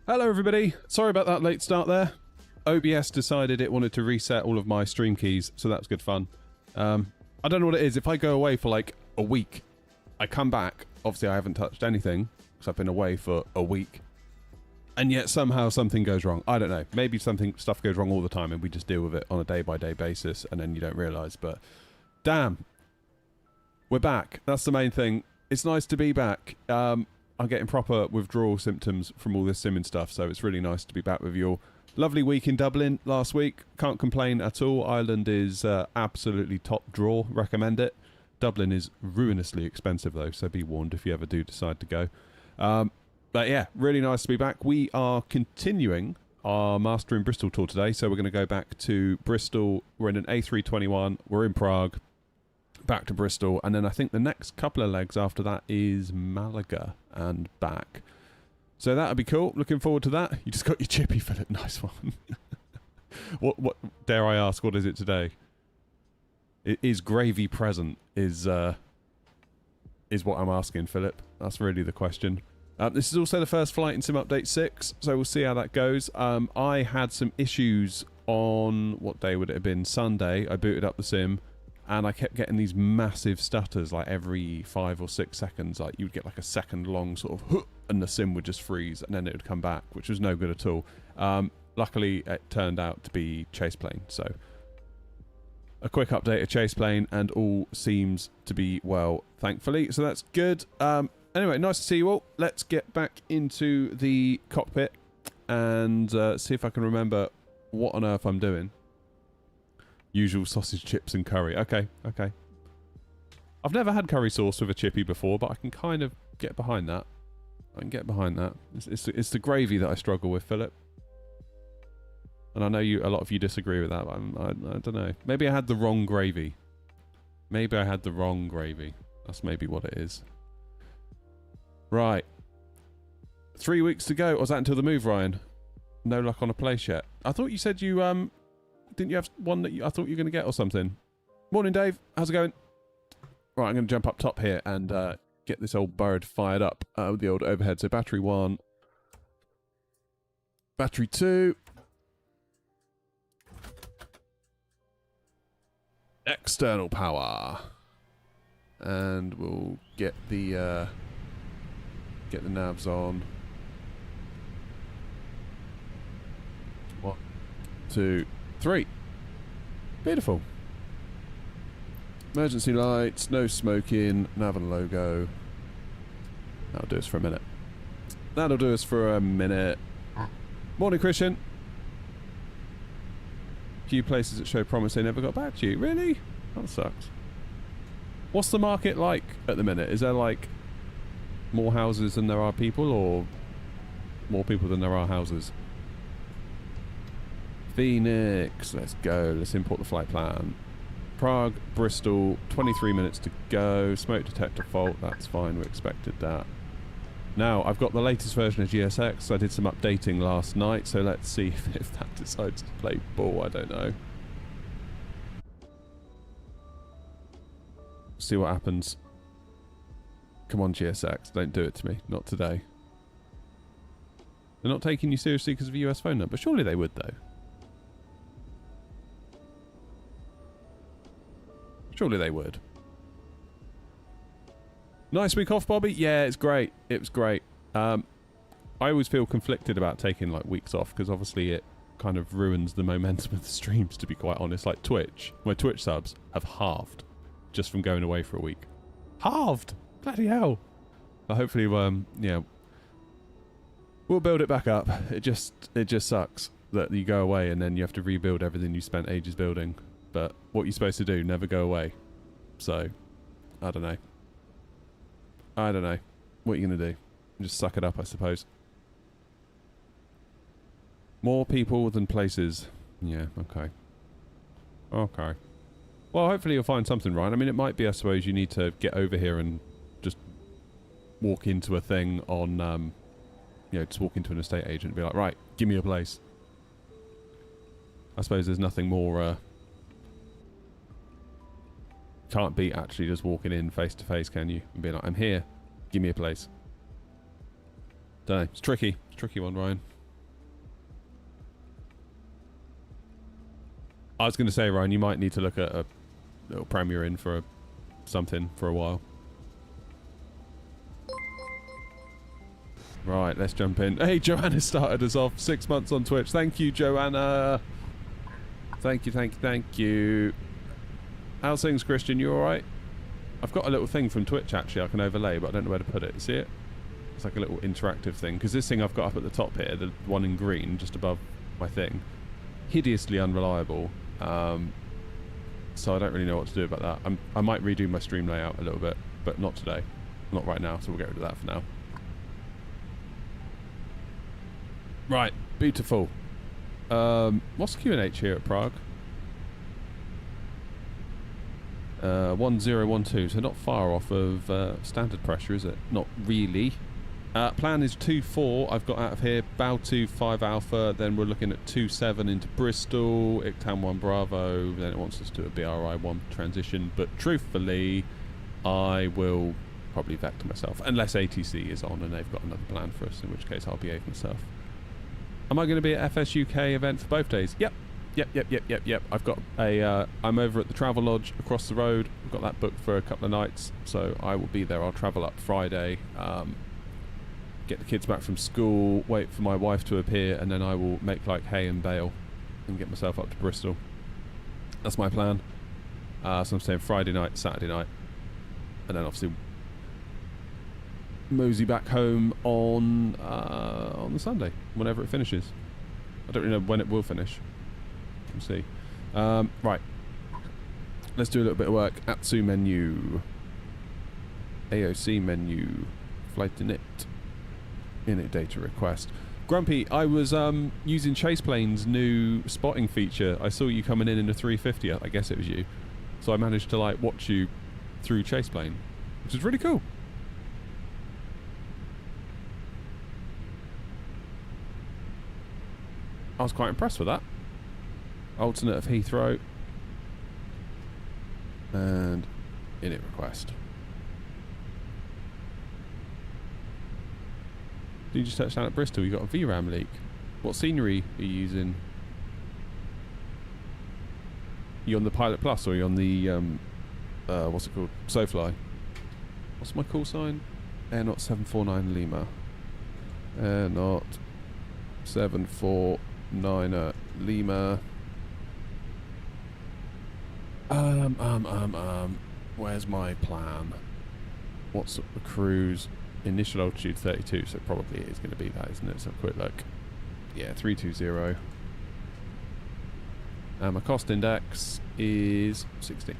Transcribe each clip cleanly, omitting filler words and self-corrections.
Hello everybody, sorry about that late start there. OBS decided it wanted to reset all of my stream keys, so that was good fun. I don't know what it is, if I go away for like a week, I come back, obviously I haven't touched anything, because I've been away for a week, and yet somehow something goes wrong. I don't know, maybe stuff goes wrong all the time and we just deal with it on a day-by-day basis and then you don't realise, but damn, we're back, that's the main thing. It's nice to be back. I'm getting proper withdrawal symptoms from all this simming stuff, so it's really nice to be back with you all. Lovely week in Dublin last week. Can't complain at all. Ireland is absolutely top draw. Recommend it. Dublin is ruinously expensive though, so be warned if you ever do decide to go. But yeah, really nice to be back. We are continuing our Mastering Bristol tour today, so we're going to go back to Bristol. We're in an A321. We're in Prague. Back to Bristol, and then I think the next couple of legs after that is Malaga and back. So that'll be cool. Looking forward to that. You just got your chippy, Philip. Nice one. What dare I ask? What is it today? Is gravy present? Is what I'm asking, Philip. That's really the question. This is also the first flight in Sim Update 6, so we'll see how that goes. I had some issues on what day would it have been? Sunday. I booted up the sim. And I kept getting these massive stutters like every 5 or 6 seconds. Like you'd get like a second long sort of and the sim would just freeze and then it would come back, which was no good at all. Luckily, it turned out to be chase plane. So a quick update of chase plane and all seems to be well, thankfully. So that's good. Anyway, nice to see you all. Let's get back into the cockpit and see if I can remember what on earth I'm doing. Usual sausage, chips and curry. Okay, okay. I've never had curry sauce with a chippy before, but I can kind of get behind that. I can get behind that. It's the gravy that I struggle with, Philip. And I know a lot of you disagree with that, but I don't know. Maybe I had the wrong gravy. Maybe I had the wrong gravy. That's maybe what it is. Right. 3 weeks to go. Or was that until the move, Ryan? No luck on a place yet. I thought you said you, didn't you have one that I thought you were going to get or something? Morning, Dave. How's it going? Right, I'm going to jump up top here and get this old bird fired up with the old overhead. So battery 1. Battery 2. External power. And we'll get the navs on. 1, 2, 3. Beautiful. Emergency lights, no smoking, nav and logo. That'll do us for a minute. That'll do us for a minute. Morning, Christian. Few places that show promise they never got back to you. Really? That sucks. What's the market like at the minute? Is there like more houses than there are people, or more people than there are houses? Phoenix, let's go. Let's import the flight plan. Prague, Bristol, 23 minutes to go. Smoke detector fault, that's fine, we expected that. Now, I've got the latest version of GSX. I did some updating last night, so let's see if that decides to play ball, I don't know. See what happens. Come on, GSX, don't do it to me. Not today. They're not taking you seriously because of a US phone number. Surely they would, though. Surely they would. Nice week off, Bobby? Yeah, it's great. It was great. I always feel conflicted about taking like weeks off because obviously it kind of ruins the momentum of the streams, to be quite honest. Like Twitch, my Twitch subs have halved just from going away for a week. Halved! Bloody hell! But hopefully, yeah, we'll build it back up. It just sucks that you go away and then you have to rebuild everything you spent ages building. But what you're supposed to do, never go away. So, I don't know. I don't know. What are you going to do? Just suck it up, I suppose. More people than places. Yeah, okay. Okay. Well, hopefully you'll find something, Ryan. I mean, it might be, I suppose, you need to get over here and just walk into a thing on, you know, just walk into an estate agent and be like, right, give me a place. I suppose there's nothing more, can't beat actually just walking in face to face, can you? And being like, I'm here, give me a place. Don't know, it's tricky. It's a tricky one, Ryan. I was going to say, Ryan, you might need to look at a little Premier in for something for a while. Right, let's jump in. Hey, Joanna started us off 6 months on Twitch. Thank you, Joanna. Thank you, thank you, thank you. How's things, Christian? You alright? I've got a little thing from Twitch, actually, I can overlay, but I don't know where to put it. See it? It's like a little interactive thing. Because this thing I've got up at the top here, the one in green, just above my thing, hideously unreliable. So I don't really know what to do about that. I might redo my stream layout a little bit, but not today. Not right now, so we'll get rid of that for now. Right, beautiful. What's QNH here at Prague? 1012, so not far off of standard pressure, is it? Not really. Plan is 24. I've got out of here bow 25 Alpha, then we're looking at 27 into Bristol, ICTAM 1 Bravo, then it wants us to do a BRI 1 transition, but truthfully I will probably vector myself, unless ATC is on and they've got another plan for us, in which case I'll behave myself. Am I going to be at FS UK event for both days? Yep. I've got a, I'm over at the Travel Lodge across the road. I've got that booked for a couple of nights, so I will be there. I'll travel up Friday, get the kids back from school, wait for my wife to appear, and then I will make like hay and bail and get myself up to Bristol. That's my plan. So I'm saying Friday night, Saturday night, and then obviously mosey back home on the Sunday, whenever it finishes. I don't really know when it will finish. We'll see. Right. Let's do a little bit of work. ATSU menu. AOC menu. Flight init. Init data request. Grumpy, I was using Chaseplane's new spotting feature. I saw you coming in a 350. I guess it was you. So I managed to like watch you through Chaseplane, which is really cool. I was quite impressed with that. Alternate of Heathrow. And init request. Did you just touch down at Bristol? You got a VRAM leak. What scenery are you using? You on the Pilot Plus or are you on the what's it called? SoFly. What's my call sign? Air Not 749 Lima. Air Not 749 Lima. Where's my plan? What's the cruise? Initial altitude 32, so probably it is going to be that, isn't it? So quick look. Yeah, 320. And my cost index is 60.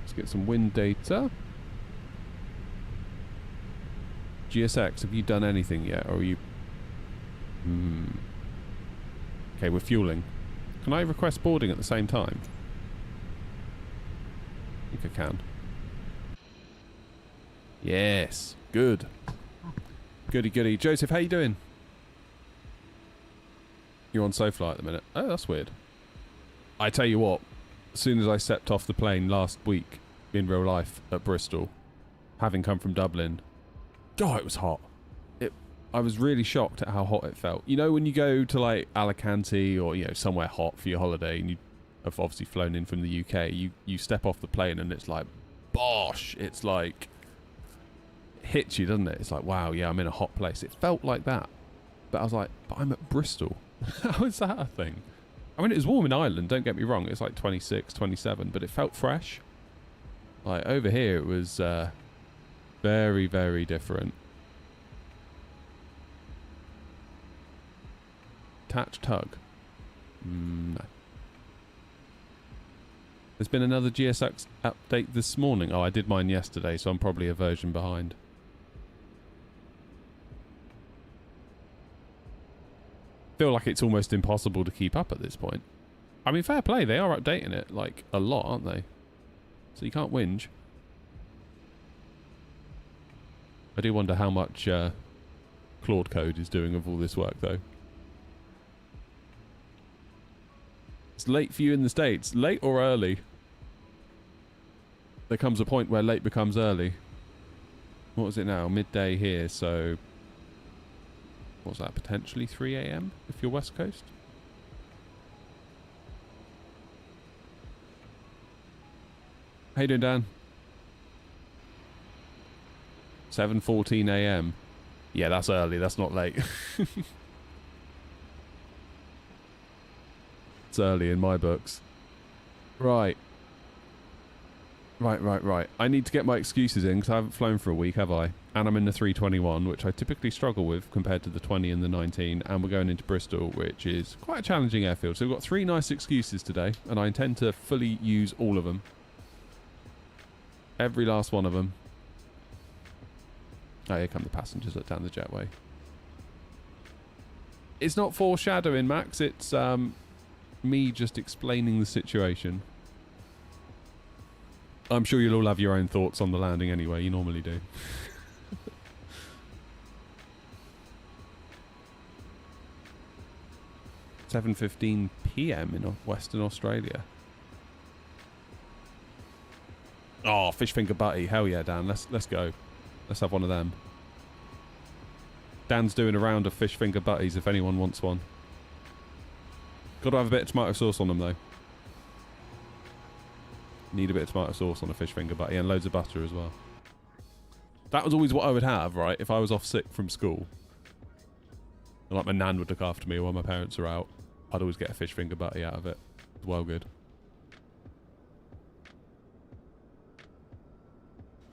Let's get some wind data. GSX, have you done anything yet? Or are you... Okay, we're fueling. Can I request boarding at the same time? I think I can. Yes, good. Goody goody. Joseph, how you doing? You're on SoFly at the minute. Oh, that's weird. I tell you what, as soon as I stepped off the plane last week in real life at Bristol, having come from Dublin, God, it was hot. I was really shocked at how hot it felt. You know, when you go to like Alicante or, you know, somewhere hot for your holiday and you have obviously flown in from the UK, you step off the plane and it's like, bosh, it's like, it hits you, doesn't it? It's like, wow, yeah, I'm in a hot place. It felt like that. But I was like, but I'm at Bristol. How is that a thing? I mean, it was warm in Ireland, don't get me wrong. It's like 26, 27, but it felt fresh. Like, over here, it was very, very different. Attached tug. No. There's been another GSX update this morning. Oh, I did mine yesterday, so I'm probably a version behind. Feel like it's almost impossible to keep up at this point. I mean, fair play, they are updating it, like, a lot, aren't they? So you can't whinge. I do wonder how much Claude Code is doing of all this work, though. It's late for you in the States. Late or early? There comes a point where late becomes early. What is it now? Midday here, so... what's that, potentially 3 a.m. if you're West Coast. How you doing, Dan? 7:14 a.m. Yeah, that's early. That's not late. It's early in my books. Right. Right. I need to get my excuses in because I haven't flown for a week, have I? And I'm in the 321, which I typically struggle with compared to the 20 and the 19. And we're going into Bristol, which is quite a challenging airfield. So we've got 3 nice excuses today, and I intend to fully use all of them. Every last one of them. Oh, here come the passengers down the jetway. It's not foreshadowing, Max. It's me just explaining the situation. I'm sure you'll all have your own thoughts on the landing anyway. You normally do. 7:15 p.m. in Western Australia. Oh, fish finger butty. Hell yeah, Dan. Let's go. Let's have one of them. Dan's doing a round of fish finger butties if anyone wants one. Got to have a bit of tomato sauce on them though. Need a bit of tomato sauce on a fish finger butty and loads of butter as well. That was always what I would have, right? If I was off sick from school. Like my nan would look after me while my parents are out. I'd always get a fish finger butty out of it. It's well good.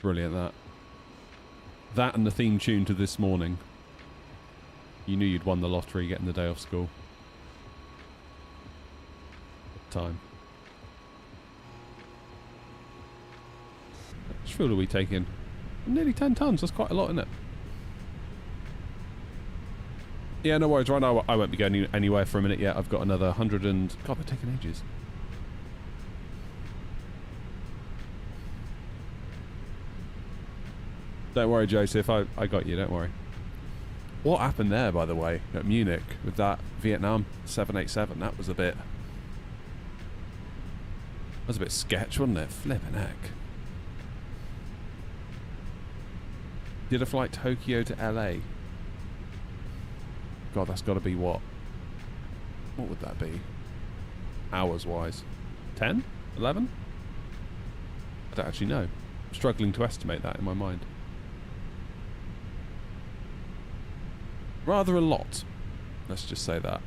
Brilliant, that. That and the theme tune to This Morning. You knew you'd won the lottery getting the day off school. Time. How much fuel are we taking? Nearly 10 tons. That's quite a lot, isn't it? Yeah, no worries. Right now, I won't be going anywhere for a minute yet. I've got another 100 and... God, they're taking ages. Don't worry, Joseph. I got you. Don't worry. What happened there, by the way, at Munich with that Vietnam 787? That was a bit... That was a bit sketch, wasn't it? Flippin' heck. Did a flight Tokyo to LA. God, that's got to be what? What would that be? Hours-wise. 10? 11? I don't actually know. I'm struggling to estimate that in my mind. Rather a lot. Let's just say that.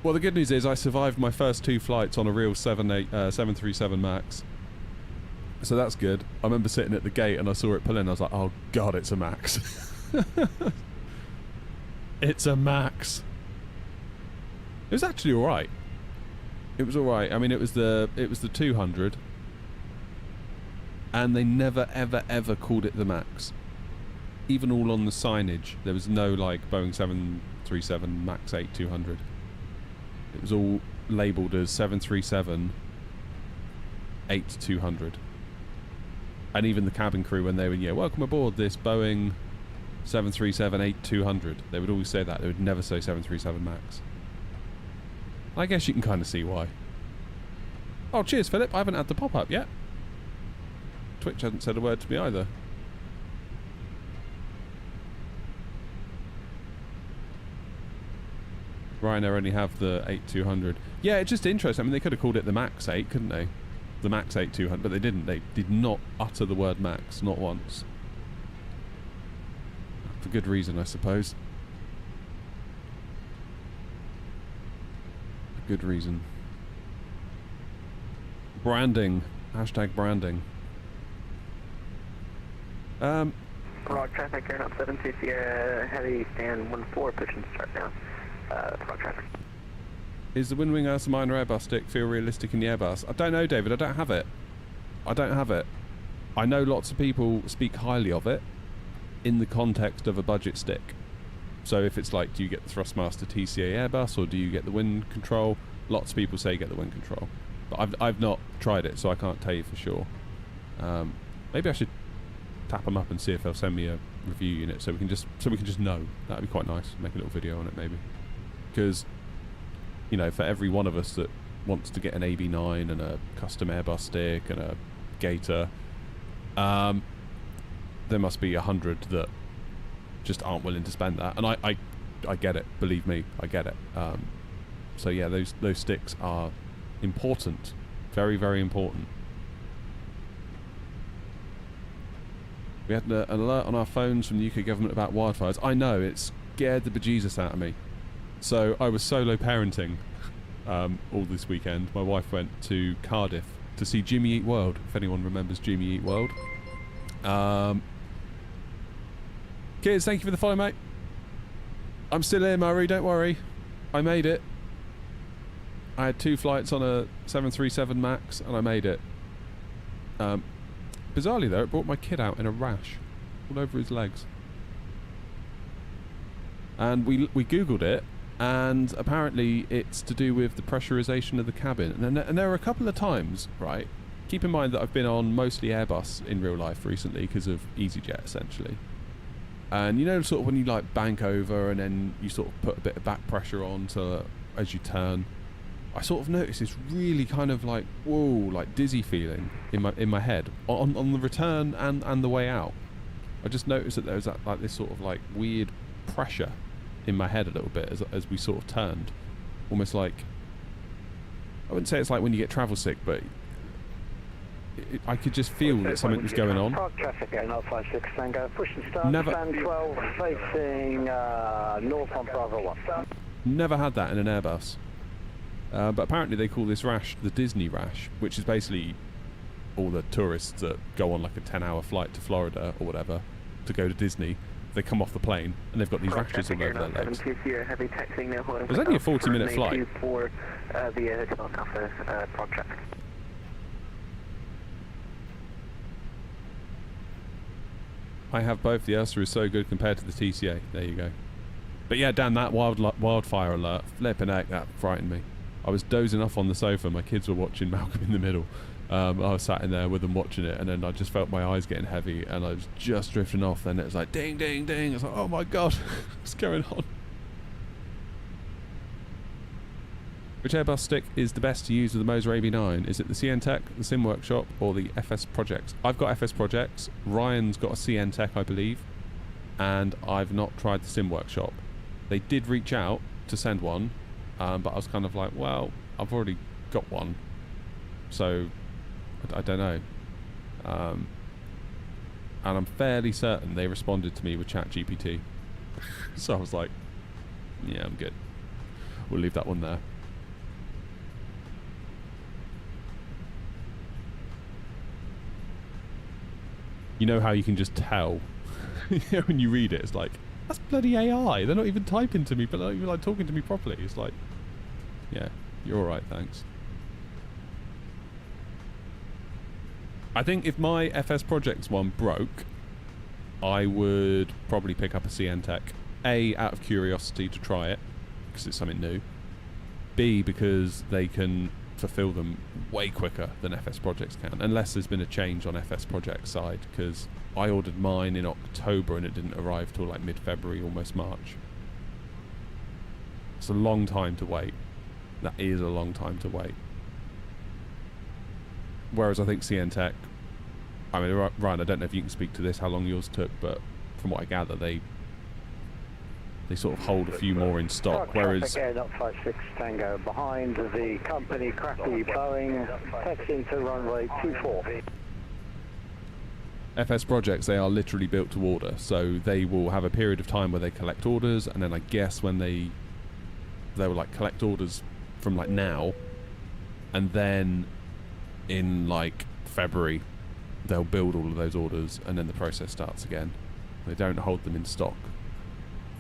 Well, the good news is I survived my first 2 flights on a real 737 MAX. So that's good. I remember sitting at the gate and I saw it pull in. I was like, oh God, it's a MAX. It's a MAX. It was actually alright. It was alright. I mean, it was the 200. And they never, ever, ever called it the MAX. Even all on the signage, there was no like Boeing 737 MAX 8 200. It was all labelled as 737 8 200. And even the cabin crew, when they were, yeah, welcome aboard this Boeing 737 8 200, they would always say that. They would never say 737 MAX. I guess you can kind of see why. Oh, cheers, Philip. I haven't had the pop-up yet. Twitch hasn't said a word to me either. Ryanair only have the 8200. Yeah, it's just interesting. I mean, they could have called it the MAX 8, couldn't they? The MAX 8200, but they didn't. They did not utter the word MAX, not once. For good reason, I suppose. For good reason. Branding. Hashtag branding. Prague traffic, Air 72 Sierra, heavy stand 14, pushing start down. Prague traffic. Is the Windwing Ursa Minor Airbus stick feel realistic in the Airbus? I don't know, David. I don't have it. I don't have it. I know lots of people speak highly of it in the context of a budget stick. So if it's like, do you get the Thrustmaster TCA Airbus or do you get the wind control? Lots of people say get the wind control. But I've not tried it, so I can't tell you for sure. Maybe I should tap them up and see if they'll send me a review unit so we can just know. That'd be quite nice. Make a little video on it maybe. Because, you know, for every one of us that wants to get an AB9 and a custom Airbus stick and a Gator, there must be 100 that just aren't willing to spend that. And I get it. Believe me, I get it. So yeah, those sticks are important. Very, very important. We had an alert on our phones from the UK government about wildfires. I know, it scared the bejesus out of me. So I was solo parenting all this weekend. My wife went to Cardiff to see Jimmy Eat World, if anyone remembers Jimmy Eat World. Kids, thank you for the follow, mate. I'm still here, Murray, don't worry. I made it. I had 2 flights on a 737 MAX and I made it. Bizarrely though, it brought my kid out in a rash all over his legs. And we googled it, and apparently it's to do with the pressurization of the cabin. And there are a couple of times, right? Keep in mind that I've been on mostly Airbus in real life recently because of EasyJet essentially. And you know, sort of when you like bank over and then you sort of put a bit of back pressure on to as you turn, I sort of noticed this really kind of like, whoa, like dizzy feeling in my head on the return and the way out. I just noticed that there was like this sort of like weird pressure in my head a little bit as we sort of turned. Almost like, I wouldn't say it's like when you get travel sick, but I could just feel that something was going on. Prague traffic at 056 Tango, push and start, Never, stand 12, facing north on Bravo 1. Never had that in an Airbus. But apparently they call this rash the Disney rash, which is basically all the tourists that go on like a 10-hour flight to Florida or whatever to go to Disney. They come off the plane and they've got these rashes all over their legs. It was only a 40-minute flight. I have both. The Ursa is so good compared to the TCA. There you go. But yeah, damn, that wildfire alert, flipping heck, that frightened me. I was dozing off on the sofa. My kids were watching Malcolm in the Middle. I was sat in there with them watching it, and then I just felt my eyes getting heavy, and I was just drifting off. Then it was like ding, ding, ding. I was like, oh my god, what's going on? Which Airbus stick is the best to use with the Moser AB9? Is it the CN Tech, the Sim Workshop, or the FS Projects? I've got FS Projects. Ryan's got a CN Tech, I believe, and I've not tried the Sim Workshop. They did reach out to send one, but I was kind of like, well, I've already got one, so I don't know. And I'm fairly certain they responded to me with ChatGPT. So I was like, yeah, I'm good. We'll leave that one there. You know how you can just tell when you read it, it's like, that's bloody AI. They're not even typing to me, but they're not even like talking to me properly. It's like, yeah, you're alright, thanks. I think if my FS Projects one broke, I would probably pick up a CN Tech. A, out of curiosity to try it, because it's something new. B, because they can fulfill them way quicker than FS Projects can, unless there's been a change on FS Projects side, because I ordered mine in October and it didn't arrive till like mid-February, almost March. It's a long time to wait. That is a long time to wait. Whereas I think CN Tech, I mean, Ryan, I don't know if you can speak to this, how long yours took, but from what I gather, they sort of hold a few more in stock, whereas... Air 056 Tango behind the company crappy Boeing, taxiing to runway 24. FS Projects, they are literally built to order, so they will have a period of time where they collect orders, and then I guess when they will like collect orders from like now, and then in like February they'll build all of those orders, and then the process starts again. They don't hold them in stock.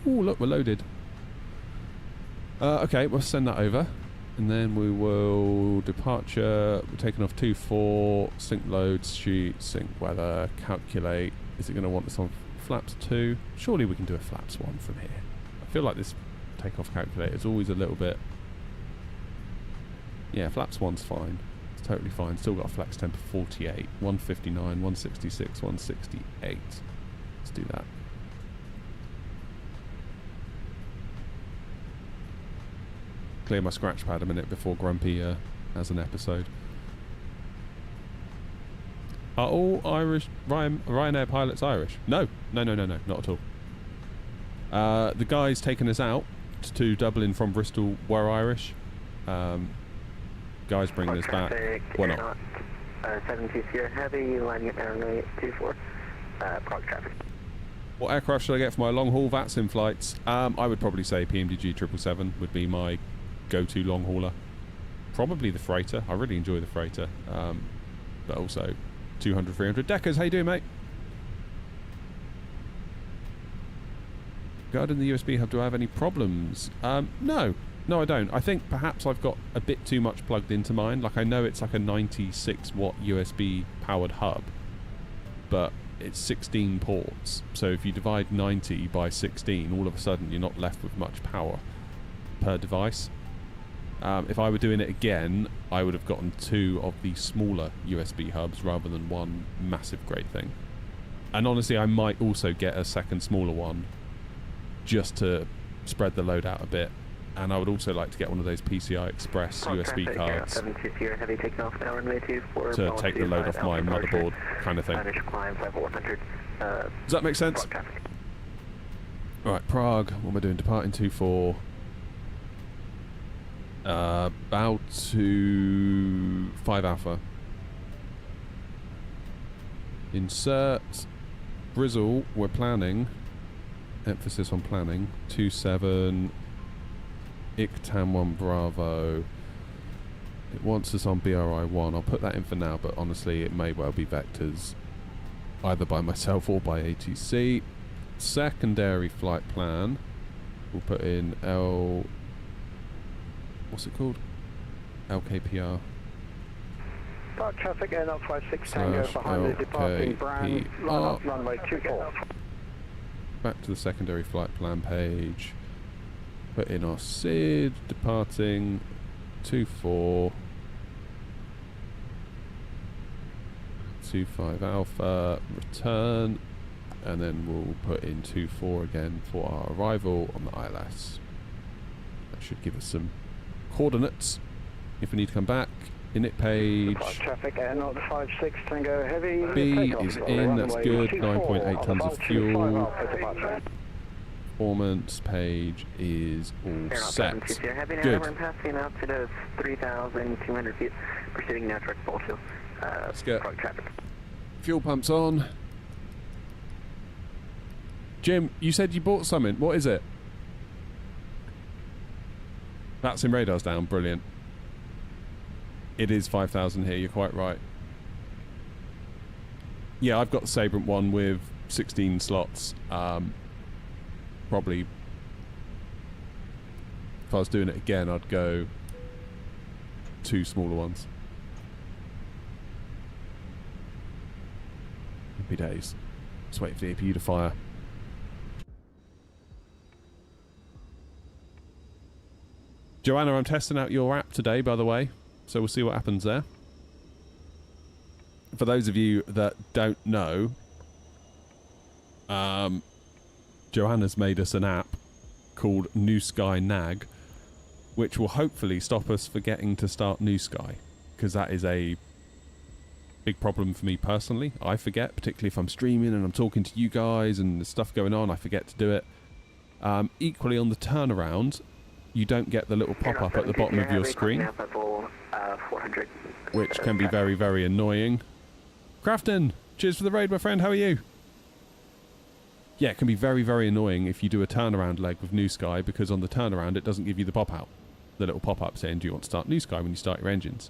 Oh, look, we're loaded. Okay, we'll send that over. And then we will departure. We're taking off 24, sync loads, sheet, sync weather, calculate. Is it going to want this on flaps 2? Surely we can do a flaps 1 from here. I feel like this takeoff calculator is always a little bit... Yeah, flaps 1's fine. It's totally fine. Still got a flex temp of 48, 159, 166, 168. Let's do that. Clear my scratch pad a minute before Grumpy has an episode. Are all Irish Ryanair pilots Irish? No, not at all. The guys taking us out to Dublin from Bristol were Irish. Guys bringing us back. Well, not. 72 Sierra Heavy, lining up down runway 24, Prague traffic. What aircraft should I get for my long-haul VATSIM flights? I would probably say PMDG 777 would be my go-to long-hauler. Probably the freighter. I really enjoy the freighter. But also 200, 300. Deckers, how you doing, mate? Regarding the USB hub, do I have any problems? No. No, I don't. I think perhaps I've got a bit too much plugged into mine. Like, I know it's like a 96 watt USB powered hub, but it's 16 ports. So if you divide 90 by 16, all of a sudden you're not left with much power per device. If I were doing it again, I would have gotten 2 of the smaller USB hubs rather than one massive great thing. And honestly, I might also get a second smaller one just to spread the load out a bit. And I would also like to get one of those PCI Express USB cards to take the load off my motherboard, kind of thing. Does that make sense? Alright, Prague, what am I doing? Departing 24. About to 5 Alpha. Insert Bristol, we're planning. Emphasis on planning. 27 ICTAM 1 Bravo. It wants us on BRI 1. I'll put that in for now, but honestly it may well be vectors either by myself or by ATC. Secondary flight plan, we'll put in what's it called? LKPR. Start traffic Air 056 Tango behind the departing brand, line up runway 24. Back to the secondary flight plan page. Put in our SID, departing 24 25 Alpha, return, and then we'll put in 24 again for our arrival on the ILS. That should give us some coordinates if we need to come back. Init page. Traffic Air 056 Tango Heavy. B is in, that's good. 9.8 tons of fuel. Performance page is all set. Good. We're passing out to those 3,200 feet. Proceeding now towards Bolshill. Let's get fuel pumps on. Jim, you said you bought something. What is it? That's in radar's down. Brilliant. It is 5,000 here. You're quite right. Yeah, I've got the Sabrent one with 16 slots. Probably, if I was doing it again, I'd go 2 smaller ones. Happy days. Just wait for the APU to fire. Joanna, I'm testing out your app today, by the way, so we'll see what happens there. For those of you that don't know, Joanna's made us an app called New Sky Nag, which will hopefully stop us forgetting to start New Sky, because that is a big problem for me personally. I forget, particularly if I'm streaming and I'm talking to you guys and there's stuff going on, I forget to do it. Equally on the turnaround, you don't get the little pop-up at the bottom of your screen, which can be very, very annoying. Crafton, cheers for the raid, my friend, how are you? Yeah, it can be very, very annoying if you do a turnaround leg with New Sky, because on the turnaround it doesn't give you the pop-out. The little pop-up saying, do you want to start New Sky when you start your engines?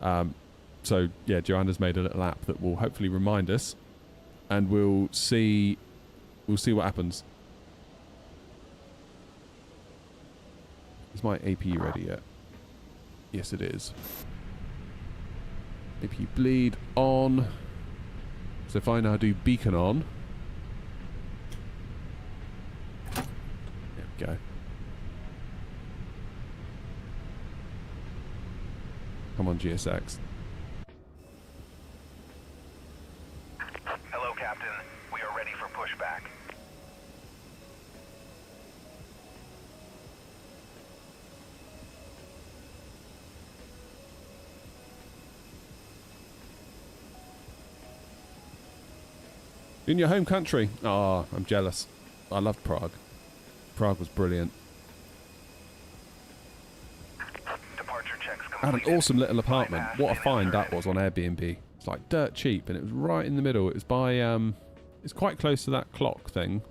So, yeah, Joanna's made a little app that will hopefully remind us, and we'll see what happens. Is my APU ready yet? Yes, it is. APU bleed on. So if I now do beacon on, there we go. Come on, GSX. Hello, Captain. We are ready for pushback. In your home country? Ah, I'm jealous. I love Prague. Prague was brilliant. Departure checks I had an completed. awesome little apartment. Bypass What a and find that inserted. was on Airbnb. It's like dirt cheap, and it was right in the middle. It was by it's quite close to that clock thing,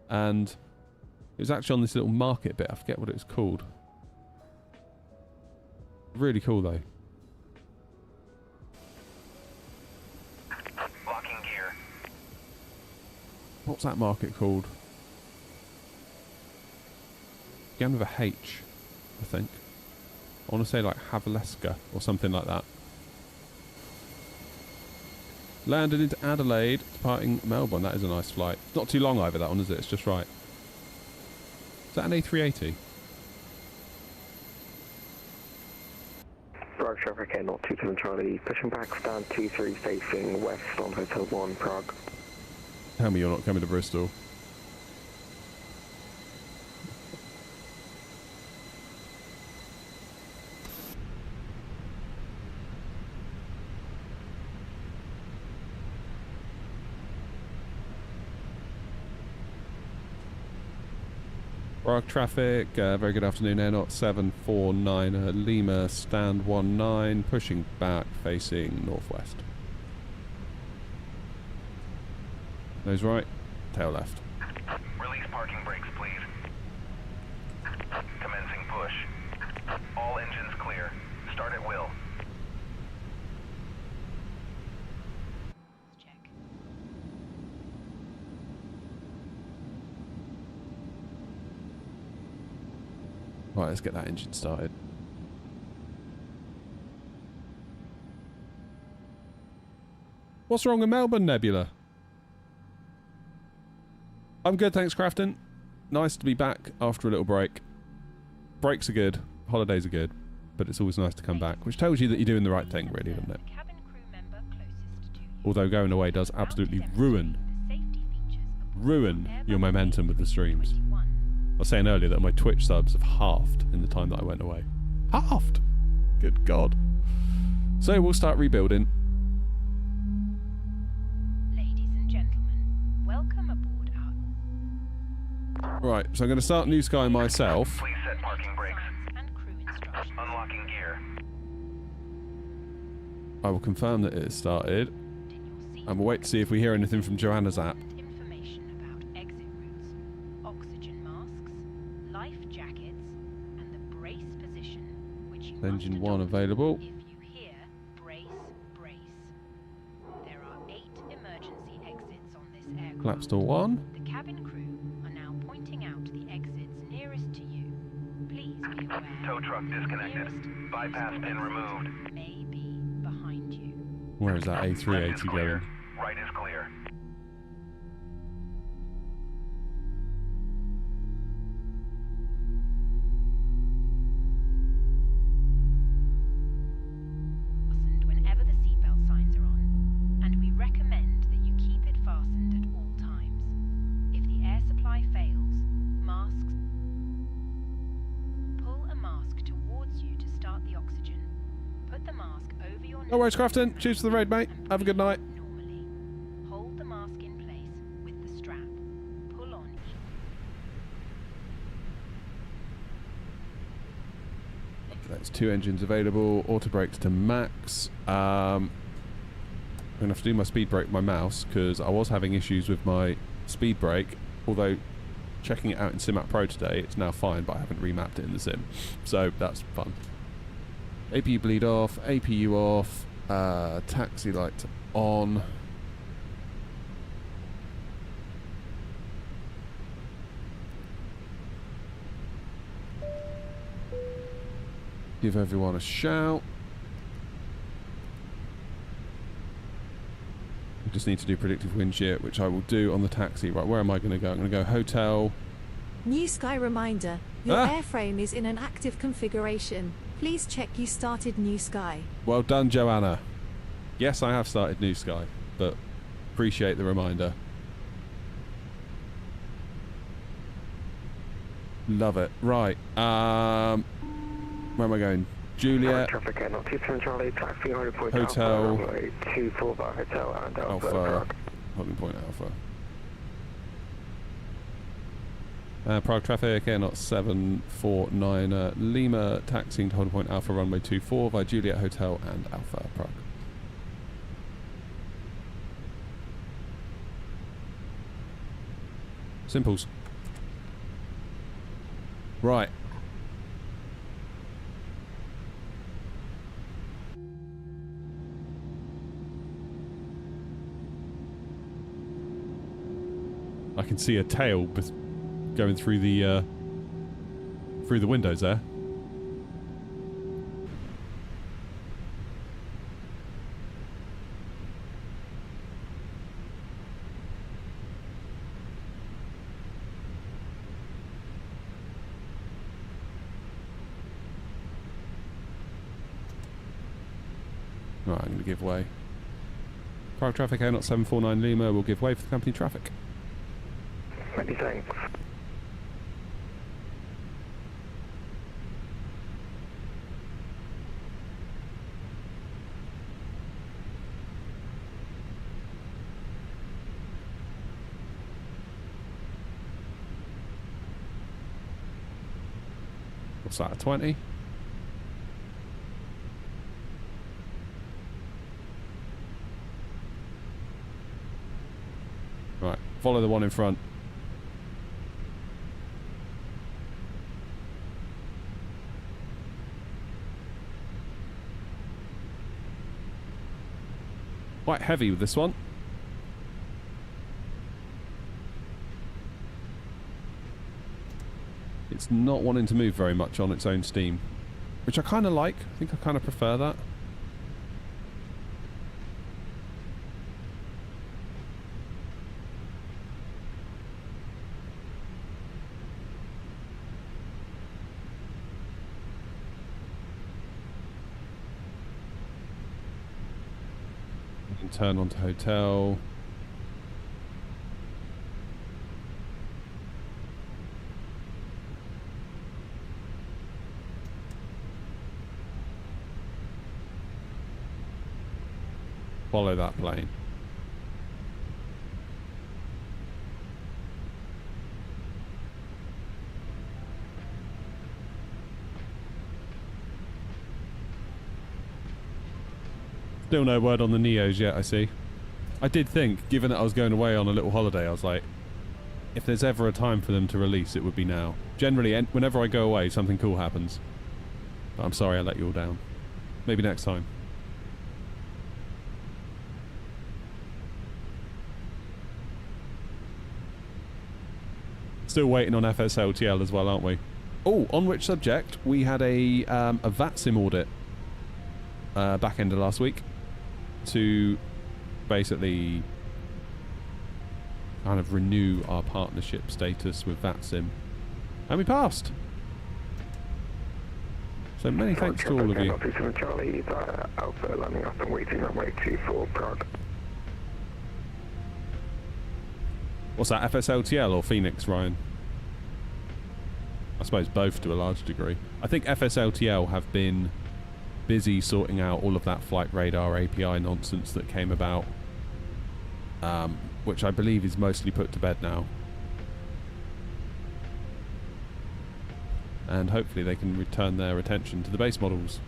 and it was actually on this little market bit. I forget what it was called. Really cool though. Locking gear. What's that market called? Began with a H, I think. I want to say like Havaleska or something like that. Landed into Adelaide, departing Melbourne. That is a nice flight. It's not too long either, that one, is it? It's just right. Is that an A380? Prague traffic air 027 Charlie, pushing back, stand 23 facing west on Hotel 1, Prague. Tell me you're not coming to Bristol. Prague traffic, very good afternoon, Air 749 Lima, stand 19, pushing back, facing northwest. Nose right, tail left. Release parking brakes, please. Commencing push. All engines clear. Start at will. Right, let's get that engine started. What's wrong with Melbourne, Nebula? I'm good, thanks, Crafton. Nice to be back after a little break. Breaks are good, holidays are good, but it's always nice to come back, which tells you that you're doing the right thing, really, doesn't it? Although going away does absolutely ruin your momentum with the streams. I was saying earlier that my Twitch subs have halved in the time that I went away. Halved! Good God. So we'll start rebuilding. Ladies and gentlemen, welcome aboard our... Right, so I'm going to start New Sky myself. Please set parking brakes. and crew instructions. Unlocking gear. I will confirm that it has started. And we'll wait to see if we hear anything from Joanna's app. Information about exit routes, oxygen masks, life jackets, and the brace position, which you Engine must 1 adopt available. if you hear brace, brace. There are 8 emergency exits on this aircraft. Flaps door 1. The cabin crew are now pointing out the exits nearest to you. Please be aware. Tow truck disconnected. Nearest Bypass pin removed. may be behind you. Where is that Left is A380 clear. going? Right is clear. Fastened whenever the seatbelt signs are on, and we recommend that you keep it fastened at all times. If the air supply fails, masks. Pull a mask towards you to start the oxygen. Put the mask over your nose. No worries, Crafton. Cheers for the raid, mate. and Have a good night. normally. Hold the mask in place with the strap. Pull on each. That's 2 engines available. Auto brakes to max. I'm going to have to do my speed brake with my mouse because I was having issues with my speed brake. Although checking it out in Simac Pro today, it's now fine, but I haven't remapped it in the sim. So that's fun. APU bleed off. APU off. Taxi light on. Give everyone a shout. We just need to do predictive wind shear, which I will do on the taxi. Right, where am I going to go? I'm going to go hotel. New Sky reminder. Your Ah! airframe is in an active configuration. Please check you started New Sky. Well done, Joanna. Yes, I have started New Sky, but appreciate the reminder. Love it. Right. Where am I going? Juliet. Traffic air 027 Charlie, taxi 100 point Hotel. Alpha, runway 24 bar Hotel and Alpha, Alpha. Prague. Holding point Alpha. Prague traffic, Air Not 749 Lima, taxiing to hold point Alpha runway 24 via Juliet Hotel and Alpha Prague. Simples. Right. I can see a tail going through the windows there. Right, I'm going to give way. Prague traffic, Air Not 749 Lima will give way for the company traffic. Many thanks. What's that, a 20? Right, follow the one in front. Quite heavy with this one. It's not wanting to move very much on its own steam, which I kind of like. I think I kind of prefer that. Turn onto hotel. Follow that plane. Still no word on the Neos yet, I see. I did think, given that I was going away on a little holiday, I was like, if there's ever a time for them to release, it would be now. Generally, whenever I go away, something cool happens. But I'm sorry I let you all down. Maybe next time. Still waiting on FSLTL as well, aren't we? Oh, on which subject, we had a VATSIM audit back end of last week to basically kind of renew our partnership status with VATSIM, and we passed. So many thanks to all of you. Charlie, Alpha landing off and waiting runway 24 Prague. What's that, FSLTL or Phoenix, Ryan? I suppose both to a large degree. I think FSLTL have been busy sorting out all of that flight radar API nonsense that came about, which I believe is mostly put to bed now. And hopefully they can return their attention to the base models.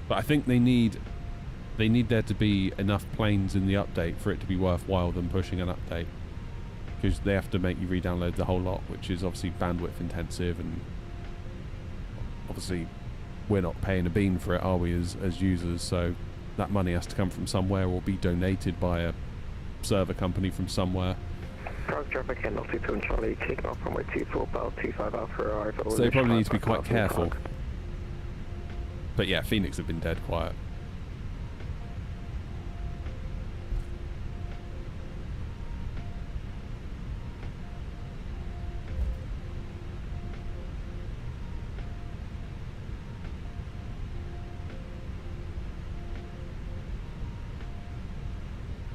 But I think they need there to be enough planes in the update for it to be worthwhile them pushing an update. Because they have to make you re-download the whole lot, which is obviously bandwidth intensive, and obviously we're not paying a bean for it, are we, as users? So that money has to come from somewhere or be donated by a server company from somewhere. Prague traffic and 2 Charlie, taking off runway 24 Bell 25 Alpha arrival. So they probably need to be quite careful. But yeah, Phoenix have been dead quiet.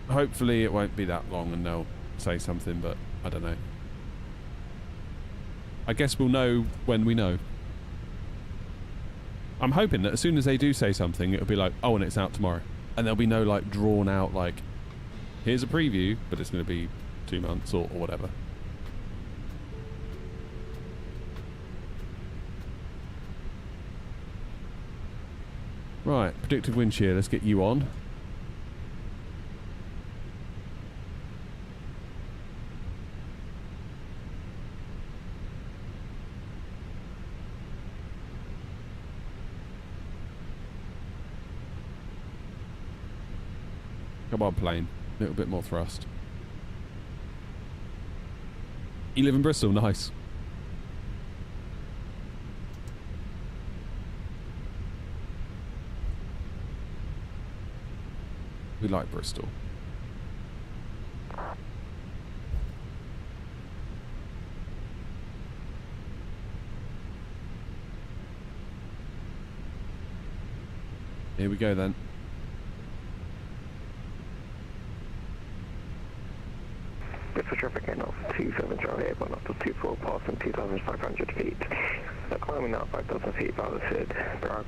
Hopefully it won't be that long and they'll say something, but I don't know. I guess we'll know when we know. I'm hoping that as soon as they do say something, it'll be like, oh, and it's out tomorrow. And there'll be no like drawn out like, here's a preview, but it's going to be 2 months or whatever. Right, predicted wind shear, let's get you on. Come on, plane. A little bit more thrust. You live in Bristol, nice. We like Bristol. Here we go then. Bristol traffic in off 27 Charlie 81 up to 24 passing 2,500 feet. Climbing now 5,000 feet by the Sid, Prague.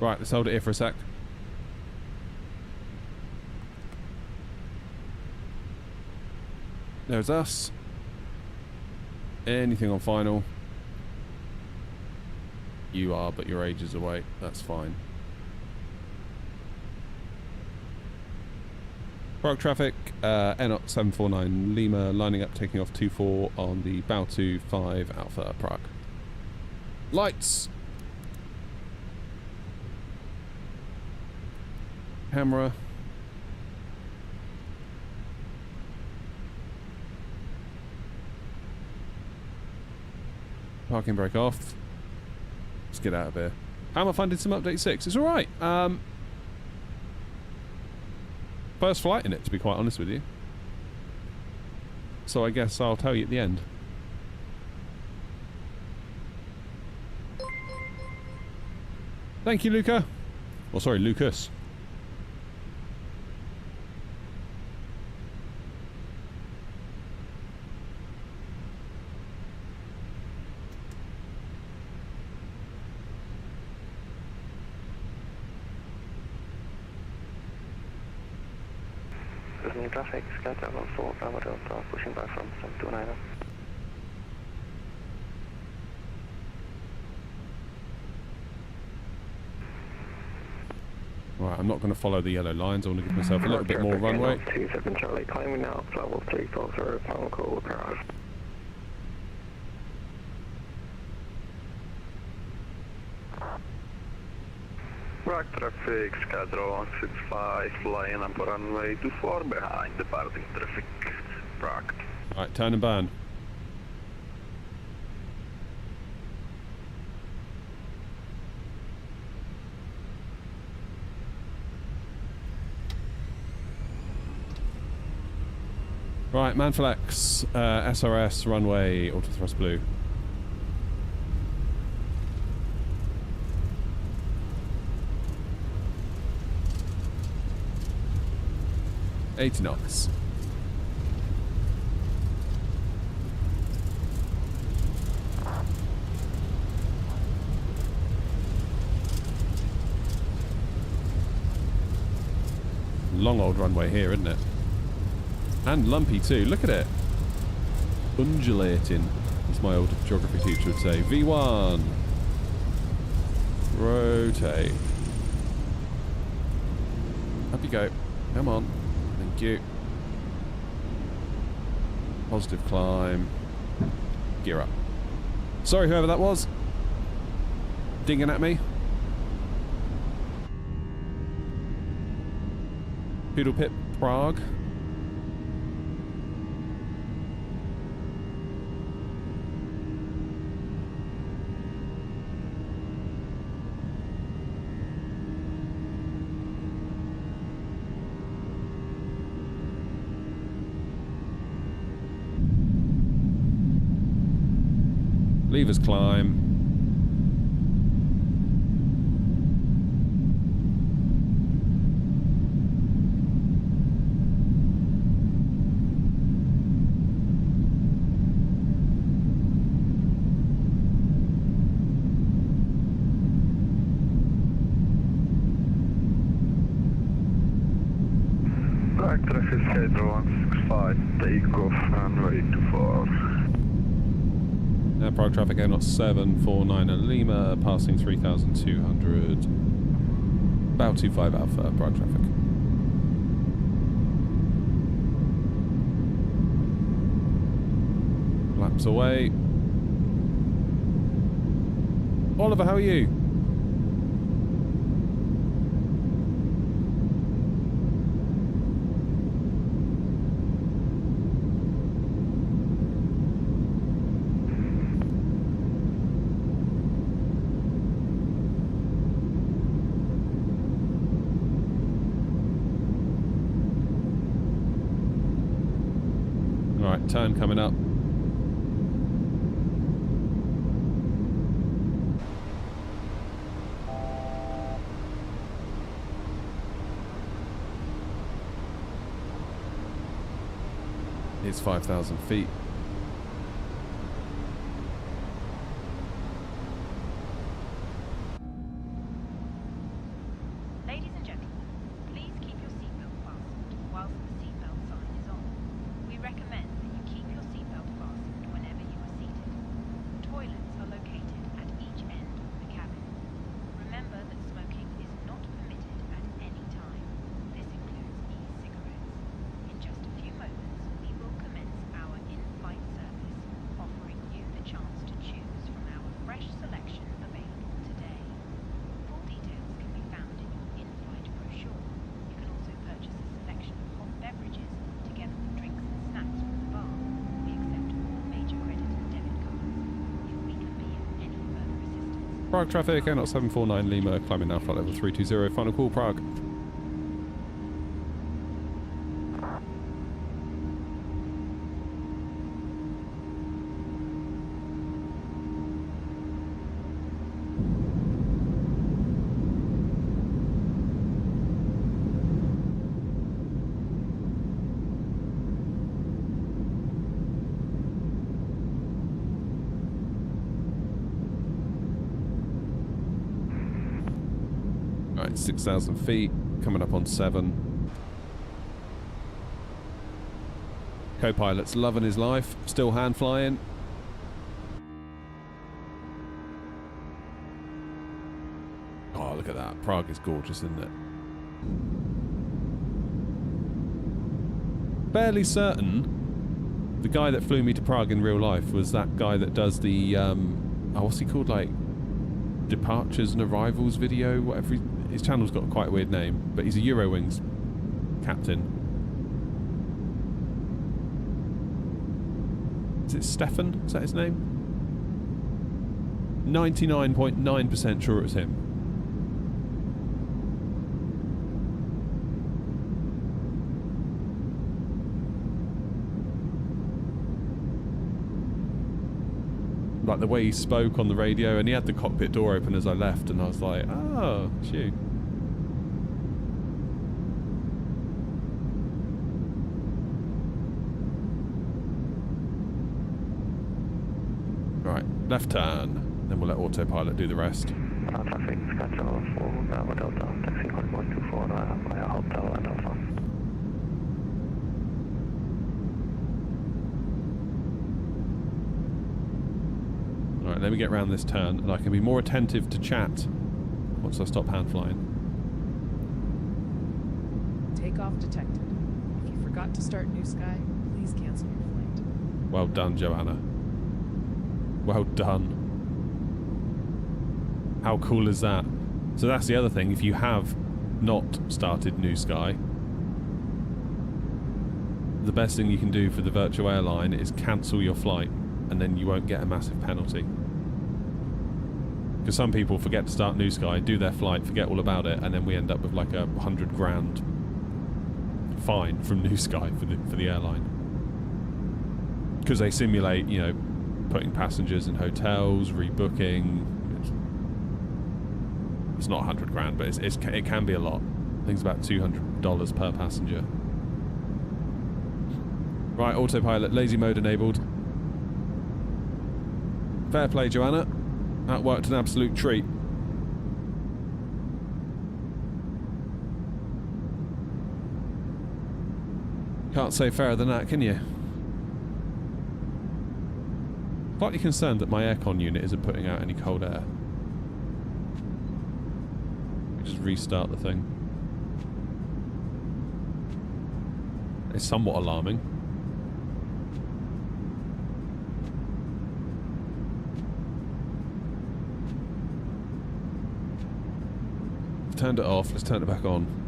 Right, let's hold it here for a sec. There's us. Anything on final? You are, but you're ages away. That's fine. Prague traffic, NOT 749 Lima, lining up, taking off 24 on the bow 25 Alpha Prague. Lights! Camera. Parking brake off. Let's get out of here. How am I finding some update 6? It's alright. First flight in it, to be quite honest with you. So I guess I'll tell you at the end. Thank you, Luca. Oh, sorry, Lucas. New traffic, scatter 14, Bravo Delta, pushing back from 729. Right, I'm not going to follow the yellow lines. I want to give myself a little bit more runway. 27 Charlie, climbing now, level 340, pound call, Prague. Prague traffic, scatter 165, flying up runway 24 behind departing traffic, Prague. Right, turn and burn. Right, Manflex, SRS, runway, auto thrust blue. $80 knots. Long old runway here, isn't it? And lumpy too. Look at it. Undulating, as my old geography teacher would say. V1. Rotate. Up you go. Come on. Thank you. Positive climb. Gear up. Sorry, whoever that was. Dinging at me. Poodle Pip, Prague. Levers climb. Prague traffic A321, takeoff runway 24. Prague traffic A 749 and Lima, passing 3,200. About 25 Alpha, Prague traffic. Laps away. Oliver, how are you? Right, turn coming up. It's 5,000 feet. Ladies and gentlemen, please keep your seatbelt fastened whilst the seatbelt sign is on. We recommend that you keep your seatbelt fastened whenever you are seated. Toilets are located at each end of the cabin. Remember that smoking is not permitted at any time. This includes e-cigarettes. In just a few moments, we will commence our in-flight service, offering you the chance to choose from our fresh selection available today. Full details can be found in your in-flight brochure. You can also purchase a selection of hot beverages together with drinks and snacks from the bar. We accept all major credit and debit cards. If we can be of any further assistance. Prague traffic, A 749 Lima, climbing now flight level 320, final call Prague. Right, 6,000 feet, coming up on 7. Co-pilot's loving his life, still hand flying. Oh, look at that. Prague is gorgeous, isn't it? Barely certain the guy that flew me to Prague in real life was that guy that does the, what's he called, like, departures and arrivals video, whatever. His channel's got quite a weird name, but he's a Eurowings captain. Is it Stefan? Is that his name? 99.9% sure it's him. Like the way he spoke on the radio, and he had the cockpit door open as I left, and I was like, oh, shoot. Right, left turn, then we'll let autopilot do the rest. Traffic schedule for Bravo Delta, taxi 124 via Hotel and Alpha. Alright, let me get around this turn, and I can be more attentive to chat once I stop hand flying. Takeoff detected. If you forgot to start New Sky, please cancel your flight. Well done, Joanna. Well done. How cool is that? So that's the other thing, if you have not started New Sky, the best thing you can do for the virtual airline is cancel your flight, and then you won't get a massive penalty. Because some people forget to start New Sky, do their flight, forget all about it, and then we end up with like a 100 grand fine from New Sky for the airline. Because they simulate, you know, putting passengers in hotels, rebooking. It's not 100 grand, but it can be a lot. I think it's about $200 per passenger. Right, autopilot, lazy mode enabled. Fair play, Joanna. That worked an absolute treat. Can't say fairer than that, can you? Slightly concerned that my aircon unit isn't putting out any cold air. Just restart the thing. It's somewhat alarming. I've turned it off, let's turn it back on.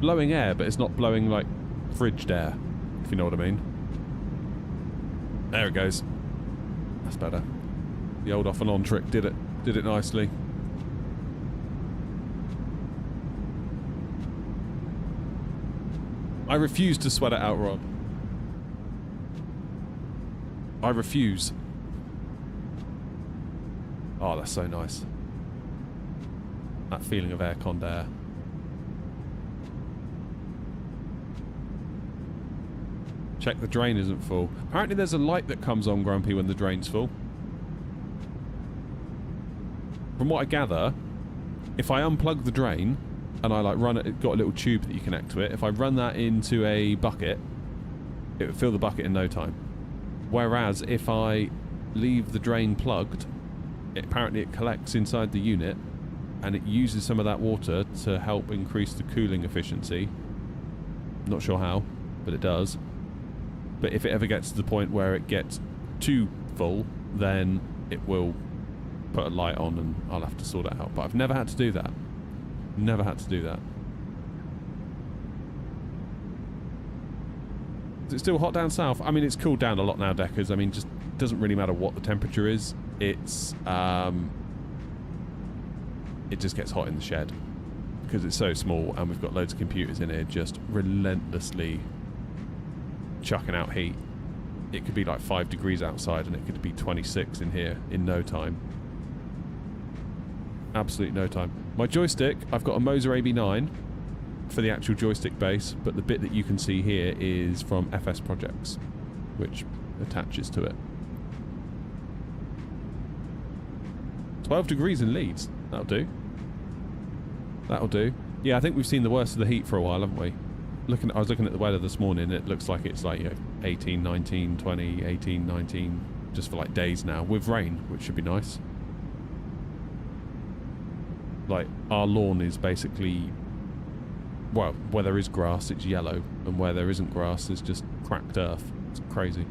Blowing air, but it's not blowing like fridged air, if you know what I mean. There it goes. That's better. The old off and on trick did it nicely. I refuse to sweat it out, Rob. I refuse. Oh, that's so nice. That feeling of air-conned air. Check the drain isn't full. Apparently there's a light that comes on, Grumpy, when the drain's full. From what I gather, if I unplug the drain and I like run it, it's got a little tube that you connect to it. If I run that into a bucket, it would fill the bucket in no time. Whereas if I leave the drain plugged, apparently it collects inside the unit and it uses some of that water to help increase the cooling efficiency. Not sure how, but it does. But if it ever gets to the point where it gets too full, then it will put a light on and I'll have to sort it out. But I've never had to do that. Never had to do that. Is it still hot down south? I mean, it's cooled down a lot now, Deckers. I mean, just doesn't really matter what the temperature is. It's it just gets hot in the shed because it's so small and we've got loads of computers in here just relentlessly chucking out heat. It could be like 5 degrees outside and it could be 26 in here in no time. Absolute no time. My joystick, I've got a Moser AB9 for the actual joystick base, but the bit that you can see here is from FS Projects, which attaches to it. 12 degrees in Leeds. That'll do. That'll do. Yeah, I think we've seen the worst of the heat for a while, haven't we? I was looking at the weather this morning. It looks like it's like, you know, 18, 19, 20, 18, 19, just for like days now, with rain, which should be nice. Like, our lawn is basically, well, where there is grass, it's yellow, and where there isn't grass, it's just cracked earth. It's crazy.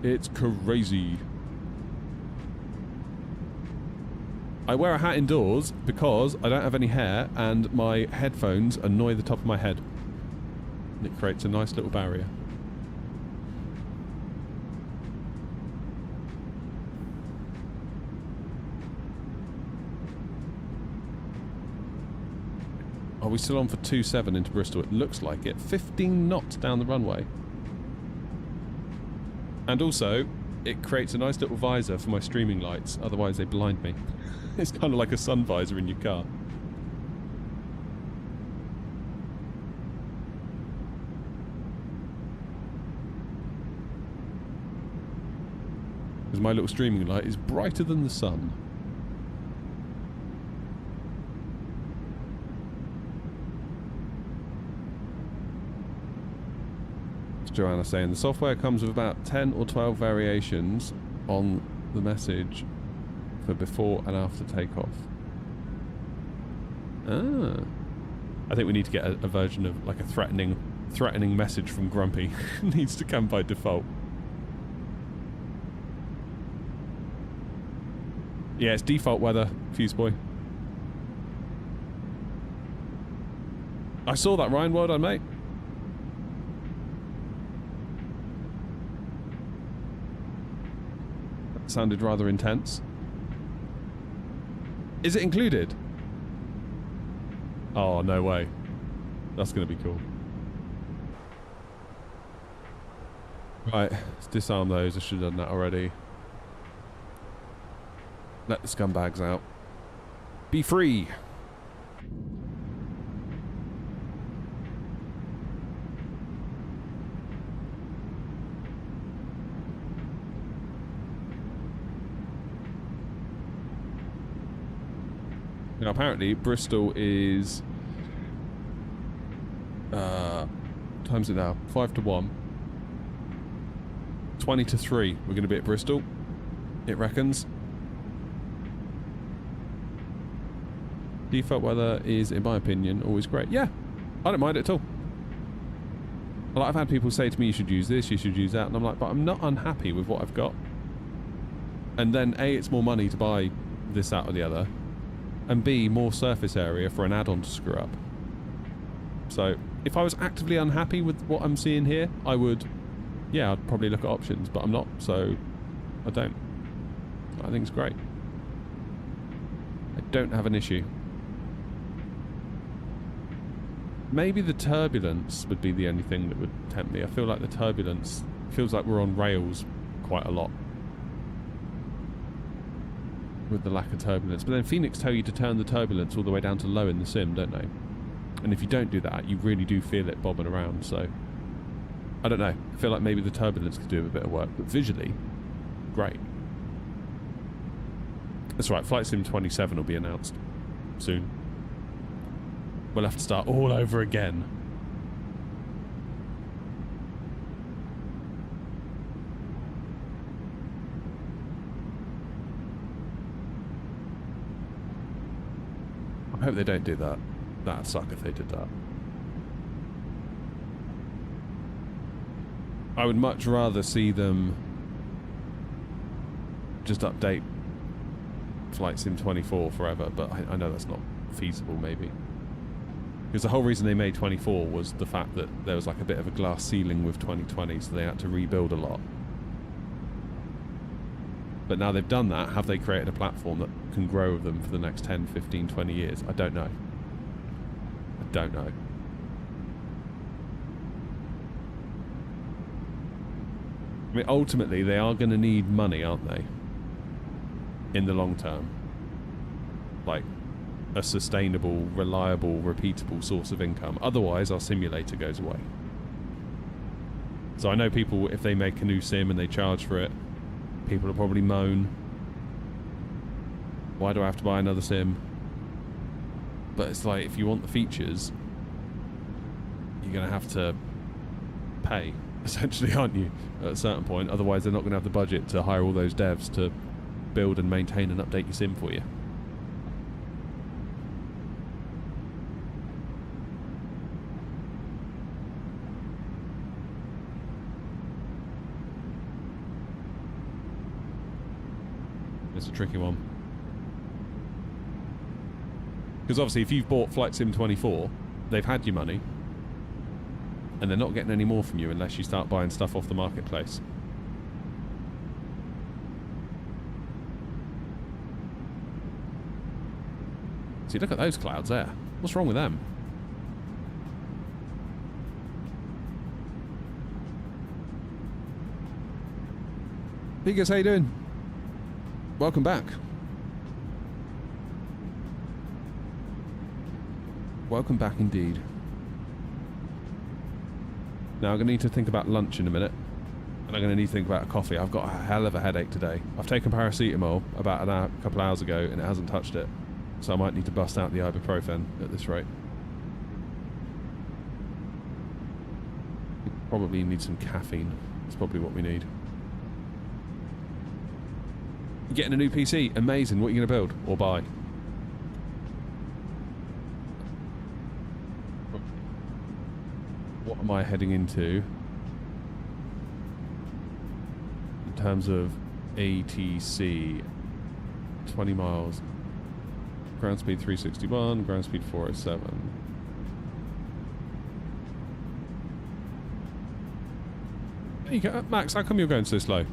It's crazy. I wear a hat indoors because I don't have any hair and my headphones annoy the top of my head. And it creates a nice little barrier. Are we still on for 27 into Bristol? It looks like it. 15 knots down the runway. And also, it creates a nice little visor for my streaming lights, otherwise they blind me. It's kind of like a sun visor in your car. Because my little streaming light is brighter than the sun. It's Joanna saying the software comes with about 10 or 12 variations on the message for before and after takeoff. Ah. I think we need to get a version of like a threatening message from Grumpy. Needs to come by default. Yeah, it's default weather, Fuseboy. I saw that, Ryan. Well done, mate. sounded rather intense. Is it included? Oh, no way. That's going to be cool. Right, let's disarm those. I should have done that already. Let the scumbags out. Be free! Now apparently Bristol is... time's it now? 5 to 1. 20 to 3. We're going to be at Bristol, it reckons. Default weather is, in my opinion, always great. Yeah, I don't mind it at all. Like, I've had people say to me, you should use this, you should use that, and I'm like, but I'm not unhappy with what I've got. And then A, it's more money to buy this, that, or the other, and B, more surface area for an add-on to screw up. So, if I was actively unhappy with what I'm seeing here, I would, yeah, I'd probably look at options, but I'm not, so I don't. I think it's great. I don't have an issue. Maybe the turbulence would be the only thing that would tempt me. I feel like the turbulence feels like we're on rails quite a lot with the lack of turbulence. But then Phoenix tell you to turn the turbulence all the way down to low in the sim, don't they? And if you don't do that, you really do feel it bobbing around. So I don't know. I feel like maybe the turbulence could do a bit of work, but visually, great. That's right. Flight Sim 27 will be announced soon. We'll have to start all over again. I hope they don't do that. That'd suck if they did that. I would much rather see them just update Flight Sim 24 forever, but I know that's not feasible, maybe. Because the whole reason they made 24 was the fact that there was like a bit of a glass ceiling with 2020, so they had to rebuild a lot. But now they've done that, have they created a platform that can grow with them for the next 10, 15, 20 years? I don't know. I don't know. I mean, ultimately, they are going to need money, aren't they? In the long term. Like, a sustainable, reliable, repeatable source of income. Otherwise, our simulator goes away. So I know people, if they make a new sim and they charge for it, people will probably moan, why do I have to buy another sim? But it's like, if you want the features, you're going to have to pay, essentially, aren't you, at a certain point? Otherwise, they're not going to have the budget to hire all those devs to build and maintain and update your sim for you. It's a tricky one. Because obviously if you've bought Flight Sim 24, they've had your money, and they're not getting any more from you unless you start buying stuff off the marketplace. See, look at those clouds there. What's wrong with them? Vegas, how you doing? Welcome back. Welcome back indeed. Now I'm going to need to think about lunch in a minute. And I'm going to need to think about a coffee. I've got a hell of a headache today. I've taken paracetamol about a couple hours ago and it hasn't touched it. So I might need to bust out the ibuprofen at this rate. Probably need some caffeine. That's probably what we need. You're getting a new PC. Amazing. What are you going to build or buy? What am I heading into in terms of ATC? 20 miles. Ground speed 361, ground speed 407. There you go. Max, how come you're going so slow?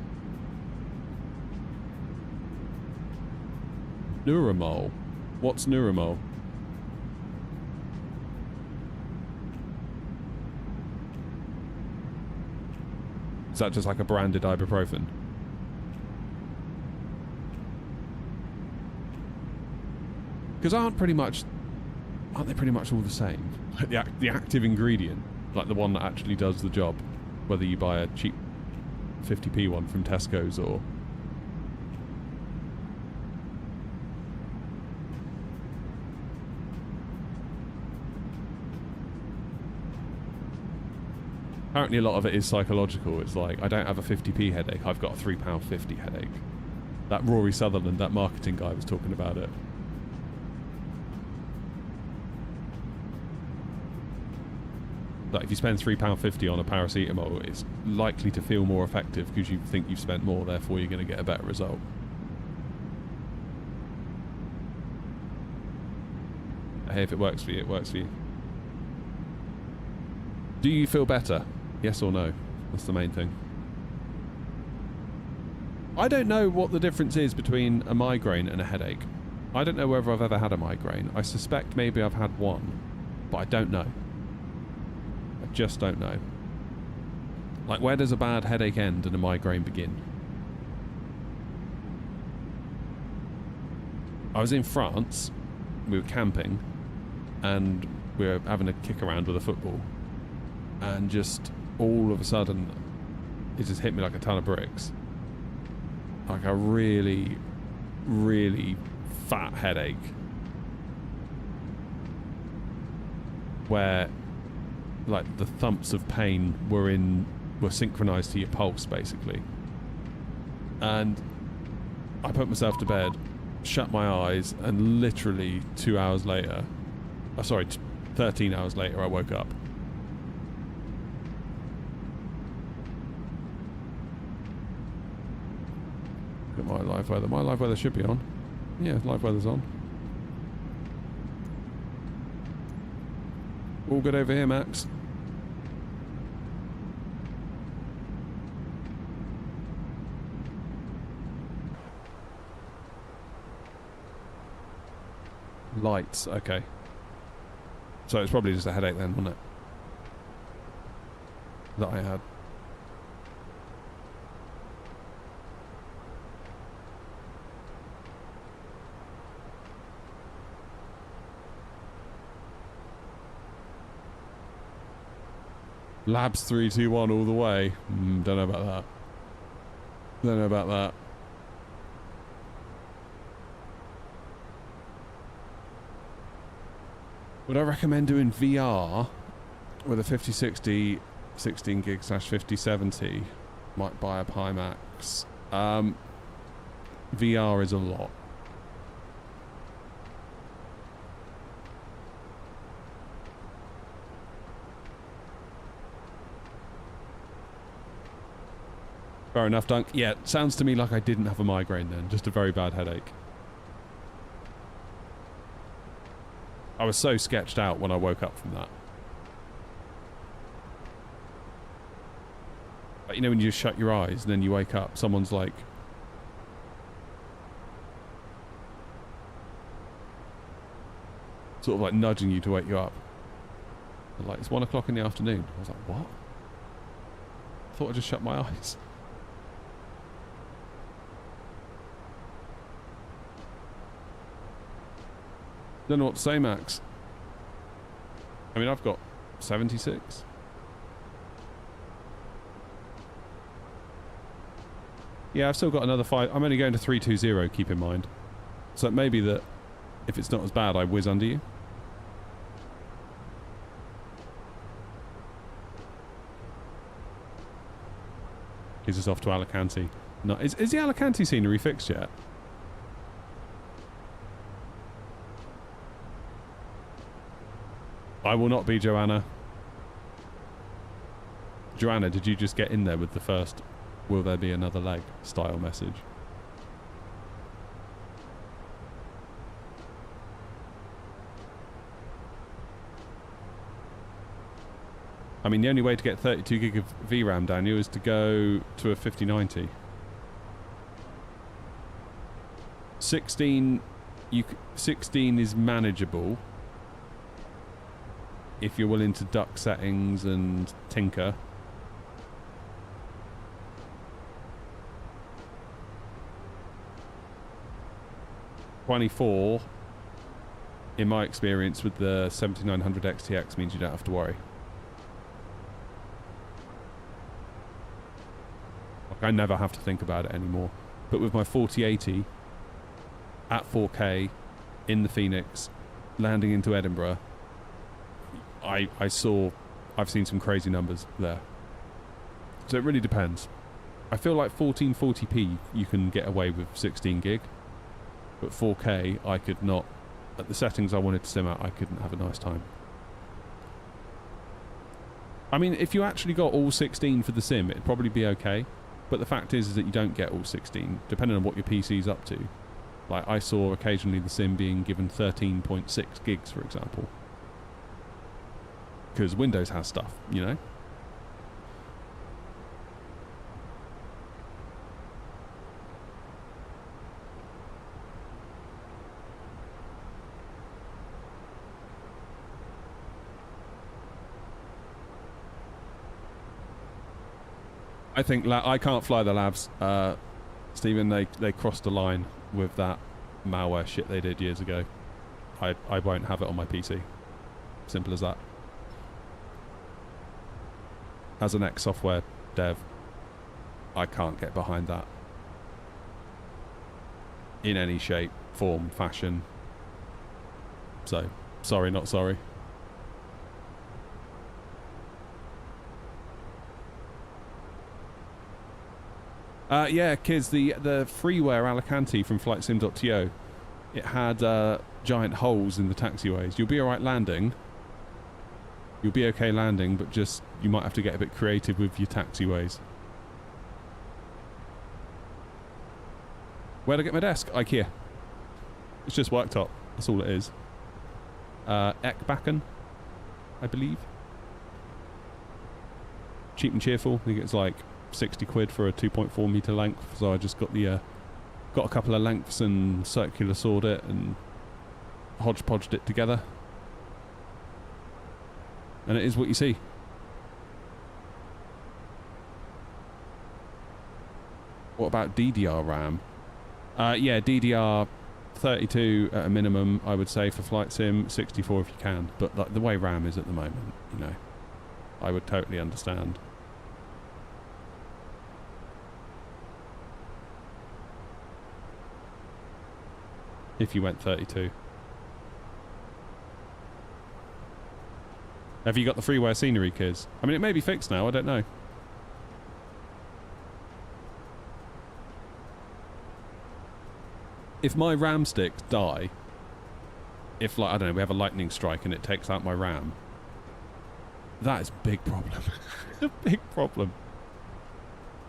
Neuramol. What's Neuramol? Is that just like a branded ibuprofen? Because aren't they pretty much all the same? Like the active ingredient, like the one that actually does the job, whether you buy a cheap 50p one from Tesco's or... Apparently a lot of it is psychological. It's like, I don't have a 50p headache, I've got a £3.50 headache. That Rory Sutherland, that marketing guy, was talking about it. Like, if you spend £3.50 on a paracetamol, it's likely to feel more effective because you think you've spent more, therefore you're going to get a better result. Hey, if it works for you, it works for you. Do you feel better? Yes or no? That's the main thing. I don't know what the difference is between a migraine and a headache. I don't know whether I've ever had a migraine. I suspect maybe I've had one, but I don't know. I just don't know. Like, where does a bad headache end and a migraine begin? I was in France, we were camping, and we were having a kick around with a football, and just all of a sudden it just hit me like a ton of bricks. Like a really, really fat headache. Where like the thumps of pain were synchronized to your pulse basically. And I put myself to bed, shut my eyes, and literally 2 hours later, 13 hours later I woke up. Look at my live weather. My live weather should be on. Yeah, live weather's on. All good over here, Max. Lights, okay. So it's probably just a headache then, wasn't it? That I had. Labs 321 all the way. Don't know about that. Don't know about that. Would I recommend doing VR with a 5060 16 gig / 5070? Might buy a Pimax. VR is a lot. Fair enough, Dunk. Yeah, sounds to me like I didn't have a migraine then, just a very bad headache. I was so sketched out when I woke up from that. Like, you know when you just shut your eyes and then you wake up, someone's like... sort of like nudging you to wake you up. And like, it's 1 o'clock in the afternoon. I was like, what? I thought I just shut my eyes. Don't know what to say, Max. I mean, I've got 76. Yeah, I've still got another 5. I'm only going to 320, keep in mind. So it may be that if it's not as bad, I whiz under you. He's just off to Alicante. No, is the Alicante scenery fixed yet? I will not be Joanna. Joanna, did you just get in there with the first "will there be another leg" style message? I mean, the only way to get 32 gig of VRAM, Daniel, is to go to a 5090. 16 16 is manageable if you're willing to duck settings and tinker. .24, in my experience with the 7900 XTX, means you don't have to worry. Like, I never have to think about it anymore. But with my 4080 at 4K in the Phoenix, landing into Edinburgh, I've seen some crazy numbers there. So it really depends. I feel like 1440p you can get away with 16 gig, but 4K I could not. At the settings I wanted to sim at, I couldn't have a nice time. I mean, if you actually got all 16 for the sim, it'd probably be okay. But the fact is that you don't get all 16, depending on what your PC's up to. Like, I saw occasionally the sim being given 13.6 gigs, for example. Because Windows has stuff, you know? I think I can't fly the labs, Stephen. They crossed the line with that malware shit they did years ago. I won't have it on my PC. Simple as that. As an ex-software dev, I can't get behind that in any shape, form, fashion. So, sorry, not sorry. Yeah, kids, the freeware Alicante from flightsim.to, it had giant holes in the taxiways. You'll be alright landing. You'll be okay landing, but just, you might have to get a bit creative with your taxiways. Where'd I get my desk? IKEA. It's just worktop. That's all it is. Ekbakken, I believe. Cheap and cheerful. I think it's like 60 quid for a 2.4 meter length, so I just got the got a couple of lengths and circular sawed it and hodgepodged it together, and it is what you see. What about DDR RAM? Yeah, DDR 32 at a minimum, I would say, for flight sim, 64 if you can, but like the way RAM is at the moment, you know, I would totally understand. If you went 32. Have you got the freeware scenery, kids? I mean, it may be fixed now, I don't know. If my RAM sticks die, if, like, I don't know, we have a lightning strike and it takes out my RAM, that is a big problem. A big problem.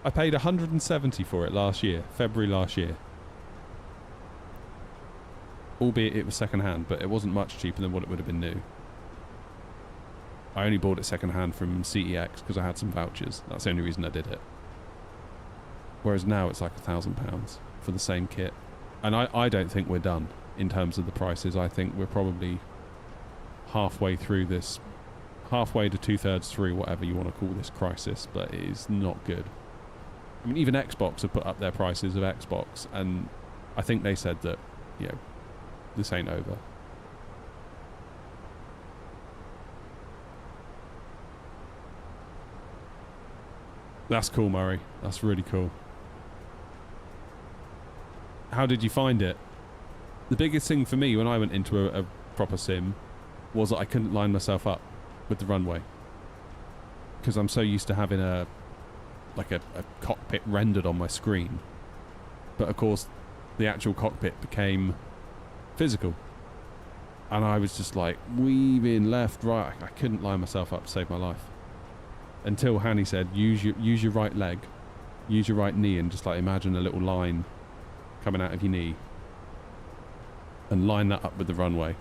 I paid 170 for it last year, February last year. Albeit it was second hand, but it wasn't much cheaper than what it would have been new. I only bought it second hand from CEX because I had some vouchers. That's the only reason I did it. Whereas now it's like £1,000 for the same kit. And I don't think we're done in terms of the prices. I think we're probably halfway through this, halfway to 2/3 through, whatever you want to call this crisis, but it is not good. I mean, even Xbox have put up their prices of Xbox, and I think they said that, you know, this ain't over. That's cool, Murray. That's really cool. How did you find it? The biggest thing for me when I went into a proper sim was that I couldn't line myself up with the runway. Because I'm so used to having a cockpit rendered on my screen. But of course, the actual cockpit became physical. And I was just like, weaving left, right. I couldn't line myself up to save my life. Until Hanny said, use your right leg, use your right knee, and just like imagine a little line coming out of your knee. And line that up with the runway.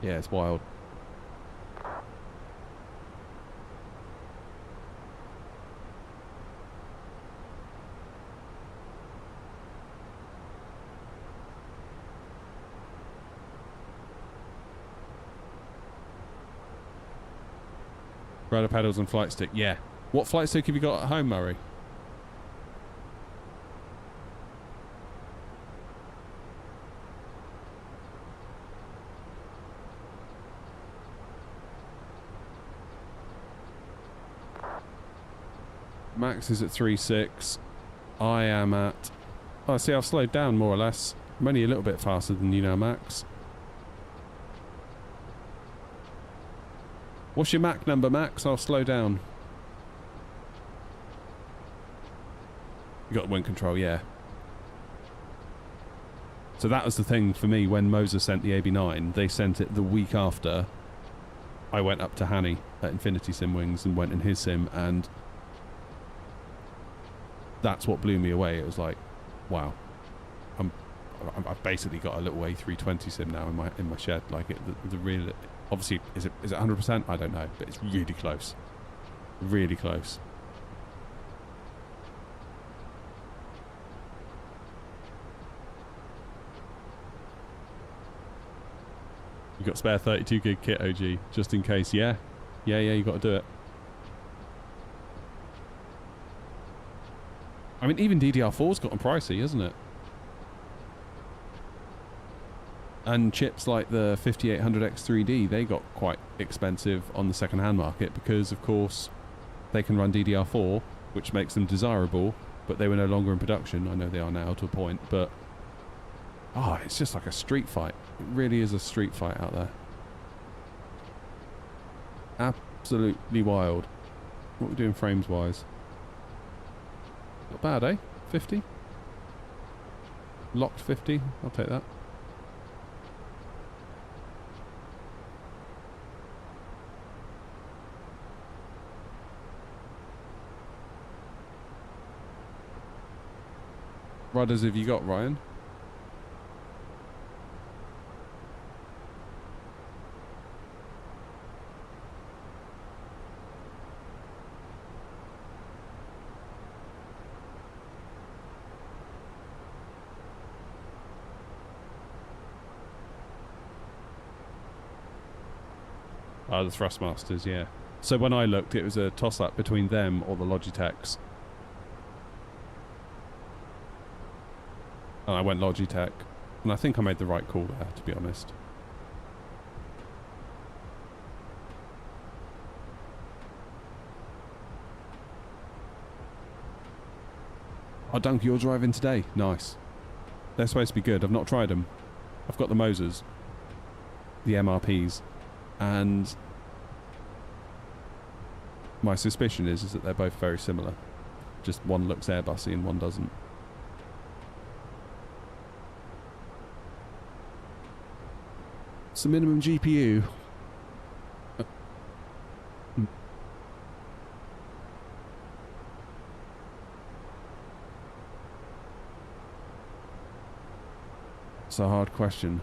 Yeah, it's wild. Rudder pedals and flight stick. Yeah. What flight stick have you got at home, Murray? Max is at 3.6. I am at... Oh, see, I've slowed down more or less. I'm only a little bit faster than you now, Max. What's your Mac number, Max? I'll slow down. You got the wind control, yeah. So that was the thing for me when Moser sent the AB9. They sent it the week after I went up to Hanny at Infinity Sim Wings and went in his sim, and that's what blew me away. It was like, wow, I've basically got a little A320 sim now in my shed. Like the real, obviously, is it 100%? I don't know, but it's really close, really close. You got spare 32 gig kit, OG, just in case. Yeah, you got to do it. I mean, even DDR4's gotten pricey, isn't it? And chips like the 5800X3D, they got quite expensive on the second-hand market because, of course, they can run DDR4, which makes them desirable, but they were no longer in production. I know they are now to a point, but... Oh, it's just like a street fight. It really is a street fight out there. Absolutely wild. What are we doing frames-wise? Not bad, eh? 50? Locked 50? I'll take that. Rudders have you got, Ryan? The Thrustmasters, yeah. So when I looked, it was a toss-up between them or the Logitechs. And I went Logitech. And I think I made the right call there, to be honest. Oh, Dunk, you're driving today? Nice. They're supposed to be good. I've not tried them. I've got the Mosers. The MRPs. And my suspicion is that they're both very similar. Just one looks Airbusy and one doesn't. It's the minimum GPU. It's a hard question.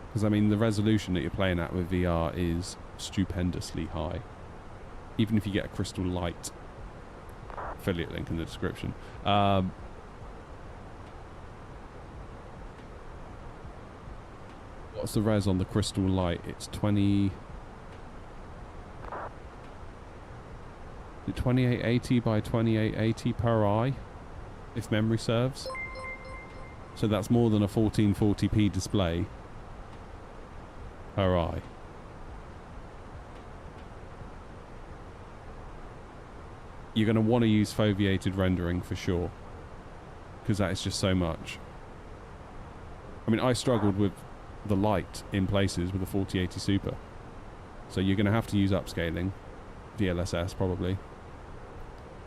Because, I mean, the resolution that you're playing at with VR is stupendously high. Even if you get a Crystal Light. Affiliate link in the description. What's the res on the Crystal Light? It's 2880 by 2880 per eye, if memory serves. So that's more than a 1440p display per eye. You're going to want to use foveated rendering for sure, because that is just so much. I mean, I struggled with the light in places with the 4080 Super, so you're going to have to use upscaling, DLSS probably.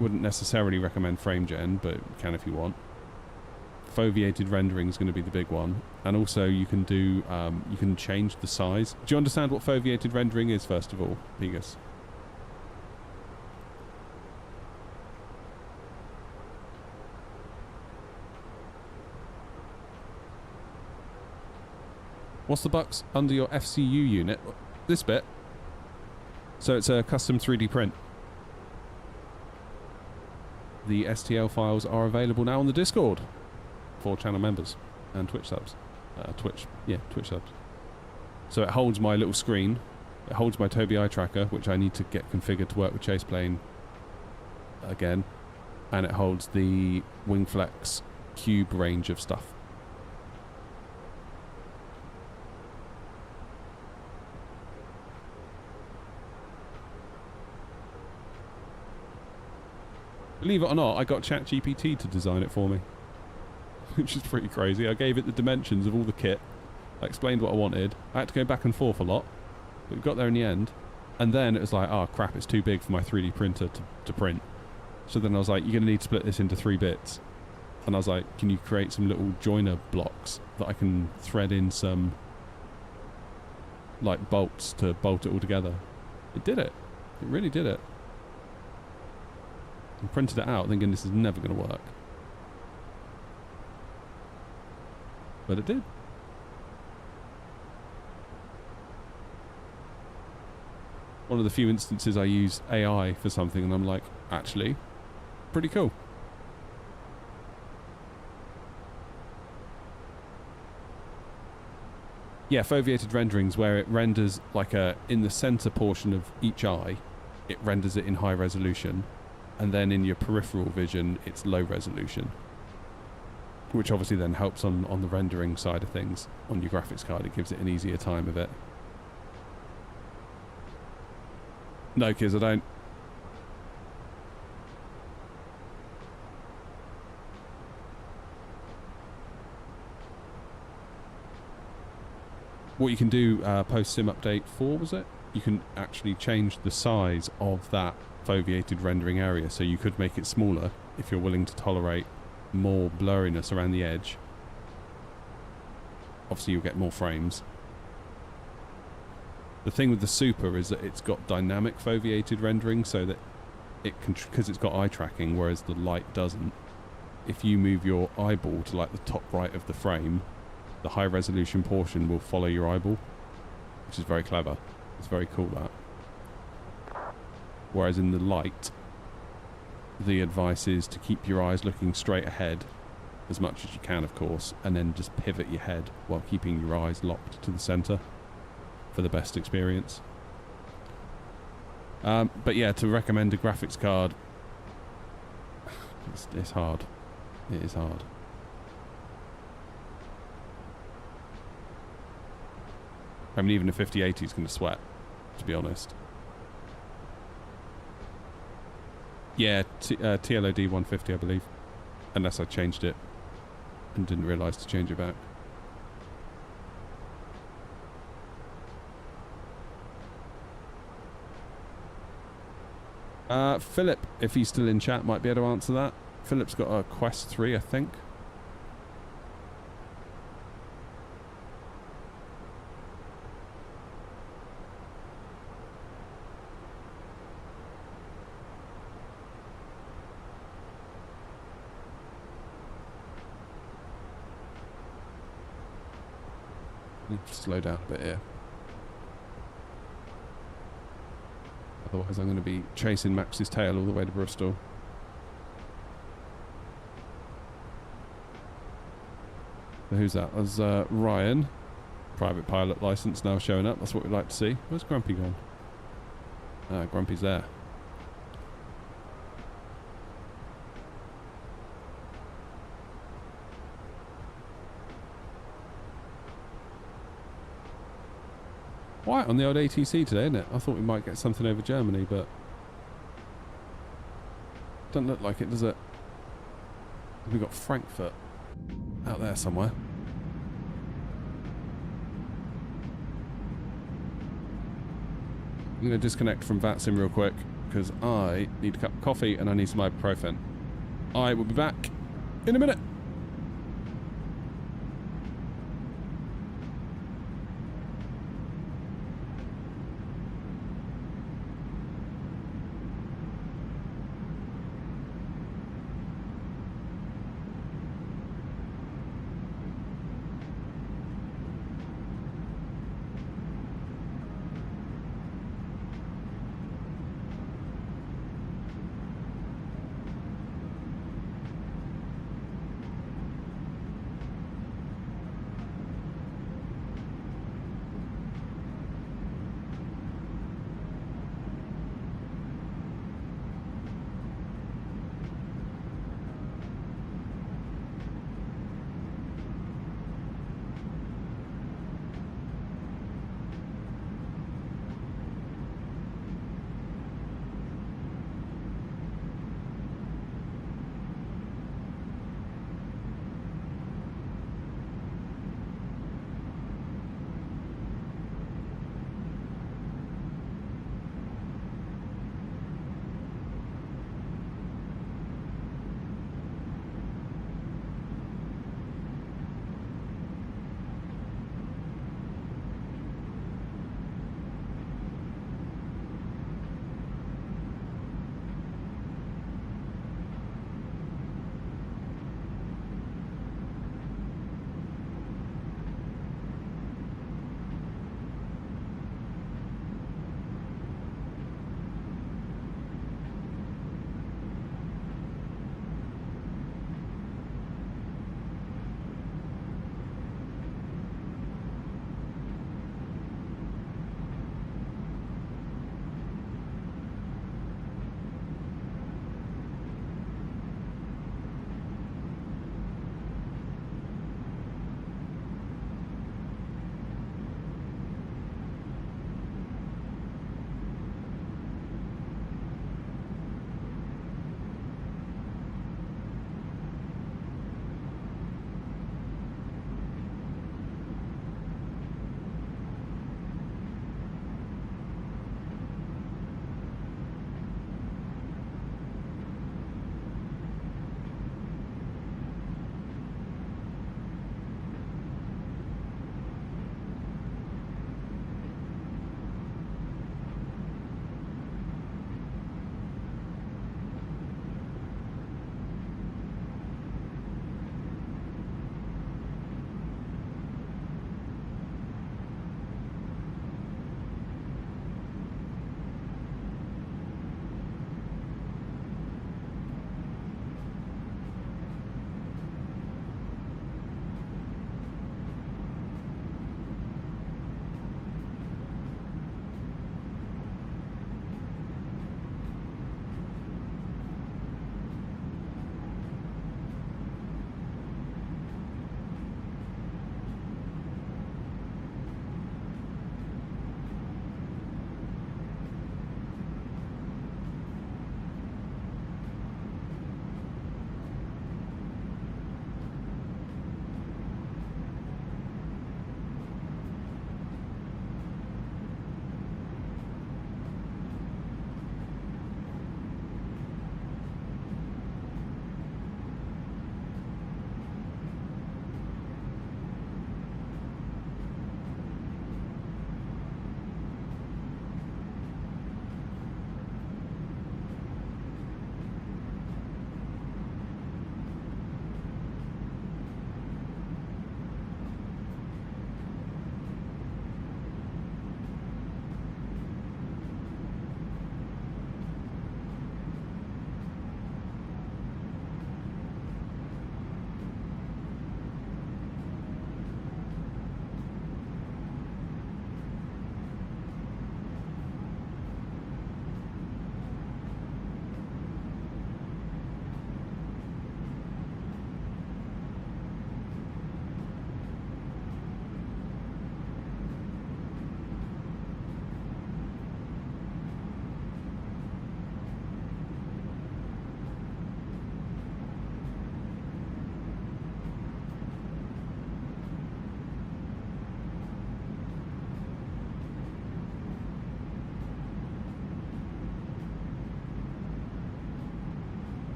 Wouldn't necessarily recommend frame gen, but can if you want. Foveated rendering is going to be the big one, and also you can do you can change the size. Do you understand what foveated rendering is, first of all, Pegas? What's the bucks under your FCU unit? This bit. So it's a custom 3D print. The STL files are available now on the Discord for channel members and Twitch subs. Twitch subs. So it holds my little screen It holds my Tobii eye tracker, which I need to get configured to work with Chaseplane again. And it holds the Wingflex cube range of stuff. Believe it or not, I got ChatGPT to design it for me. Which is pretty crazy. I gave it the dimensions of all the kit. I explained what I wanted. I had to go back and forth a lot. But we got there in the end. And then it was like, oh crap, it's too big for my 3D printer to print. So then I was like, you're going to need to split this into 3 bits. And I was like, can you create some little joiner blocks that I can thread in some like bolts to bolt it all together? It did it. It really did it. I printed it out thinking this is never going to work. But it did. One of the few instances I use AI for something and I'm like, actually, pretty cool. Yeah, foveated renderings where it renders like in the center portion of each eye, it renders it in high resolution. And then in your peripheral vision, it's low resolution. Which obviously then helps on the rendering side of things. On your graphics card, it gives it an easier time of it. No, kids, I don't. What you can do post-sim update 4, was it? You can actually change the size of that foveated rendering area, so you could make it smaller if you're willing to tolerate more blurriness around the edge. Obviously you'll get more frames. The thing with the Super is that it's got dynamic foveated rendering, so that it can, because it's got eye tracking, whereas the light doesn't. If you move your eyeball to like the top right of the frame, the high resolution portion will follow your eyeball, which is very clever. It's very cool, that. Whereas in the light, the advice is to keep your eyes looking straight ahead as much as you can, of course, and then just pivot your head while keeping your eyes locked to the center for the best experience. But yeah, to recommend a graphics card, it's hard. It is hard. I mean, even a 5080 is going to sweat, to be honest. Yeah, TLOD 150, I believe. Unless I changed it and didn't realise to change it back. Philip, if he's still in chat, might be able to answer that. Philip's got a Quest 3, I think. Slow down a bit here. Otherwise I'm going to be chasing Max's tail all the way to Bristol. So who's that? That's Ryan. Private pilot license now showing up. That's what we'd like to see. Where's Grumpy gone? Ah, Grumpy's there. Quiet on the old ATC today, isn't it? I thought we might get something over Germany, but doesn't look like it, does it? We've got Frankfurt out there somewhere. I'm going to disconnect from VATSIM real quick because I need a cup of coffee and I need some ibuprofen. I will be back in a minute.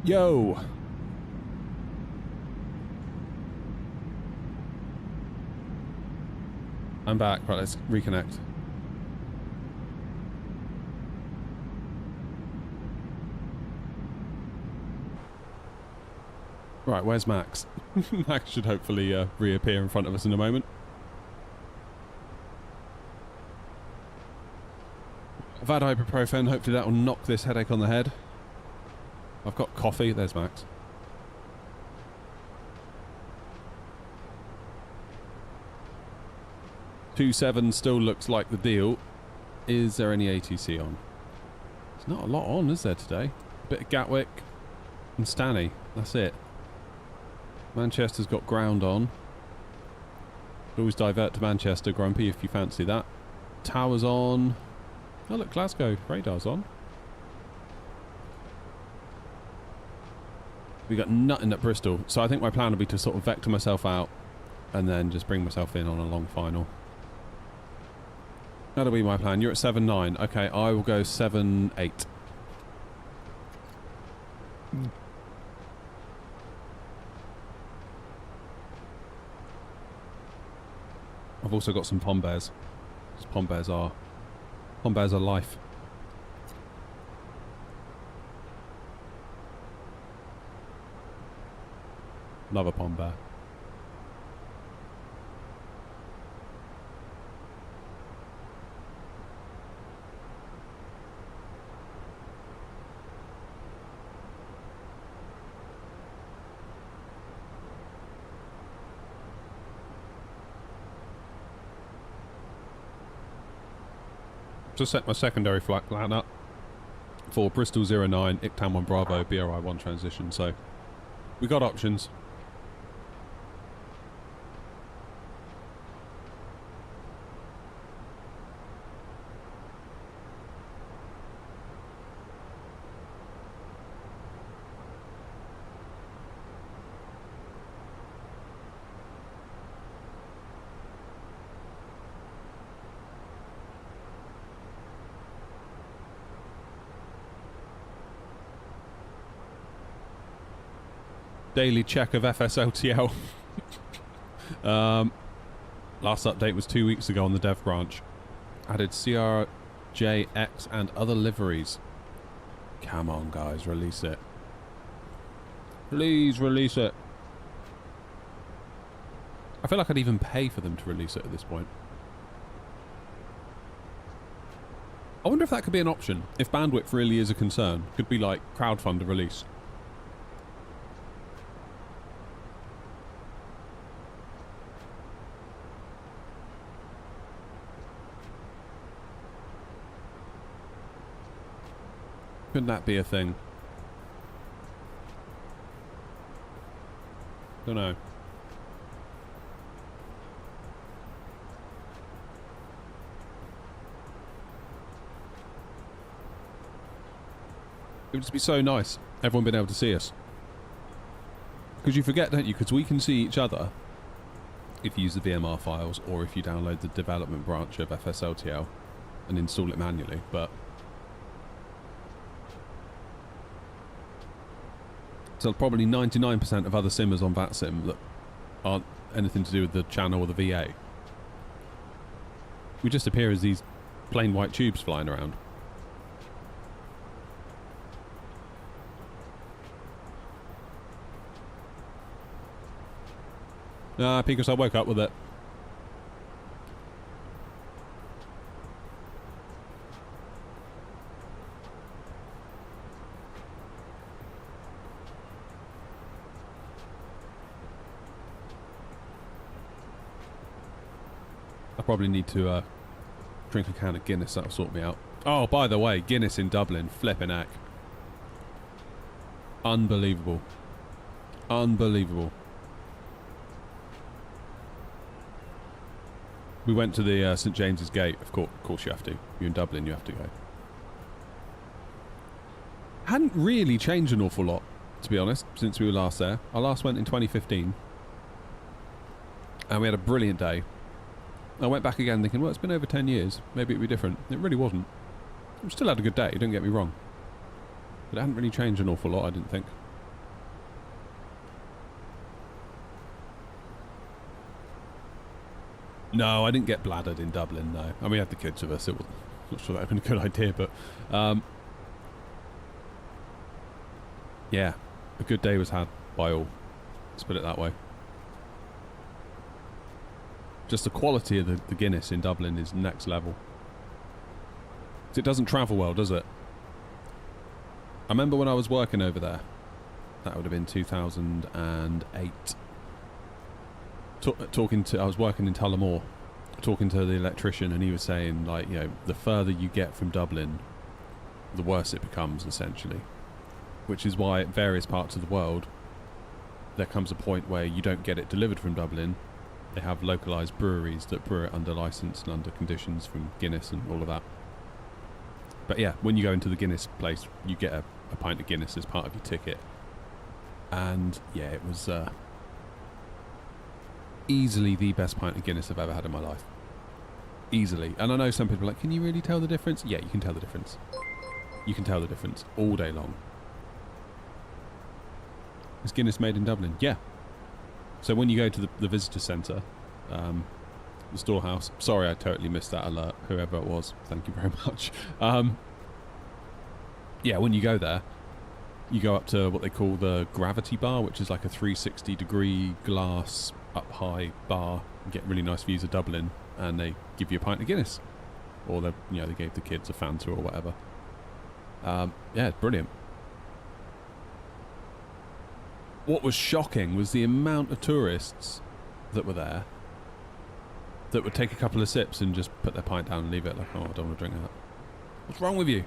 Yo! I'm back. Right, let's reconnect. Right, where's Max? Max should hopefully reappear in front of us in a moment. I've had ibuprofen. Hopefully that will knock this headache on the head. I've got coffee. There's Max. .27 still looks like the deal. Is there any ATC on? There's not a lot on, is there, today? A bit of Gatwick and Stanny. That's it. Manchester's got ground on. Always divert to Manchester, Grumpy, if you fancy that. Tower's on. Oh, look, Glasgow. Radar's on. We got nothing at Bristol. So I think my plan will be to sort of vector myself out and then just bring myself in on a long final. That'll be my plan. You're at 7.9. Okay, I will go 7.8. I've also got some pom bears. Pom bears are life. Love a pom bear. Just set my secondary flight plan up for Bristol 09, ICTAM 1 Bravo, BRI 1 transition, so we got options. Daily check of FSLTL. Last update was 2 weeks ago on the dev branch. Added CRJX and other liveries. Come on, guys, release it. Please release it. I feel like I'd even pay for them to release it at this point. I wonder if that could be an option. If bandwidth really is a concern, could be like crowdfund a release. Couldn't that be a thing? Don't know. It would just be so nice, everyone being able to see us. Because you forget, don't you? Because we can see each other if you use the VMR files or if you download the development branch of FSLTL and install it manually, but so probably 99% of other simmers on VATSIM that aren't anything to do with the channel or the VA. We just appear as these plain white tubes flying around. Nah, because I woke up with it. I probably need to drink a can of Guinness. That'll sort me out. Oh, by the way, Guinness in Dublin. Flippin' heck. Unbelievable. Unbelievable. We went to the St James's Gate. Of course you have to. You're in Dublin, you have to go. Hadn't really changed an awful lot, to be honest, since we were last there. I last went in 2015. And we had a brilliant day. I went back again thinking, well, it's been over 10 years. Maybe it'd be different. It really wasn't. We still had a good day, don't get me wrong. But it hadn't really changed an awful lot, I didn't think. No, I didn't get bladdered in Dublin, no. And we had the kids with us. It was not sure that would have been a good idea, but yeah, a good day was had by all. Let's put it that way. Just the quality of the Guinness in Dublin is next level. 'Cause it doesn't travel well, does it? I remember when I was working over there. That would have been 2008. I was working in Tullamore, talking to the electrician, and he was saying, like, you know, the further you get from Dublin, the worse it becomes, essentially. Which is why at various parts of the world, there comes a point where you don't get it delivered from Dublin. They have localised breweries that brew it under licence and under conditions from Guinness and all of that. But yeah, when you go into the Guinness place, you get a pint of Guinness as part of your ticket. And yeah, it was easily the best pint of Guinness I've ever had in my life. Easily. And I know some people are like, can you really tell the difference? Yeah, you can tell the difference. You can tell the difference all day long. Is Guinness made in Dublin? Yeah. So when you go to the visitor centre, the storehouse, sorry I totally missed that alert, whoever it was, thank you very much. Yeah, when you go there, you go up to what they call the gravity bar, which is like a 360-degree glass up high bar. You get really nice views of Dublin, and they give you a pint of Guinness, or they gave the kids a Fanta or whatever. Yeah, it's brilliant. What was shocking was the amount of tourists that were there that would take a couple of sips and just put their pint down and leave it like, oh, I don't want to drink that. What's wrong with you?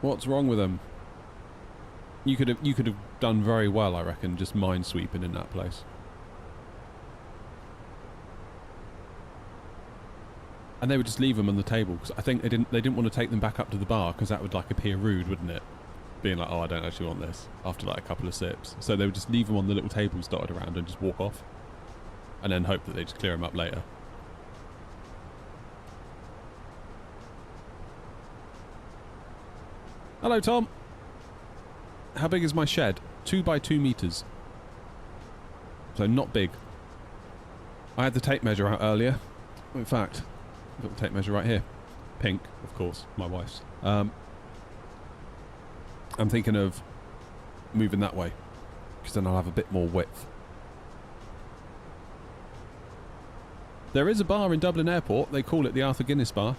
What's wrong with them? You could have done very well, I reckon, just minesweeping in that place. And they would just leave them on the table because I think they didn't want to take them back up to the bar because that would like appear rude, wouldn't it? Being like, oh, I don't actually want this after like a couple of sips. So they would just leave them on the little tables dotted around and just walk off, and then hope that they just clear them up later. Hello, Tom. How big is my shed? 2 by 2 meters. So not big. I had the tape measure out earlier. In fact, I've got the tape measure right here. Pink, of course, my wife's. I'm thinking of moving that way, because then I'll have a bit more width. There is a bar in Dublin Airport. They call it the Arthur Guinness Bar.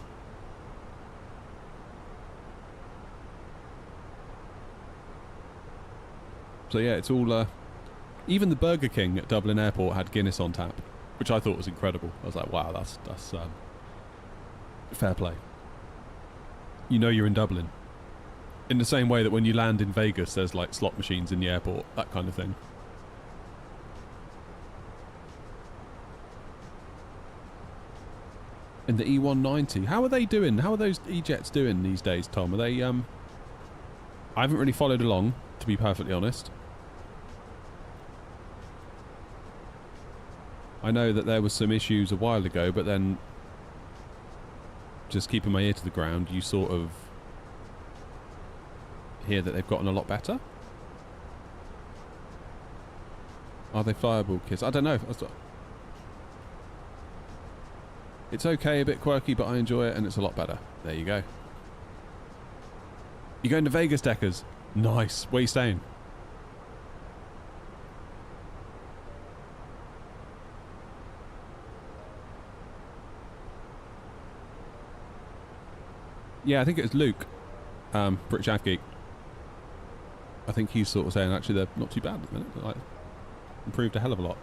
So yeah, it's all... even the Burger King at Dublin Airport had Guinness on tap, which I thought was incredible. I was like, wow, that's fair play. You know you're in Dublin. In the same way that when you land in Vegas, there's like slot machines in the airport, that kind of thing. In the E190, how are they doing? How are those E-jets doing these days, Tom? Are they, I haven't really followed along, to be perfectly honest. I know that there was some issues a while ago, but then just keeping my ear to the ground, you sort of hear that they've gotten a lot better. Are they flyable kids? I don't know. It's okay, a bit quirky, but I enjoy it, and it's a lot better. There you go. You're going to Vegas, Deckers? Nice. Where are you staying? Yeah, I think it was Luke, British Av Geek. I think he's sort of saying actually they're not too bad at the minute. Like, improved a hell of a lot.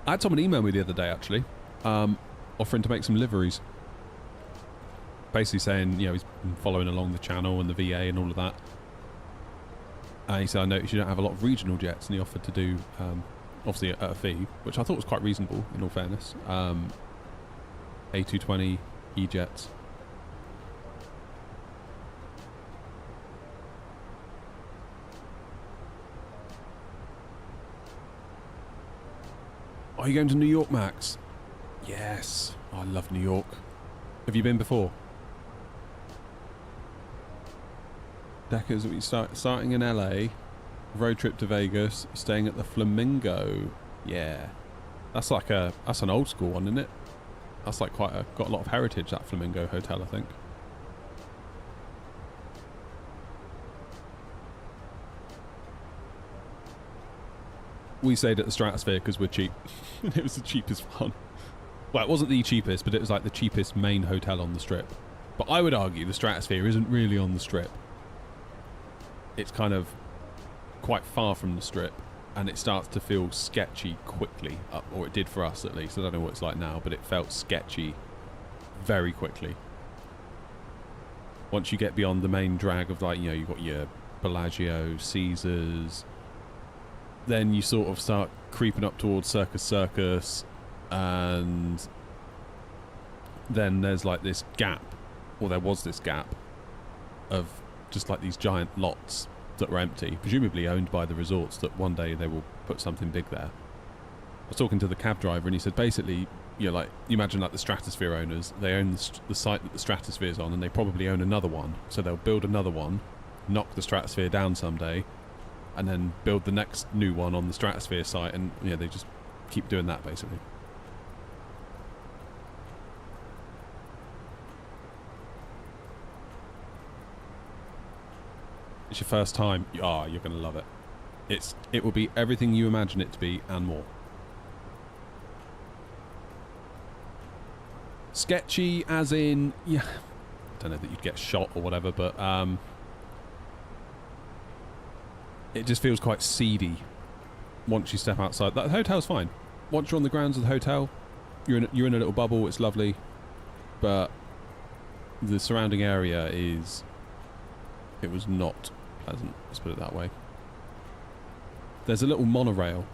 I had someone email me the other day actually, offering to make some liveries. Basically saying, you know, he's been following along the channel and the VA and all of that. And he said, I noticed you don't have a lot of regional jets, and he offered to do, obviously at a fee, which I thought was quite reasonable in all fairness. A321 E-jets. Are you going to New York, Max? Yes. Oh, I love New York. Have you been before? Deckers, we starting in LA, road trip to Vegas, staying at the Flamingo. Yeah, that's an old school one, isn't it? That's like got a lot of heritage, that Flamingo Hotel, I think. We stayed at the Stratosphere because we're cheap. It was the cheapest one. Well, it wasn't the cheapest, but it was like the cheapest main hotel on the Strip. But I would argue the Stratosphere isn't really on the Strip. It's kind of quite far from the Strip, and it starts to feel sketchy quickly, or it did for us at least. I don't know what it's like now, but it felt sketchy very quickly. Once you get beyond the main drag of, like, you know, you've got your Bellagio, Caesars, then you sort of start creeping up towards Circus, and then there's like this gap, or there was this gap of just like these giant lots that were empty, presumably owned by the resorts, that one day they will put something big there. I was talking to the cab driver and he said basically, you know, like, you imagine like the Stratosphere owners, they own the site that the Stratosphere is on, and they probably own another one, so they'll build another one, knock the Stratosphere down someday, and then build the next new one on the Stratosphere site, and yeah, they just keep doing that basically. It's your first time. You're going to love it. It will be everything you imagine it to be and more. Sketchy as in, yeah, I don't know that you'd get shot or whatever, but it just feels quite seedy once you step outside. That hotel's fine. Once you're on the grounds of the hotel, you're in a little bubble. It's lovely, but the surrounding area it was not pleasant, let's put it that way. There's a little monorail,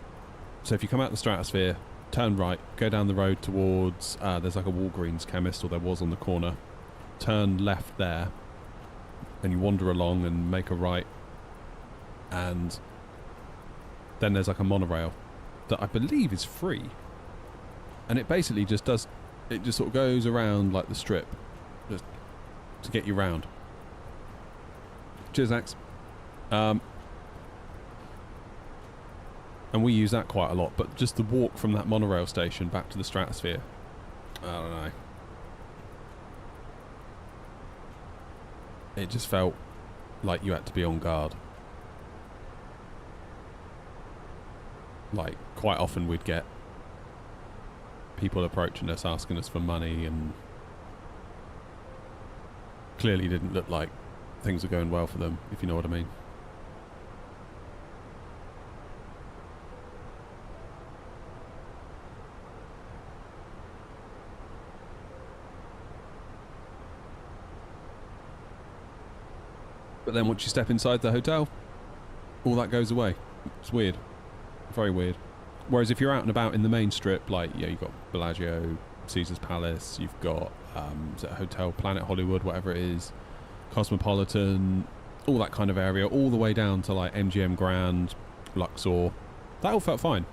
so if you come out the Stratosphere, turn right, go down the road towards there's like a Walgreens chemist, or there was on the corner, turn left there, and you wander along and make a right, and then there's like a monorail that I believe is free, and it basically just sort of goes around like the Strip just to get you round. Cheers, Axe. And we use that quite a lot, but just the walk from that monorail station back to the Stratosphere, I don't know. It just felt like you had to be on guard. Like, quite often we'd get people approaching us, asking us for money, and clearly didn't look like things were going well for them, if you know what I mean. But then once you step inside the hotel, all that goes away. It's weird. Very weird. Whereas if you're out and about in the main Strip, like, yeah, you've got Bellagio, Caesar's Palace, you've got is it Hotel Planet Hollywood, whatever it is, Cosmopolitan, all that kind of area, all the way down to like MGM Grand, Luxor, that all felt fine.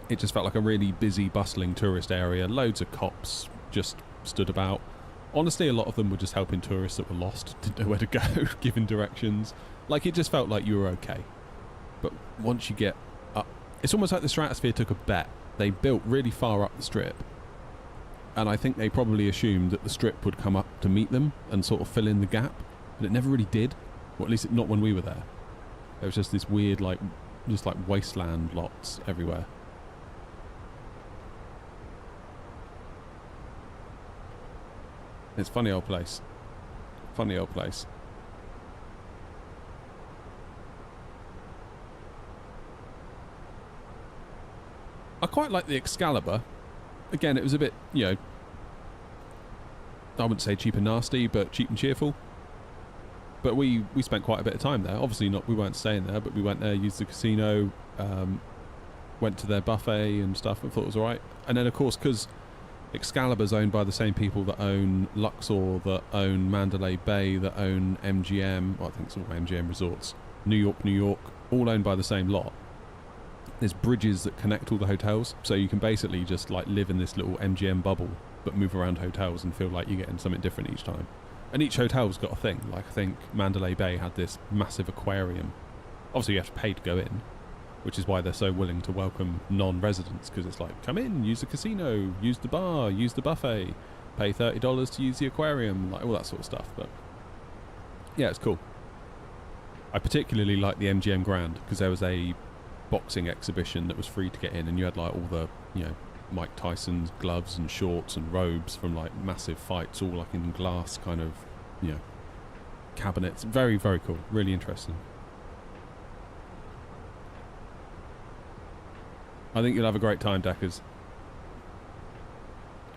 It just felt like a really busy, bustling tourist area. Loads of cops just stood about. Honestly, a lot of them were just helping tourists that were lost, didn't know where to go, giving directions. Like, it just felt like you were okay. But once you get up, it's almost like the Stratosphere took a bet. They built really far up the Strip, and I think they probably assumed that the Strip would come up to meet them and sort of fill in the gap, but it never really did. Or at least not when we were there. There was just this weird, like, just like wasteland lots everywhere. It's a funny old place. Funny old place. I quite like the Excalibur. Again, it was a bit, you know, I wouldn't say cheap and nasty, but cheap and cheerful. But we spent quite a bit of time there. Obviously not, we weren't staying there, but we went there, used the casino, went to their buffet and stuff, and thought it was alright. And then, of course, because Excalibur's owned by the same people that own Luxor, that own Mandalay Bay, that own MGM, well, I think it's all MGM Resorts, New York, all owned by the same lot. There's bridges that connect all the hotels, so you can basically just like live in this little MGM bubble, but move around hotels and feel like you're getting something different each time. And each hotel's got a thing. Like, I think Mandalay Bay had this massive aquarium. Obviously, you have to pay to go in, which is why they're so willing to welcome non-residents, because it's like, come in, use the casino, use the bar, use the buffet, pay $30 to use the aquarium, like all that sort of stuff. But yeah, it's cool. I particularly like the MGM Grand because there was a boxing exhibition that was free to get in, and you had like all the, you know, Mike Tyson's gloves and shorts and robes from like massive fights, all like in glass kind of, you know, cabinets. Very, very cool. Really interesting. I think you'll have a great time, Deckers.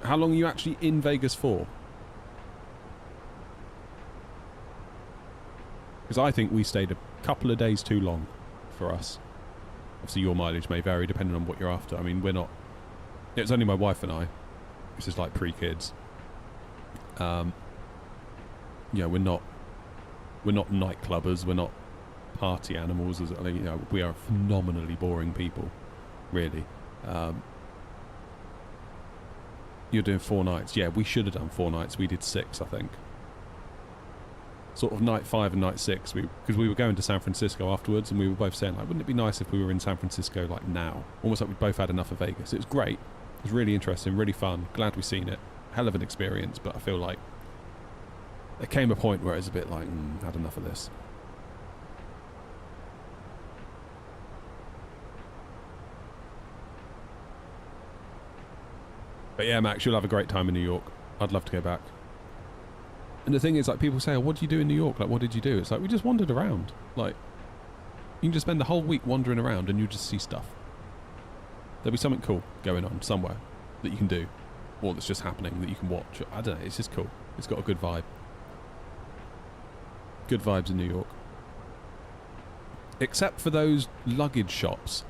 How long are you actually in Vegas for? Because I think we stayed a couple of days too long for us. Obviously your mileage may vary depending on what you're after. I mean, we're not... It's only my wife and I. This is like pre-kids. Yeah, we're not nightclubbers. We're not party animals. As you know, we are phenomenally boring people, really. You're doing 4 nights. Yeah, we should have done 4 nights. We did 6, I think. Sort of night 5 and night 6, because we were going to San Francisco afterwards, and we were both saying, like, wouldn't it be nice if we were in San Francisco, like, now? Almost like we both had enough of Vegas. It was great. It was really interesting, really fun. Glad we've seen it. Hell of an experience, but I feel like there came a point where it was a bit like, had enough of this. But yeah, Max, you'll have a great time in New York. I'd love to go back. And the thing is, like, people say, oh, what do you do in New York? Like, what did you do? It's like, we just wandered around. Like, you can just spend the whole week wandering around and you just see stuff. There'll be something cool going on somewhere that you can do. Or that's just happening that you can watch. I don't know, it's just cool. It's got a good vibe. Good vibes in New York. Except for those luggage shops.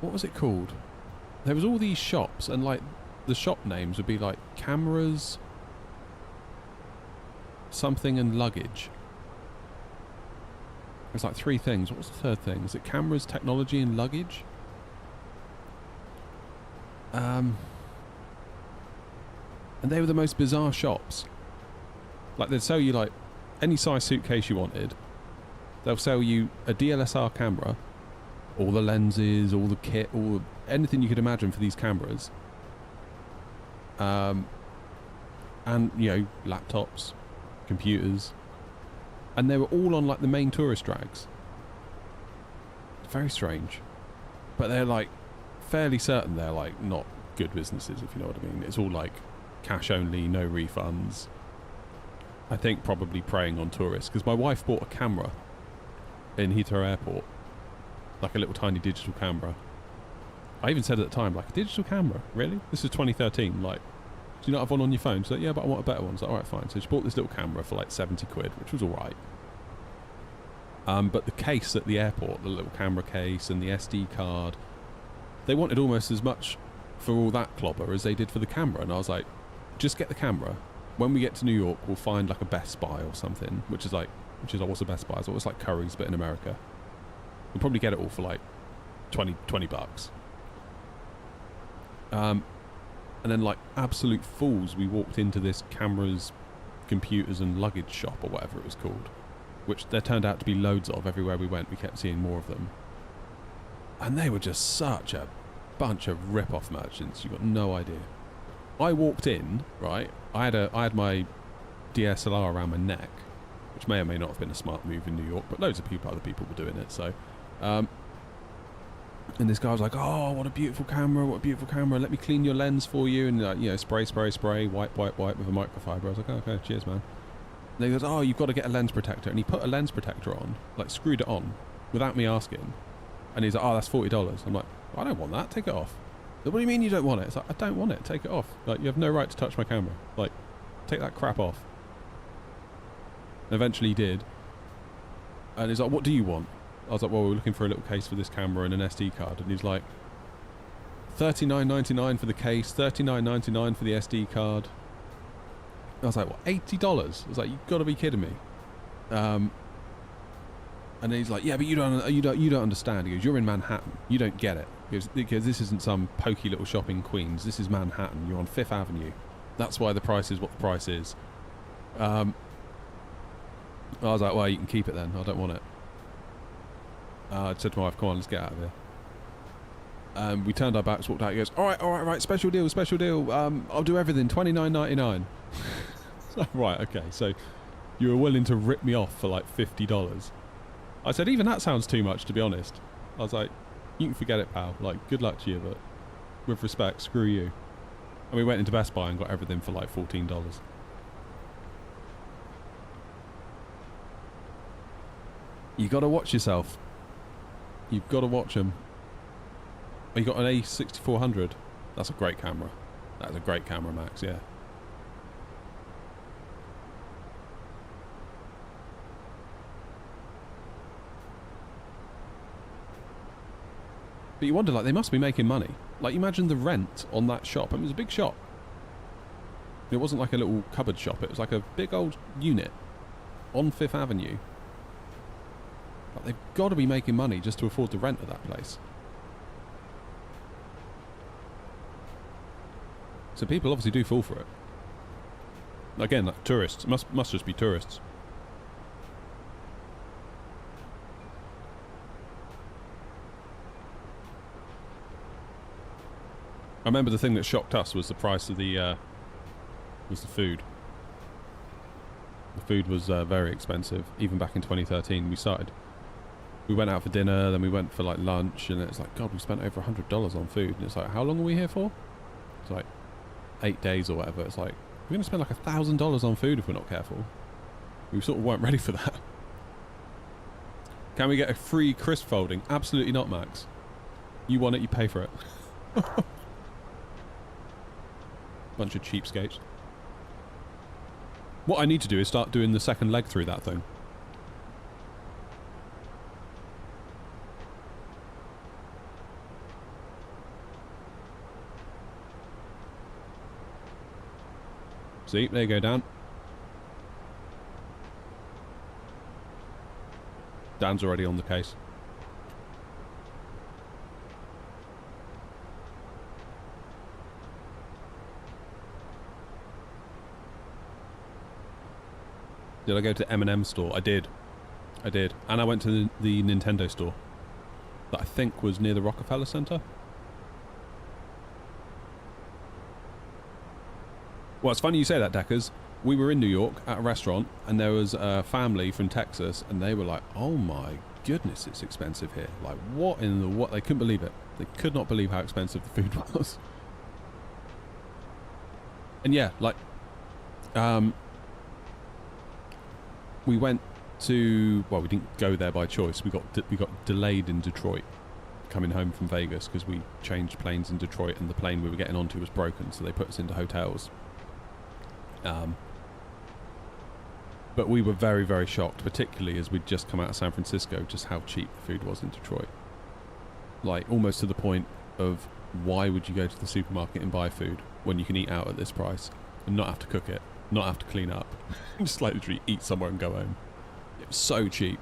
What was it called? There was all these shops, and like the shop names would be like cameras, something, and luggage. There's like 3 things. What was the third thing? Is it cameras, technology, and luggage? And they were the most bizarre shops. Like, they'd sell you like any size suitcase you wanted. They'll sell you a DSLR camera, all the lenses, all the kit, anything you could imagine for these cameras. And, you know, laptops, computers. And they were all on like the main tourist drags. Very strange. But they're like fairly certain they're like not good businesses, if you know what I mean. It's all like cash only, no refunds. I think probably preying on tourists, because my wife bought a camera in Heathrow Airport, like a little tiny digital camera. I even said at the time, like, a digital camera? Really? This is 2013. Like, do you not have one on your phone? She's like, yeah, but I want a better one. I was like, alright, fine. So she bought this little camera for like 70 quid, which was alright. But the case at the airport, the little camera case and the SD card, they wanted almost as much for all that clobber as they did for the camera. And I was like, just get the camera. When we get to New York, we'll find like a Best Buy or something, which is like, what's a Best Buy? It's like Curry's, but in America. We'll probably get it all for like 20 bucks. And then, like absolute fools, we walked into this cameras, computers and luggage shop or whatever it was called, which there turned out to be loads of everywhere we went. We kept seeing more of them. And they were just such a bunch of rip-off merchants. You've got no idea. I walked in, right? I had my DSLR around my neck, which may or may not have been a smart move in New York, but loads of other people were doing it. So, and this guy was like, "Oh, what a beautiful camera! What a beautiful camera! Let me clean your lens for you." And like, you know, spray, wipe with a microfiber. I was like, oh, "Okay, cheers, man." And he goes, "Oh, you've got to get a lens protector." And he put a lens protector on, like screwed it on, without me asking. And he's like, "Oh, that's $40." I'm like, "I don't want that. Take it off." What do you mean you don't want it? It's like, I don't want it. Take it off. Like, you have no right to touch my camera. Like, take that crap off. And eventually he did. And he's like, "What do you want?" I was like, "Well, we're looking for a little case for this camera and an SD card." And he's like, $39.99 for the case, $39.99 for the SD card. I was like, "What, $80?" I was like, "You've got to be kidding me." And then he's like, "Yeah, but you don't understand." He goes, "You're in Manhattan. You don't get it." Because this isn't some pokey little shop in Queens. This is Manhattan. You're on 5th Avenue. That's why the price is what the price is. I was like, well, you can keep it then. I don't want it. I said to my wife, come on, let's get out of here. We turned our backs, walked out. He goes, all right, special deal. I'll do everything, $29.99. Right, okay, so you were willing to rip me off for like $50. I said, even that sounds too much, to be honest. I was like, you can forget it, pal. Like, good luck to you, but with respect, screw you. And we went into Best Buy and got everything for like $14. You got to watch yourself. You've got to watch them. You got an A6400. That's a great camera. That's a great camera, Max. Yeah. But you wonder, like, they must be making money. Like, imagine the rent on that shop. I mean, it was a big shop. It wasn't like a little cupboard shop. It was like a big old unit on 5th Avenue. Like, they've got to be making money just to afford the rent of that place. So people obviously do fall for it. Again, like tourists. Must just be tourists. I remember the thing that shocked us was the price of the food. The food was very expensive, even back in 2013. We went out for dinner, then we went for like lunch, and it's like, God, we spent over $100 on food. And it's like, how long are we here for? It's like 8 days or whatever. It's like, we're going to spend like $1,000 on food if we're not careful. We sort of weren't ready for that. Can we get a free crisp folding? Absolutely not, Max. You want it, you pay for it. Bunch of cheapskates. What I need to do is start doing the second leg through that thing. See, there you go, Dan. Dan's already on the case. Did I go to M&M store? I did. And I went to the Nintendo store. That I think was near the Rockefeller Center. Well, it's funny you say that, Deckers. We were in New York at a restaurant, and there was a family from Texas, and they were like, oh my goodness, it's expensive here. Like, what in the what? They couldn't believe it. They could not believe how expensive the food was. And yeah, like, we went to, well, we didn't go there by choice. We got delayed in Detroit coming home from Vegas because we changed planes in Detroit, and the plane we were getting onto was broken, so they put us into hotels. But we were very, very shocked, particularly as we'd just come out of San Francisco, just how cheap the food was in Detroit. Like, almost to the point of, why would you go to the supermarket and buy food when you can eat out at this price and not have to cook it, not have to clean up, just like literally eat somewhere and go home. It was so cheap.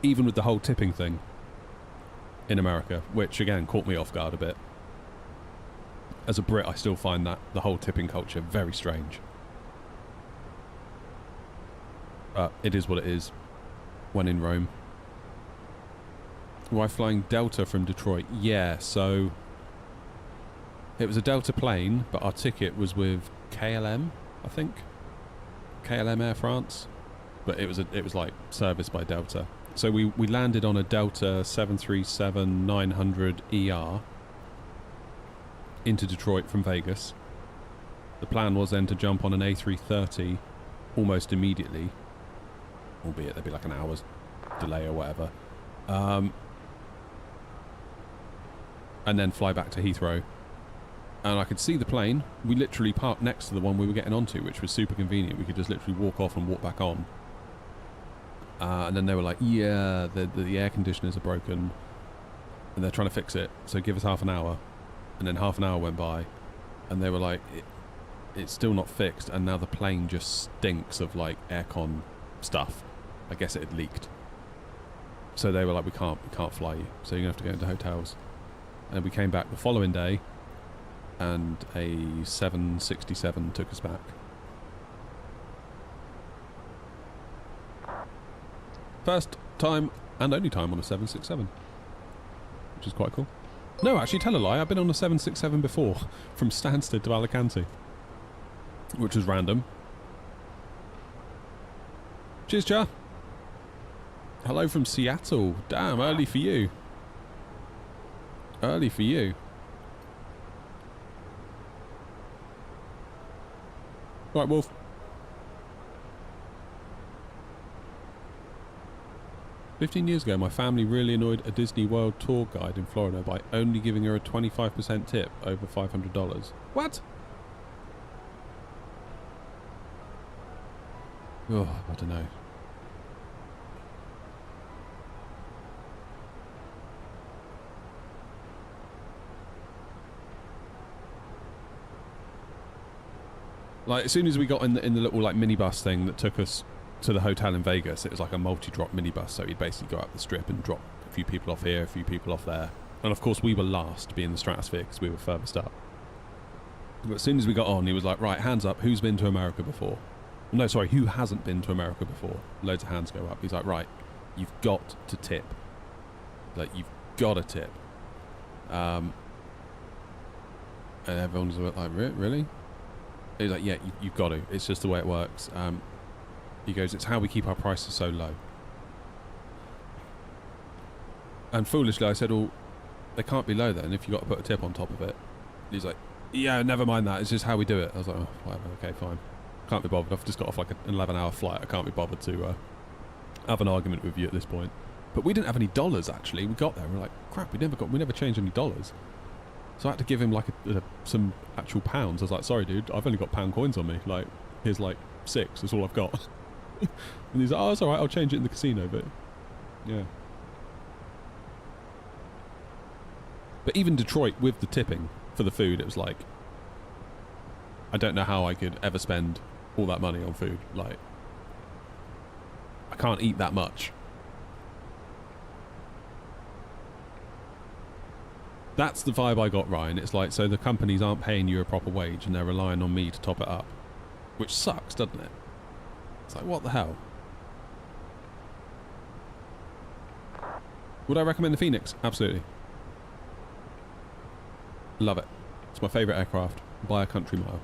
Even with the whole tipping thing in America, which again caught me off guard a bit. As a Brit, I still find that the whole tipping culture very strange. But it is what it is when in Rome. Why flying Delta from Detroit? Yeah, so it was a Delta plane, but our ticket was with KLM, I think. KLM Air France. But it was like serviced by Delta. So we landed on a Delta 737-900 ER into Detroit from Vegas. The plan was then to jump on an A330 almost immediately, albeit there'd be like an hour's delay or whatever, and then fly back to Heathrow. And I could see the plane. We literally parked next to the one we were getting onto, which was super convenient. We could just literally walk off and walk back on. And then they were like, yeah, the air conditioners are broken and they're trying to fix it, so give us half an hour. And then half an hour went by and they were like, it's still not fixed, and now the plane just stinks of like aircon stuff. I guess it had leaked. So they were like, we can't fly you, so you're gonna have to go into hotels. And we came back the following day, and a 767 took us back. First time and only time on a 767, which is quite cool. No, actually, tell a lie. I've been on a 767 before, from Stansted to Alicante, which was random. Cheers, Cha. Hello from Seattle. Damn, early for you. Early for you. Right, Wolf. $15 ago, my family really annoyed a Disney World tour guide in Florida by only giving her a 25% tip over $500. What? Oh, I don't know. Like, as soon as we got in the little like minibus thing that took us to the hotel in Vegas, it was like a multi-drop minibus, so you'd basically go up the strip and drop a few people off here, a few people off there. And of course we were last, being the stratosphere, because we were furthest up. But as soon as we got on, he was like, right, hands up, who's been to America before? No, sorry, who hasn't been to America before? Loads of hands go up. He's like, right, you've got to tip. Like, you've got to tip. And everyone's like, really? He's like, yeah, you've got to. It's just the way it works. He goes, it's how we keep our prices so low. And foolishly, I said, well, they can't be low then if you've got to put a tip on top of it. He's like, yeah, never mind that. It's just how we do it. I was like, oh, whatever, okay, fine. Can't be bothered. I've just got off like an 11-hour flight. I can't be bothered to have an argument with you at this point. But we didn't have any dollars, actually. We got there and we're like, crap, we never changed any dollars. So I had to give him like some actual pounds. I was like, sorry, dude, I've only got pound coins on me. Like, here's like 6. That's all I've got. And he's like, oh, it's alright, I'll change it in the casino, but yeah. But even Detroit, with the tipping for the food, it was like, I don't know how I could ever spend all that money on food. Like, I can't eat that much. That's the vibe I got, Ryan. It's like, so the companies aren't paying you a proper wage and they're relying on me to top it up. Which sucks, doesn't it? It's like, what the hell? Would I recommend the Phoenix? Absolutely. Love it. It's my favourite aircraft by a country mile.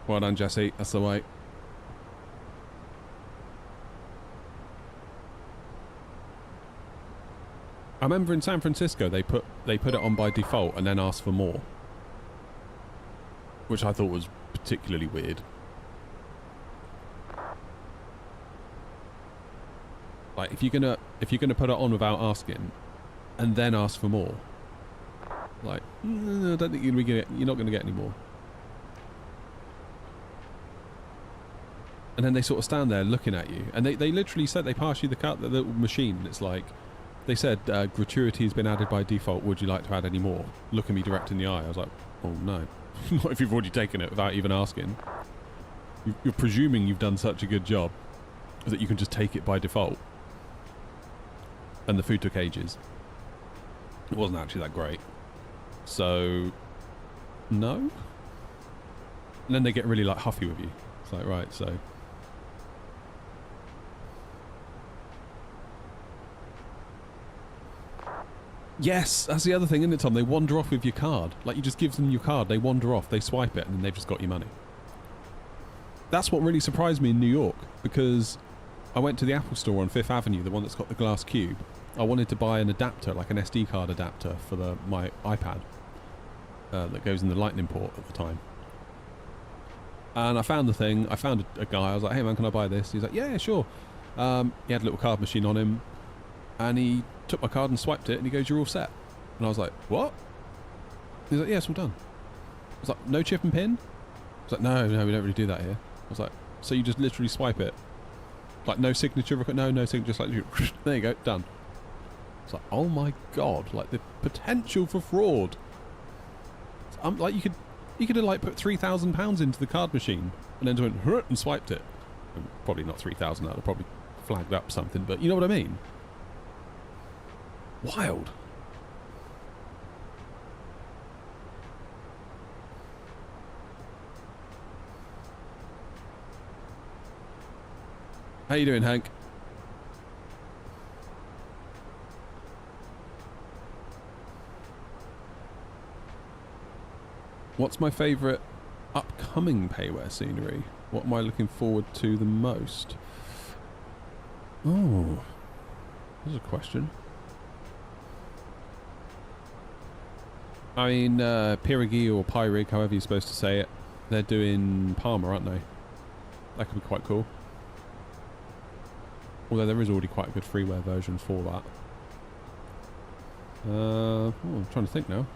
Well done, Jesse. That's the way. I remember in San Francisco they put it on by default and then asked for more, which I thought was particularly weird. Like, if you're gonna put it on without asking, and then ask for more, like, I don't think you're not gonna get any more. And then they sort of stand there looking at you, and they literally said they pass you the little machine, and it's like, they said gratuity has been added by default. Would you like to add any more? Looking me direct in the eye, I was like, oh no. Not if you've already taken it without even asking. You're presuming you've done such a good job that you can just take it by default. And the food took ages. It wasn't actually that great. So, no? And then they get really like huffy with you. It's like, right, so... Yes, that's the other thing, isn't it, Tom? They wander off with your card. Like, you just give them your card, they wander off, they swipe it, and then they've just got your money. That's what really surprised me in New York, because I went to the Apple store on 5th Avenue, the one that's got the glass cube. I wanted to buy an adapter, like an SD card adapter for my iPad that goes in the Lightning port at the time. And I found the thing, I found a guy, I was like, hey man, can I buy this? He's like, yeah, sure. He had a little card machine on him, and he took my card and swiped it, and he goes, you're all set. And I was like, what? He's like, yeah, it's all done. I was like, no chip and pin? I was like, no, we don't really do that here. I was like, so you just literally swipe it? Like, no signature? No signature, just like, there you go, done. It's like, oh my god, like the potential for fraud. Like, you could You could have like put £3,000 into the card machine and then went "Huh," and swiped it. Probably not 3,000. That would have probably flagged up something, but you know what I mean. Wild. How you doing, Hank? What's my favourite upcoming payware scenery? What am I looking forward to the most? Oh, there's a question. I mean, Pirigi or Pyrig, however you're supposed to say it, they're doing Palma, aren't they? That could be quite cool. Although there is already quite a good freeware version for that. I'm trying to think now.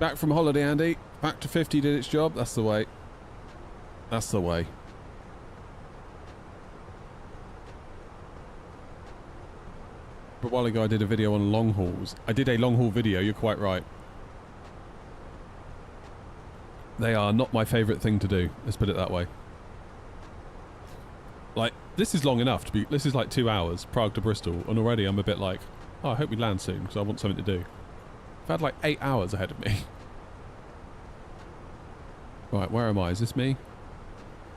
Back from holiday, Andy. Back to 50 did its job. That's the way. That's the way. But a while ago I did a video on long hauls. I did a long haul video, you're quite right. They are not my favourite thing to do. Let's put it that way. Like, this is long enough to be... This is like 2 hours, Prague to Bristol, and already I'm a bit like, oh, I hope we land soon, because I want something to do. I've had like 8 hours ahead of me. Right, where am I? Is this me?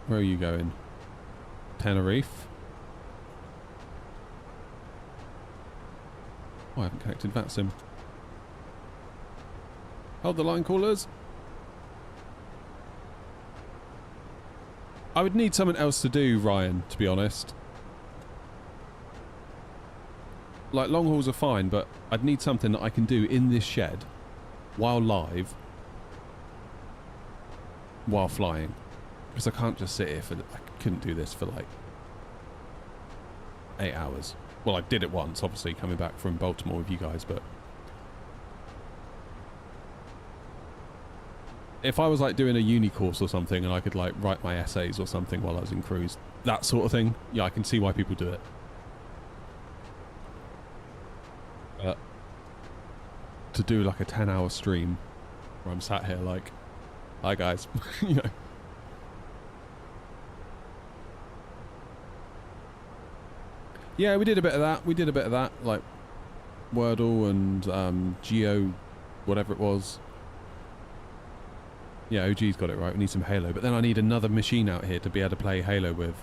Where are you going? Tenerife? Oh, I haven't connected VATSIM. Hold the line, callers. I would need something else to do, Ryan, to be honest. Like, long hauls are fine, but I'd need something that I can do in this shed while live, while flying. Because I can't just sit here for... I couldn't do this for, like, 8 hours. Well, I did it once, obviously, coming back from Baltimore with you guys, but... If I was, like, doing a uni course or something and I could, like, write my essays or something while I was in cruise, that sort of thing, yeah, I can see why people do it. To do, like, a 10-hour stream where I'm sat here like, hi, guys, you know. Yeah, we did a bit of that. We did a bit of that, like Wordle and Geo, whatever it was. Yeah, OG's got it right. We need some Halo. But then I need another machine out here to be able to play Halo with.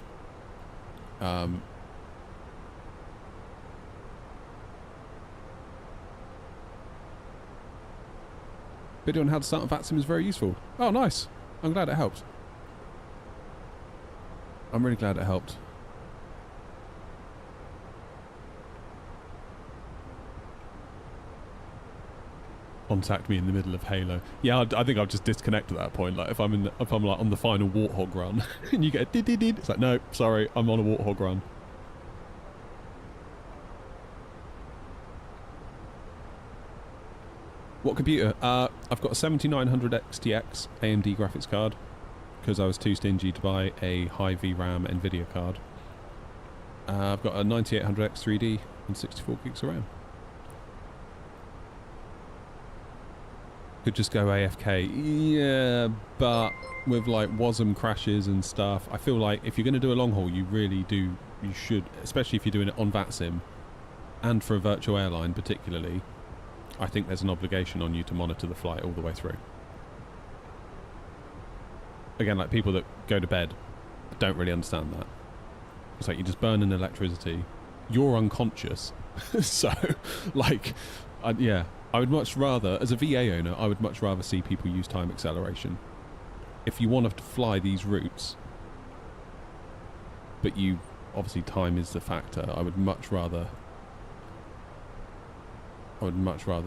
Video on how to start a VATSIM is very useful. Oh, nice. I'm glad it helped. I'm really glad it helped. Contact me in the middle of Halo. Yeah, I think I've just disconnected at that point. Like if I'm like on the final Warthog run, and you get a did. It's like, no, sorry, I'm on a Warthog run. What computer? I've got a 7900 XTX AMD graphics card because I was too stingy to buy a high VRAM NVIDIA card. I've got a 9800 X3D and 64 gigs of RAM. Could just go AFK. Yeah, but with like WASM crashes and stuff, I feel like if you're going to do a long haul, you should, especially if you're doing it on VATSIM and for a virtual airline particularly, I think there's an obligation on you to monitor the flight all the way through. Again, like people that go to bed don't really understand that. It's like you're just burning electricity. You're unconscious. So, like, yeah. I would much rather, as a VA owner, I would much rather see people use time acceleration. If you want to fly these routes, but you, obviously time is the factor, I would much rather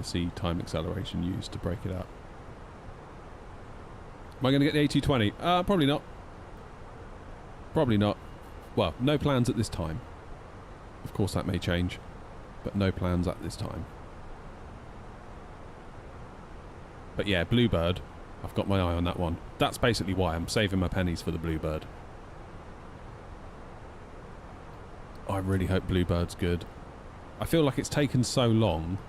see time acceleration used to break it up. Am I going to get the A220? Probably not. Probably not. Well, no plans at this time. Of course that may change, but no plans at this time. But yeah, Bluebird, I've got my eye on that one. That's basically why I'm saving my pennies for the Bluebird. I really hope Bluebird's good. I feel like it's taken so long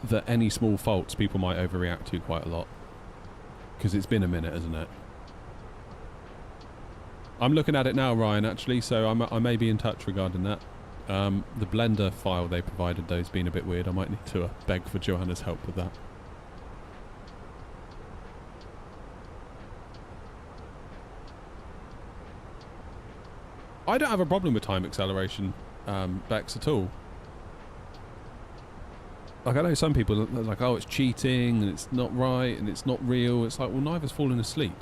that any small faults people might overreact to quite a lot. Because it's been a minute, hasn't it? I'm looking at it now, Ryan, actually, so I may be in touch regarding that. The Blender file they provided, though, has been a bit weird. I might need to beg for Joanna's help with that. I don't have a problem with time acceleration, Bex, at all. Like, I know some people are like, oh, it's cheating, and it's not right, and it's not real. It's like, well, neither's falling asleep.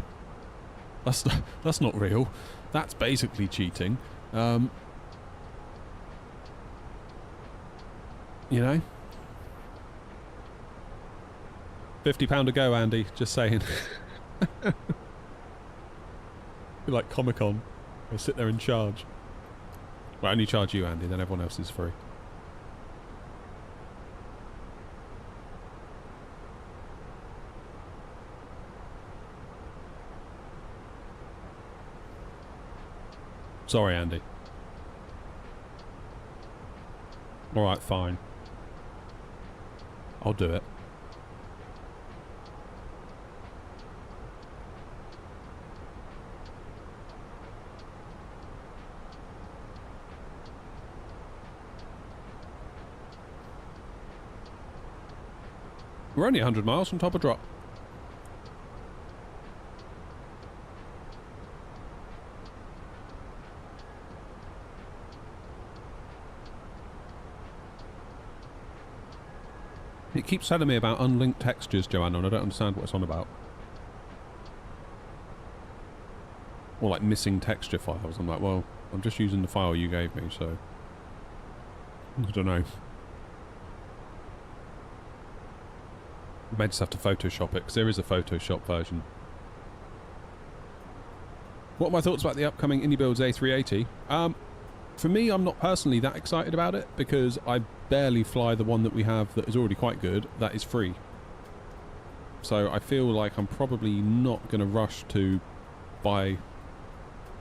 That's not real. That's basically cheating. You know? £50 a go, Andy. Just saying. You're like Comic-Con. They sit there and charge. Well, I only charge you, Andy, then everyone else is free. Sorry, Andy. Alright, fine. I'll do it. We're only 100 miles from top of drop. It keeps telling me about unlinked textures, Joanna, and I don't understand what it's on about. Or like missing texture files. I'm like, well, I'm just using the file you gave me, so... I don't know. I may just have to Photoshop it, because there is a Photoshop version. What are my thoughts about the upcoming IndieBuilds A380? For me, I'm not personally that excited about it, because I barely fly the one that we have that is already quite good, that is free. So I feel like I'm probably not going to rush to buy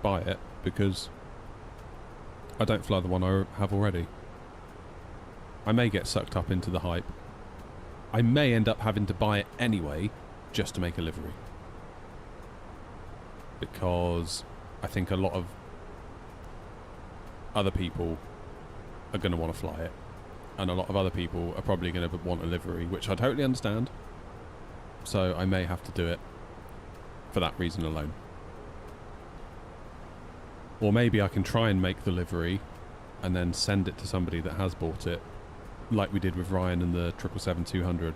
it, because I don't fly the one I have already. I may get sucked up into the hype. I may end up having to buy it anyway, just to make a livery. Because I think a lot of other people are going to want to fly it. And a lot of other people are probably going to want a livery, which I totally understand. So I may have to do it for that reason alone. Or maybe I can try and make the livery and then send it to somebody that has bought it, like we did with Ryan and the 777-200.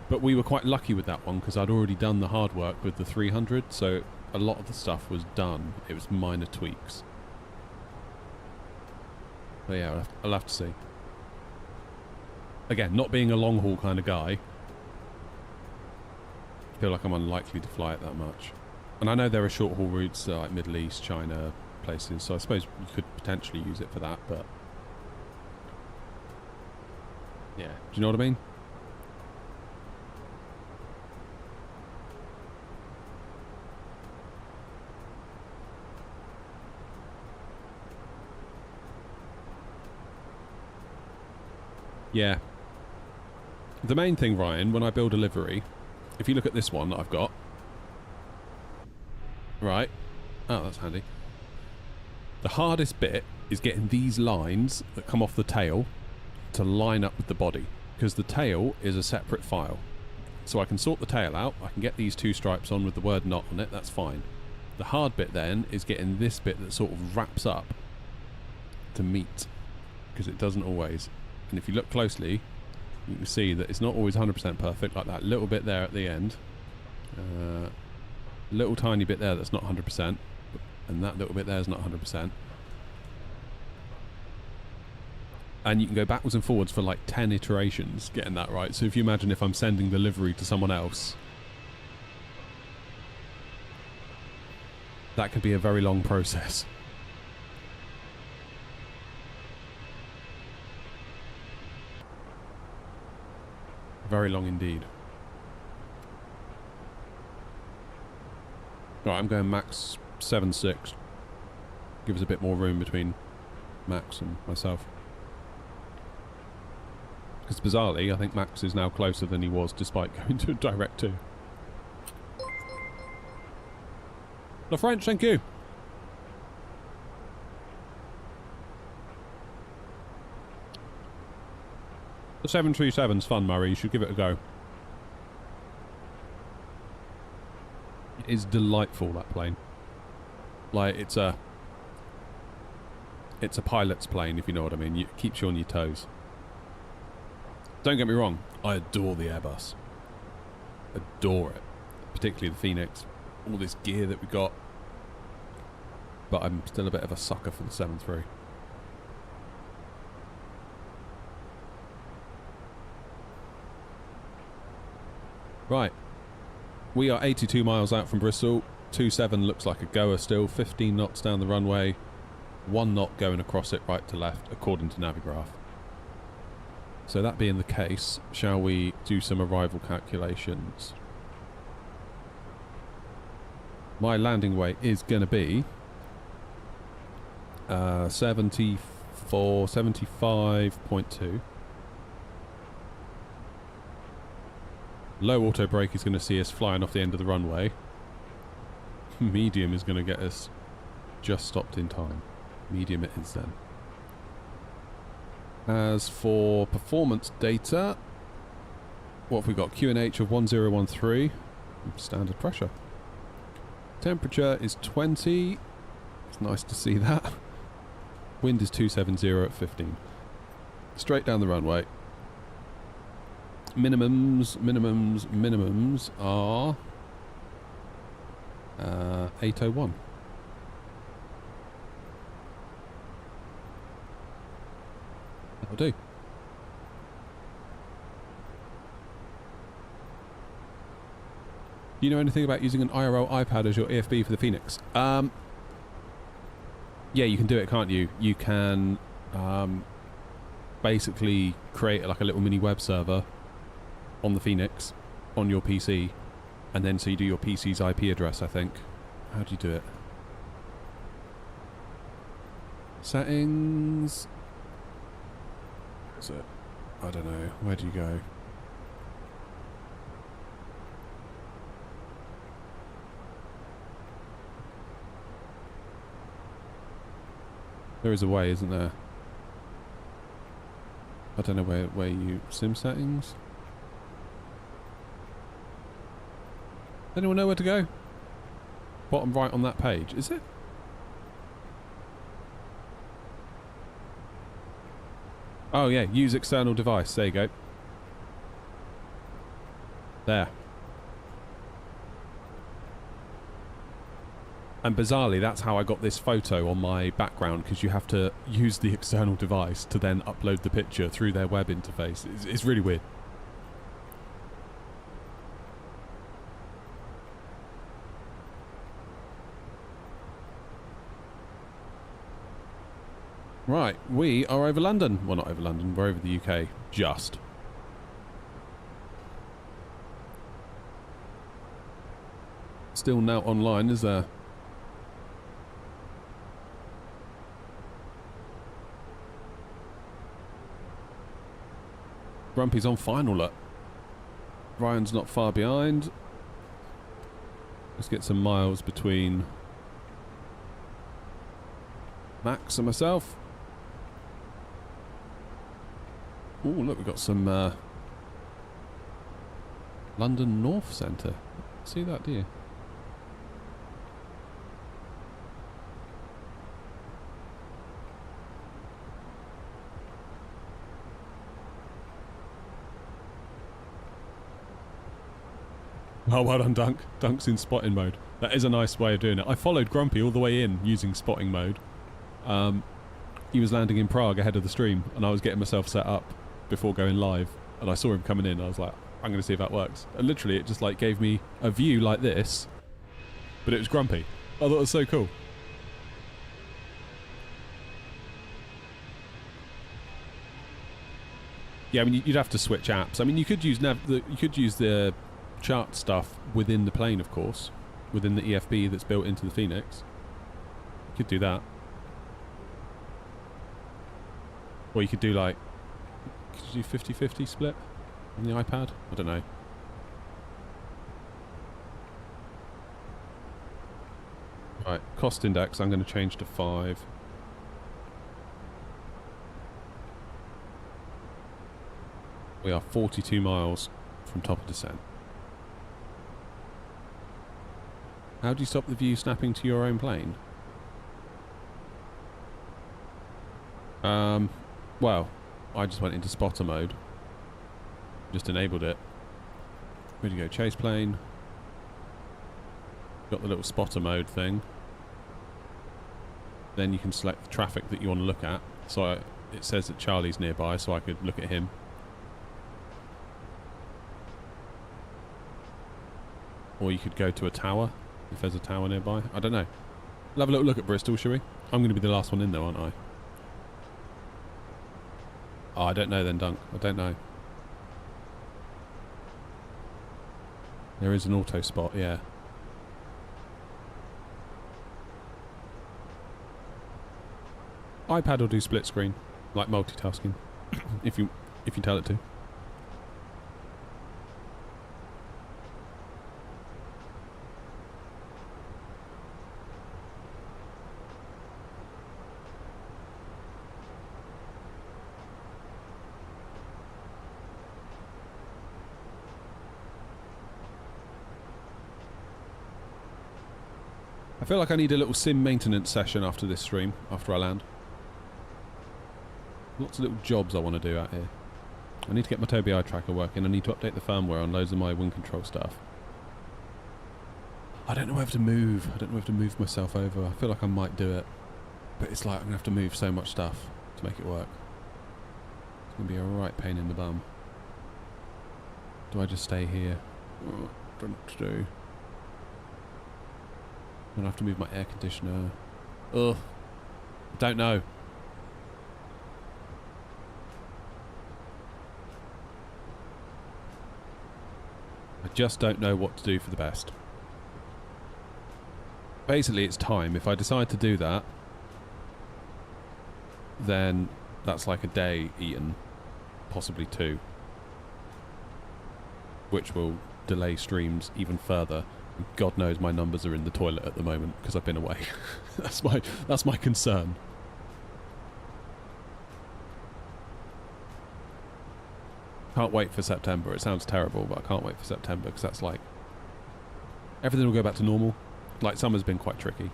But we were quite lucky with that one because I'd already done the hard work with the 300, so a lot of the stuff was done. It was minor tweaks. But yeah, I'll have to see. Again, not being a long haul kind of guy, I feel like I'm unlikely to fly it that much. And I know there are short haul routes like Middle East, China, places, so I suppose you could potentially use it for that, but yeah, do you know what I mean? Yeah. The main thing, Ryan, when I build a livery, if you look at this one that I've got, right, oh, that's handy. The hardest bit is getting these lines that come off the tail to line up with the body, because the tail is a separate file. So I can sort the tail out, I can get these two stripes on with the word not on it, that's fine. The hard bit then is getting this bit that sort of wraps up to meet, because it doesn't always. And if you look closely, you can see that it's not always 100% perfect, like that little bit there at the end. Little tiny bit there that's not 100%, and that little bit there is not 100%. And you can go backwards and forwards for like 10 iterations getting that right. So if you imagine if I'm sending the livery to someone else, that could be a very long process. Very long indeed. Right, I'm going max 7.6. Give us a bit more room between Max and myself. Because bizarrely, I think Max is now closer than he was despite going to direct 2. The French, thank you. The 737's fun, Murray. You should give it a go. It is delightful, that plane. Like, it's a pilot's plane, if you know what I mean. It keeps you on your toes. Don't get me wrong, I adore the Airbus. Adore it. Particularly the Phoenix. All this gear that we got. But I'm still a bit of a sucker for the 7.3. Right. We are 82 miles out from Bristol. 27 looks like a goer still. 15 knots down the runway. 1 knot going across it right to left, according to Navigraph. So that being the case, shall we do some arrival calculations? My landing weight is going to be 75.2. Low auto brake is going to see us flying off the end of the runway. Medium is going to get us just stopped in time. Medium it is then. As for performance data, what have we got? QNH of 1013. Standard pressure. Temperature is 20. It's nice to see that. Wind is 270 at 15. Straight down the runway. Minimums are 801. That'll do. Do you know anything about using an IRL iPad as your AFB for the Phoenix? Yeah, you can do it, can't you? You can basically create like a little mini web server on the Phoenix on your PC, and then so you do your PC's IP address, I think. How do you do it? Settings. Is it? I don't know. Where do you go? There is a way, isn't there? I don't know where you... Sim settings? Anyone know where to go? Bottom right on that page, is it? Oh yeah, use external device. There you go. There. And bizarrely, that's how I got this photo on my background, because you have to use the external device to then upload the picture through their web interface. It's really weird. Right, we are over London. Well, not over London, we're over the UK. Just. Still now online, is there? Grumpy's on final look. Ryan's not far behind. Let's get some miles between Max and myself. Oh, look, we've got some London North Centre. See that, do you? Oh, well done, Dunk. Dunk's in spotting mode. That is a nice way of doing it. I followed Grumpy all the way in using spotting mode. He was landing in Prague ahead of the stream, and I was getting myself set up before going live, and I saw him coming in. I was like, I'm going to see if that works. And literally, it just like gave me a view like this, but it was Grumpy. I thought it was so cool. Yeah, I mean, you'd have to switch apps. I mean, you could use the chart stuff within the plane, of course. within the EFB that's built into the Phoenix. You could do that. Or you could do like... Could you do 50-50 split on the iPad? I don't know. Right, cost index I'm going to change to 5. We are 42 miles from top of descent. How do you stop the view snapping to your own plane? Well, I just went into spotter mode. Just enabled it. Ready to go chase plane. Got the little spotter mode thing. Then you can select the traffic that you want to look at. So it says that Charlie's nearby, so I could look at him. Or you could go to a tower, if there's a tower nearby. I don't know. We'll have a little look at Bristol, shall we? I'm going to be the last one in though, aren't I? Oh, I don't know then, Dunk. I don't know. There is an auto spot, yeah. iPad will do split screen, like multitasking, if you tell it to. I feel like I need a little sim maintenance session after this stream, after I land. Lots of little jobs I want to do out here. I need to get my Tobii eye tracker working. I need to update the firmware on loads of my wind control stuff. I don't know whether to move. I don't know whether to move myself over. I feel like I might do it. But it's like I'm going to have to move so much stuff to make it work. It's going to be a right pain in the bum. Do I just stay here? Oh, I don't know what to do. I'm going to have to move my air conditioner. Ugh. I don't know. I just don't know what to do for the best. Basically, it's time. If I decide to do that, then that's like a day eaten, possibly 2, which will delay streams even further. God knows my numbers are in the toilet at the moment because I've been away. that's my concern. Can't wait for September. It sounds terrible, but I can't wait for September because that's like everything will go back to normal. Like summer's been quite tricky.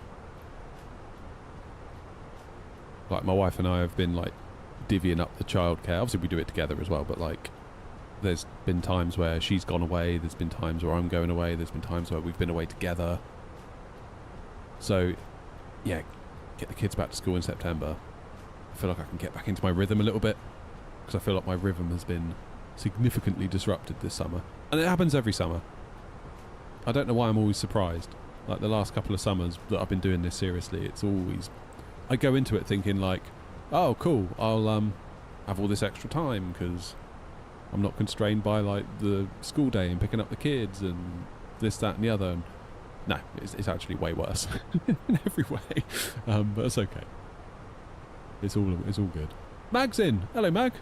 Like my wife and I have been like divvying up the childcare. Obviously we do it together as well, but like there's been times where she's gone away, there's been times where I'm going away, there's been times where we've been away together. So yeah, get the kids back to school in September. I feel like I can get back into my rhythm a little bit because I feel like my rhythm has been significantly disrupted this summer. And it happens every summer. I don't know why I'm always surprised. Like the last couple of summers that I've been doing this seriously, it's always... I go into it thinking like, oh cool, I'll have all this extra time because I'm not constrained by like the school day and picking up the kids and this, that and the other. And no, it's actually way worse in every way. But it's okay. It's all good. Mag's in. Hello, Mag.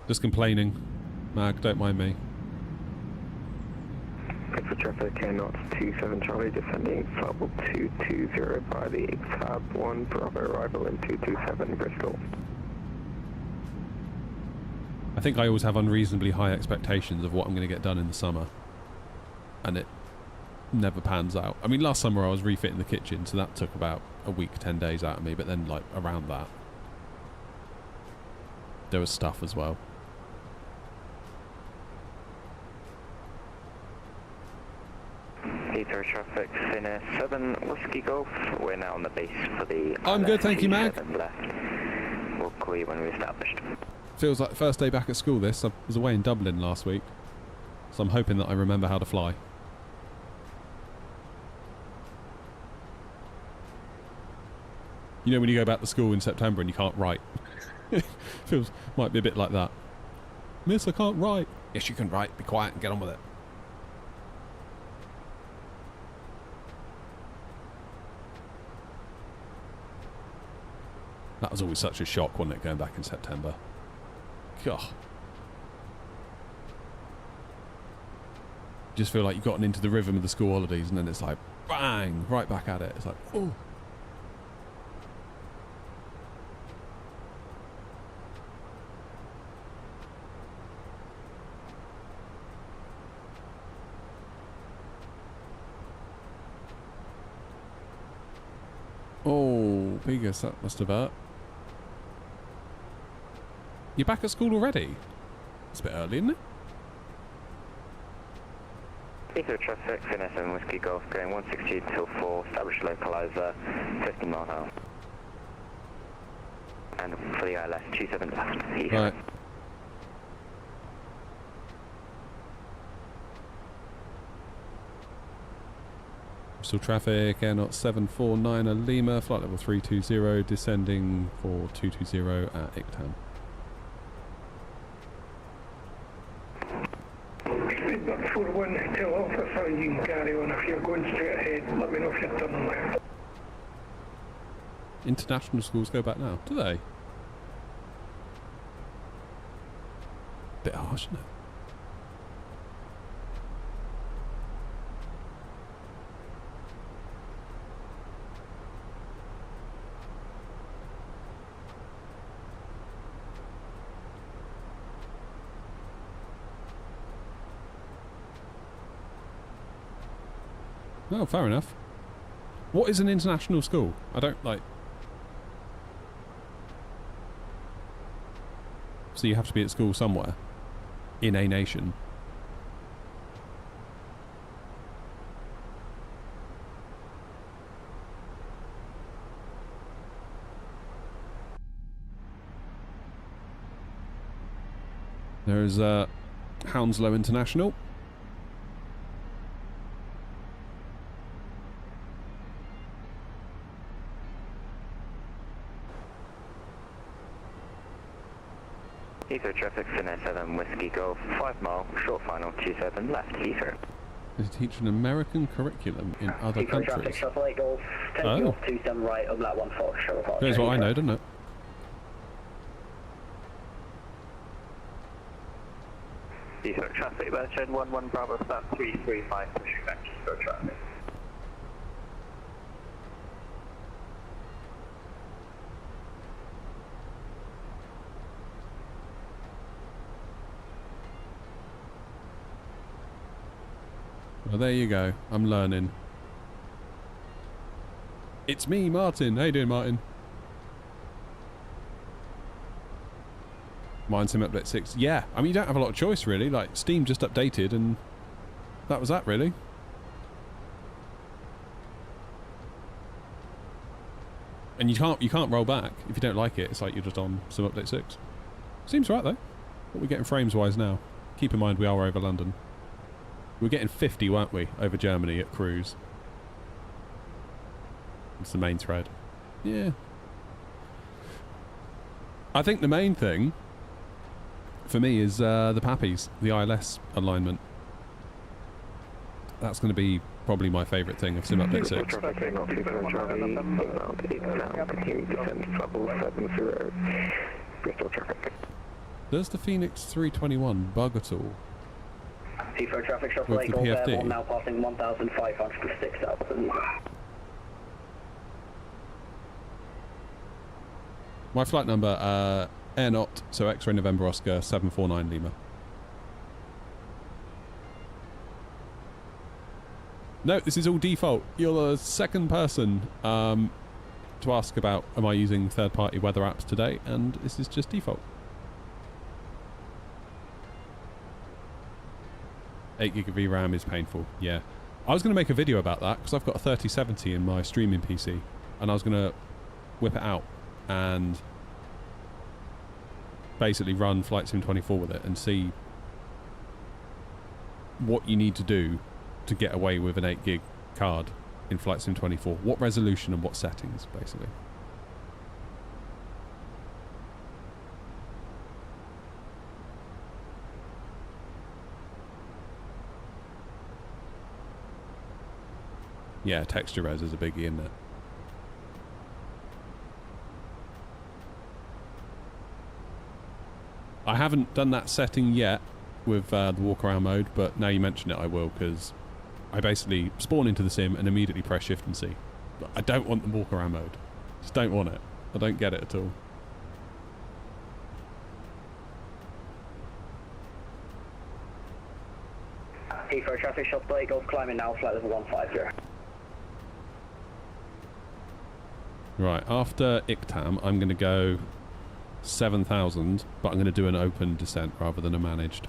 Just complaining. Mag, don't mind me. For traffic, knots 27 Charlie descending level 220 by the Tab 1 Bravo arrival in 227 Bristol. I think I always have unreasonably high expectations of what I'm going to get done in the summer. And it never pans out. I mean, last summer I was refitting the kitchen, so that took about a week, 10 days out of me, but then like around that there was stuff as well. Heathrow traffic, Fenix 7 Whiskey Golf. We're now on the base for the... I'm good, thank you, Mag. Left. We'll call you when we're established. Feels like the first day back at school this. I was away in Dublin last week, so I'm hoping that I remember how to fly. You know when you go back to school in September and you can't write? Might be a bit like that. Miss, I can't write. Yes, you can write. Be quiet and get on with it. That was always such a shock, wasn't it, going back in September? God. Just feel like you've gotten into the rhythm of the school holidays and then it's like, bang, right back at it. It's like, oh. Oh, Vegas, that must have hurt. You're back at school already? It's a bit early, isn't it? Ether traffic, Fenix A321 Whiskey Golf, going 160 till 4, establish localizer, 50 miles an hour. And for the ILS, 27 left, Heathrow. Right. Bristol traffic, Air Knot 749 Lima, flight level 320, descending for 220 at Ictan. Speedback 41, tell Alpha 5 you can carry on. If you're going straight ahead, let me know if you're turning left. International schools go back now, do they? Bit harsh, isn't it? Oh, fair enough. What is an international school? I don't like... So you have to be at school somewhere. In a nation. There's Hounslow International. Heathrow traffic, Fenix A321 Whiskey Golf, 5 mile, short final, 27 left, Heathrow. They teach an American curriculum in other Heathrow traffic, countries. Shuffle 8 Golf, take you off 27 right, on that 14, show report. Here's what I know, doesn't it? Heathrow traffic, Bertrand 11 Bravo, start 335, pushing back to Heathrow traffic. Well, there you go. I'm learning. It's me, Martin. How you doing, Martin? Mine sim update 6. Yeah, I mean, you don't have a lot of choice, really. Like, Steam just updated, and that was that, really. And you can't roll back if you don't like it. It's like you're just on sim update 6. Seems right, though. What are we getting frames-wise now? Keep in mind we are over London. We were getting 50, weren't we, over Germany at cruise. It's the main thread. Yeah. I think the main thing for me is the Pappies, the ILS alignment. That's going to be probably my favourite thing of Sim Update 6. Traffic, not 27 Charlie, inbound, Ictan, continue descent, level 70, Bristol traffic. Does the Fenix 321 bug at all? Heathrow traffic, Shuffle With 8 the Golf, PFD? Airborne now passing 1,506,000. My flight number, Air Knot, so X-Ray November Oscar 749 Lima. No, this is all default. You're the second person to ask about am I using third-party weather apps today, and this is just default. 8 gig of VRAM is painful, yeah. I was going to make a video about that because I've got a 3070 in my streaming PC, and I was going to whip it out and basically run Flight Sim 24 with it and see what you need to do to get away with an 8 gig card in Flight Sim 24. What resolution and what settings, basically. Yeah, texture res is a biggie, isn't it? I haven't done that setting yet with the walk around mode, but now you mention it, I will, because I basically spawn into the sim and immediately press shift and C. But I don't want the walk around mode. Just don't want it. I don't get it at all. Heathrow traffic shop plate, Golf climbing now, flight level 150. Right, after ICTAM, I'm going to go 7,000, but I'm going to do an open descent rather than a managed.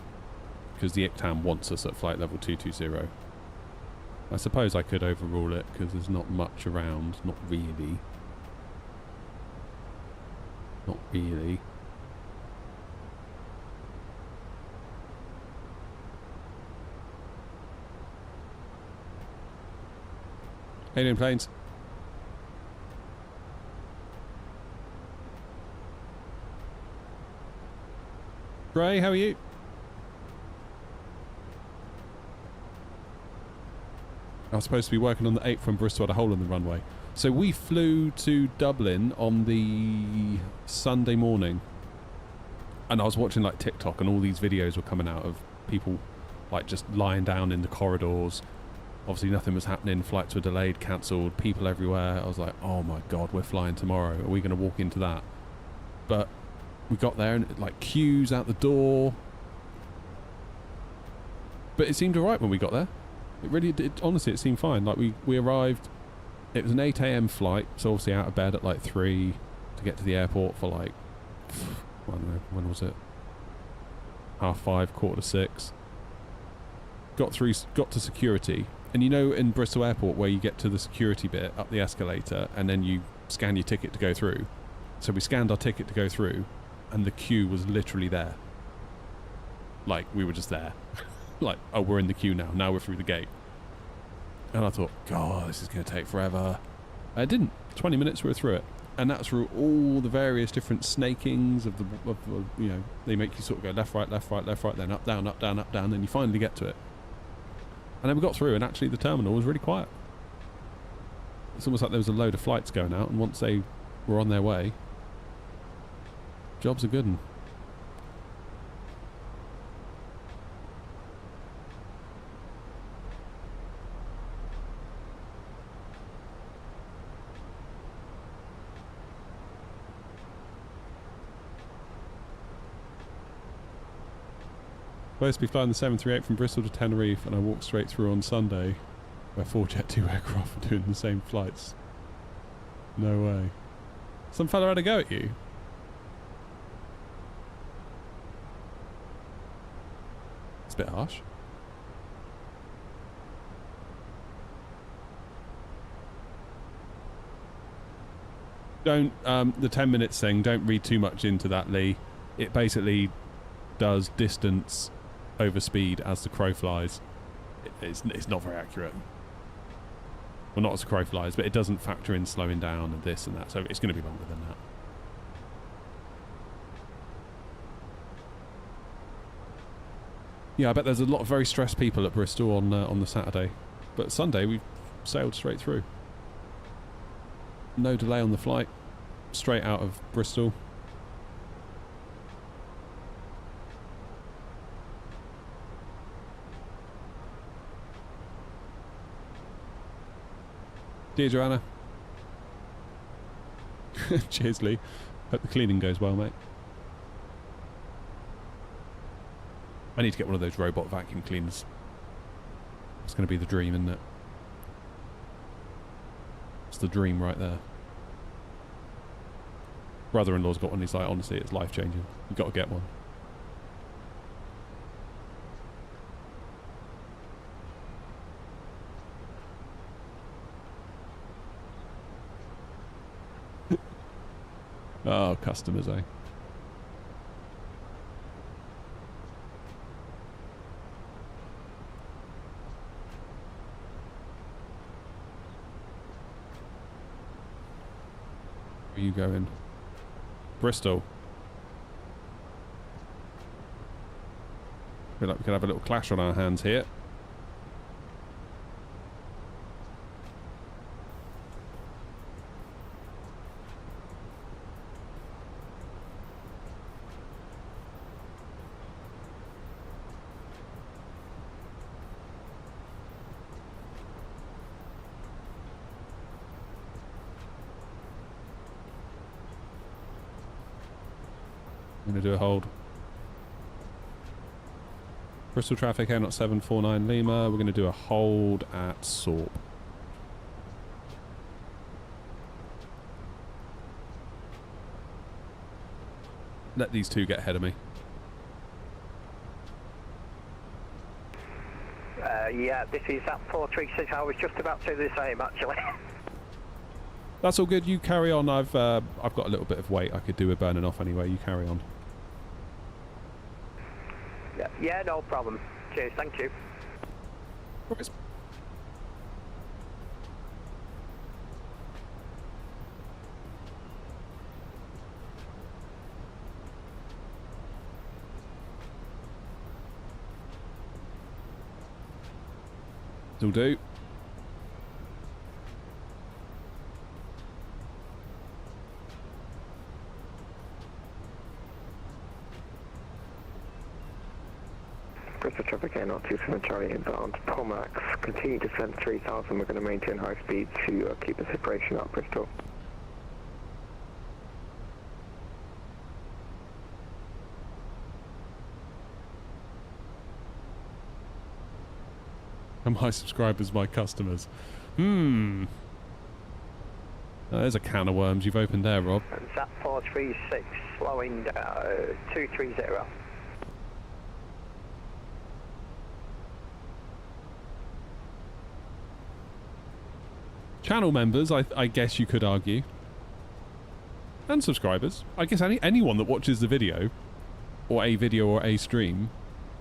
Because the ICTAM wants us at flight level 220. I suppose I could overrule it, because there's not much around. Not really. Not really. How you doing, planes? Ray, how are you? I was supposed to be working on the 8th when Bristol had a hole in the runway. So we flew to Dublin on the Sunday morning. And I was watching like TikTok and all these videos were coming out of people like just lying down in the corridors. Obviously nothing was happening, flights were delayed, cancelled, people everywhere. I was like, oh my god, we're flying tomorrow. Are we going to walk into that? But we got there and like queues out the door. But it seemed alright when we got there. It really did. Honestly, it seemed fine. Like we arrived, it was an 8 AM flight, so obviously out of bed at like 3 to get to the airport for like, I don't know, when was it? 5:30, 5:45. Got to security. And you know in Bristol Airport where you get to the security bit up the escalator and then you scan your ticket to go through. So we scanned our ticket to go through and the queue was literally there. Like we were just there. Like, oh, we're in the queue now. Now we're through the gate. And I thought, God, this is going to take forever. It didn't. 20 minutes we were through it. And that's through all the various different snakings of the, you know, they make you sort of go left, right, left, right, left, right, then up, down, up, down, up, down, and you finally get to it. And then we got through, and actually the terminal was really quiet. It's almost like there was a load of flights going out, and once they were on their way, jobs are good. And supposed to be flying the 738 from Bristol to Tenerife, and I walked straight through on Sunday, where 4 Jet 2 aircraft are doing the same flights. No way. Some fella had a go at you. It's a bit harsh. Don't, the 10 minutes thing, don't read too much into that, Lee. It basically does distance over speed as the crow flies. It's not very accurate. Well, not as the crow flies, but it doesn't factor in slowing down and this and that, so it's going to be longer than that. Yeah, I bet there's a lot of very stressed people at Bristol on the Saturday, but Sunday we sailed straight through. No delay on the flight, straight out of Bristol. Dear Joanna. Cheers, Lee. Hope the cleaning goes well, mate. I need to get one of those robot vacuum cleaners. It's going to be the dream, isn't it? It's the dream right there. Brother-in-law's got one. He's like, honestly, it's life-changing. You've got to get one. Oh, customers, eh? Where are you going? Bristol. Feel like we could have a little clash on our hands here. I'm going to do a hold. Bristol traffic, Air 749 Lima. We're going to do a hold at Sorp. Let these two get ahead of me. Yeah, this is that 436. I was just about to do the same, actually. That's all good. You carry on. I've got a little bit of weight I could do with burning off anyway. You carry on. Yeah, no problem. Cheers, thank you. Right. It'll do. Bristol traffic Air 27 Charlie inbound. Pomax, continue to descend 3000. We're going to maintain high speed to keep the separation up, Bristol. Are my subscribers my customers? There's a can of worms you've opened there, Rob. Zap 436, slowing down, 230. Channel members, I guess you could argue. And subscribers. I guess anyone that watches the video, or a stream,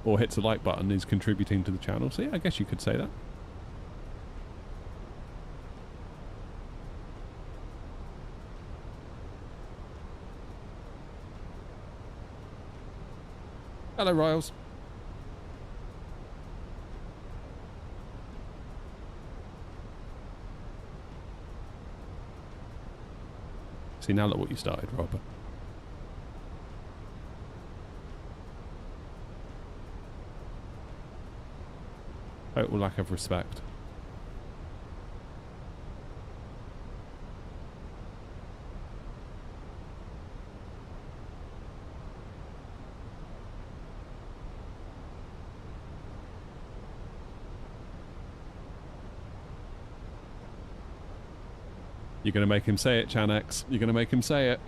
or hits a like button is contributing to the channel. So yeah, I guess you could say that. Hello, Riles. See, now look what you started, Robert. Total lack of respect. You're going to make him say it, Chanex. You're going to make him say it.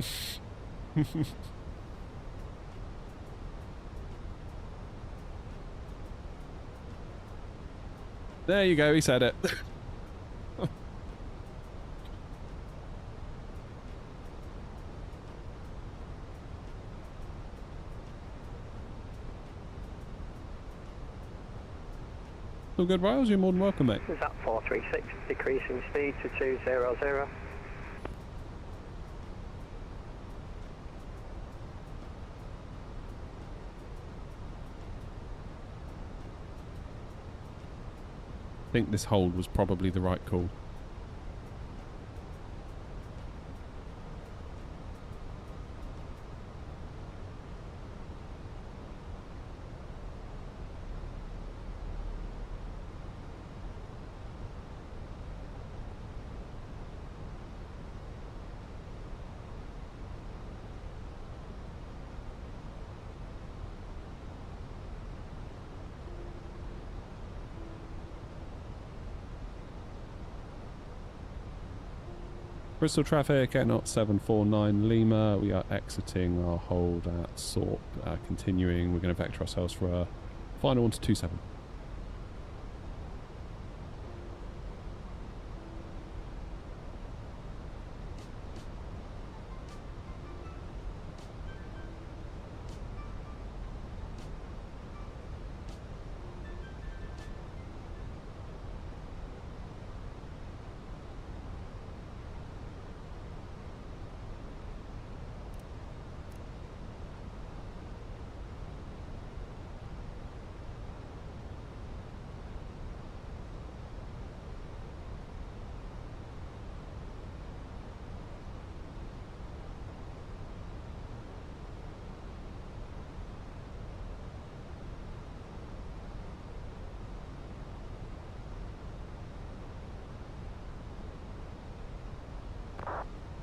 There you go, he said it. All good, Riles? You're more than welcome, mate. Is that 436, decreasing speed to 200. I think this hold was probably the right call. Bristol traffic, Air 749 Lima. We are exiting our hold at Sorp. Continuing, we're going to vector ourselves for a final 1 to 27.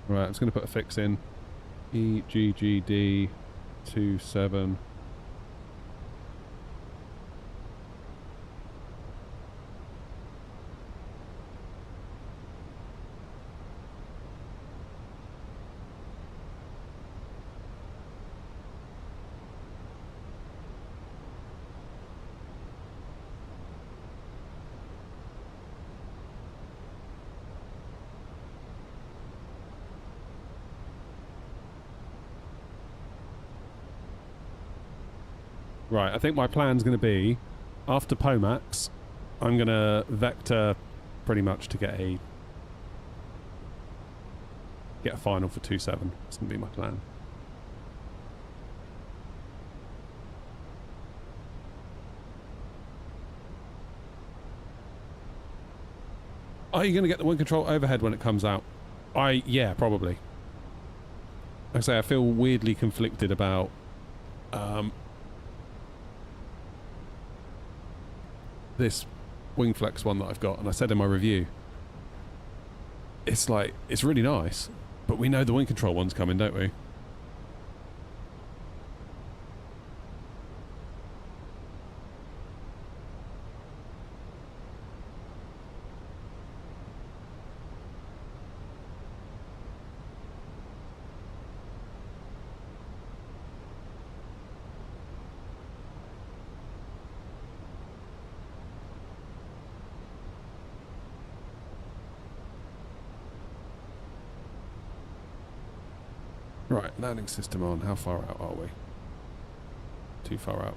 Right, I'm just going to put a fix in. EGGD 27. Right, I think my plan's going to be, after Pomax, I'm going to vector pretty much to get a final for 2.7. That's going to be my plan. Are you going to get the wind control overhead when it comes out? Yeah, probably. Like I say, I feel weirdly conflicted about this Wingflex one that I've got, and I said in my review, it's like, it's really nice, but we know the wind control one's coming, don't we? Right, landing system on. How far out are we? Too far out.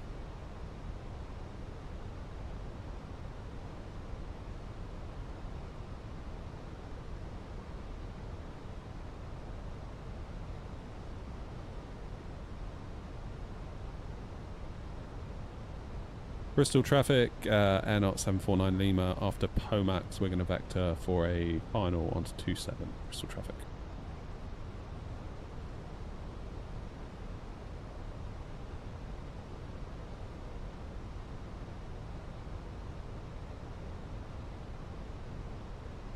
Bristol traffic, Air Knot 749 Lima. After Pomax, we're going to vector for a final onto 27. Bristol traffic.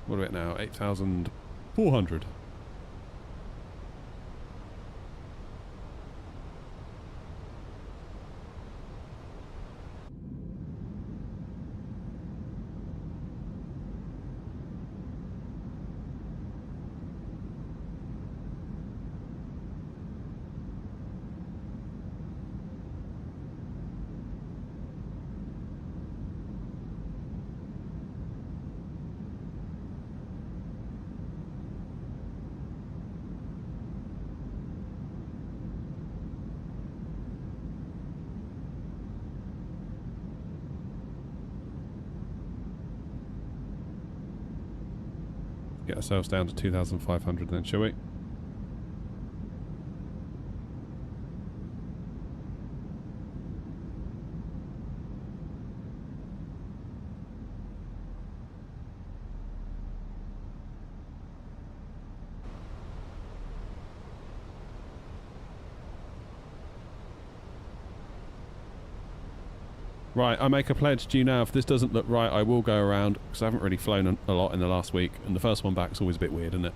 What are we at now? 8,400. Get ourselves down to 2,500 then, shall we? Right, I make a pledge to you now. If this doesn't look right, I will go around, because I haven't really flown a lot in the last week, and the first one back is always a bit weird, isn't it?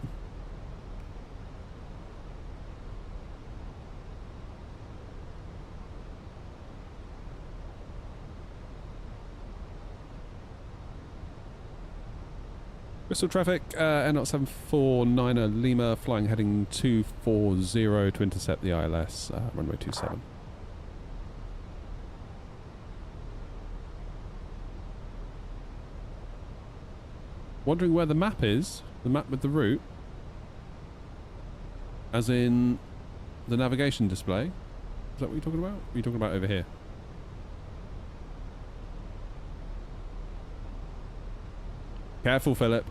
Bristol traffic, Air Knot 749er Lima, flying heading 240 to intercept the ILS, runway 27. Wondering where the map is, the map with the route, as in the navigation display. Is that what you're talking about? Or are you talking about over here? Careful, Philip.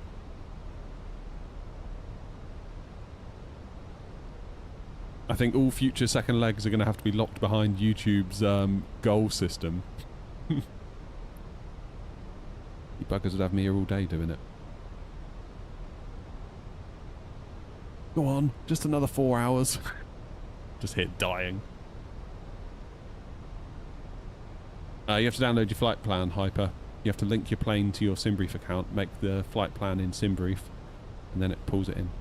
I think all future second legs are going to have to be locked behind YouTube's goal system. You buggers would have me here all day doing it. Go on, just another 4 hours. Just hit dying. You have to download your flight plan, Hyper. You have to link your plane to your SimBrief account, make the flight plan in SimBrief, and then it pulls it in.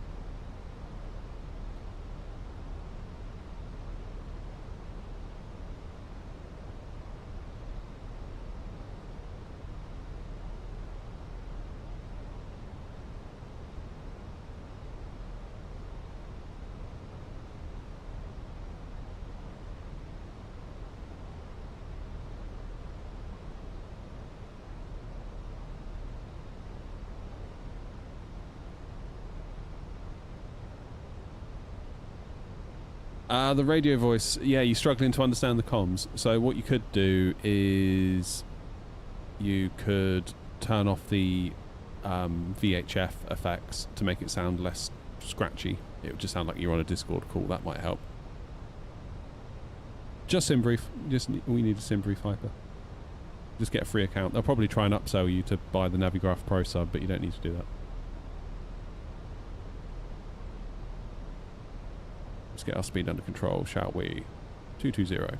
The radio voice, yeah, you're struggling to understand the comms. So what you could do is you could turn off the VHF effects to make it sound less scratchy. It would just sound like you're on a Discord call. That might help. Just sim brief. We need a sim brief hyper. Just get a free account. They'll probably try and upsell you to buy the Navigraph Pro sub, but you don't need to do that. Let's get our speed under control, shall we? 220.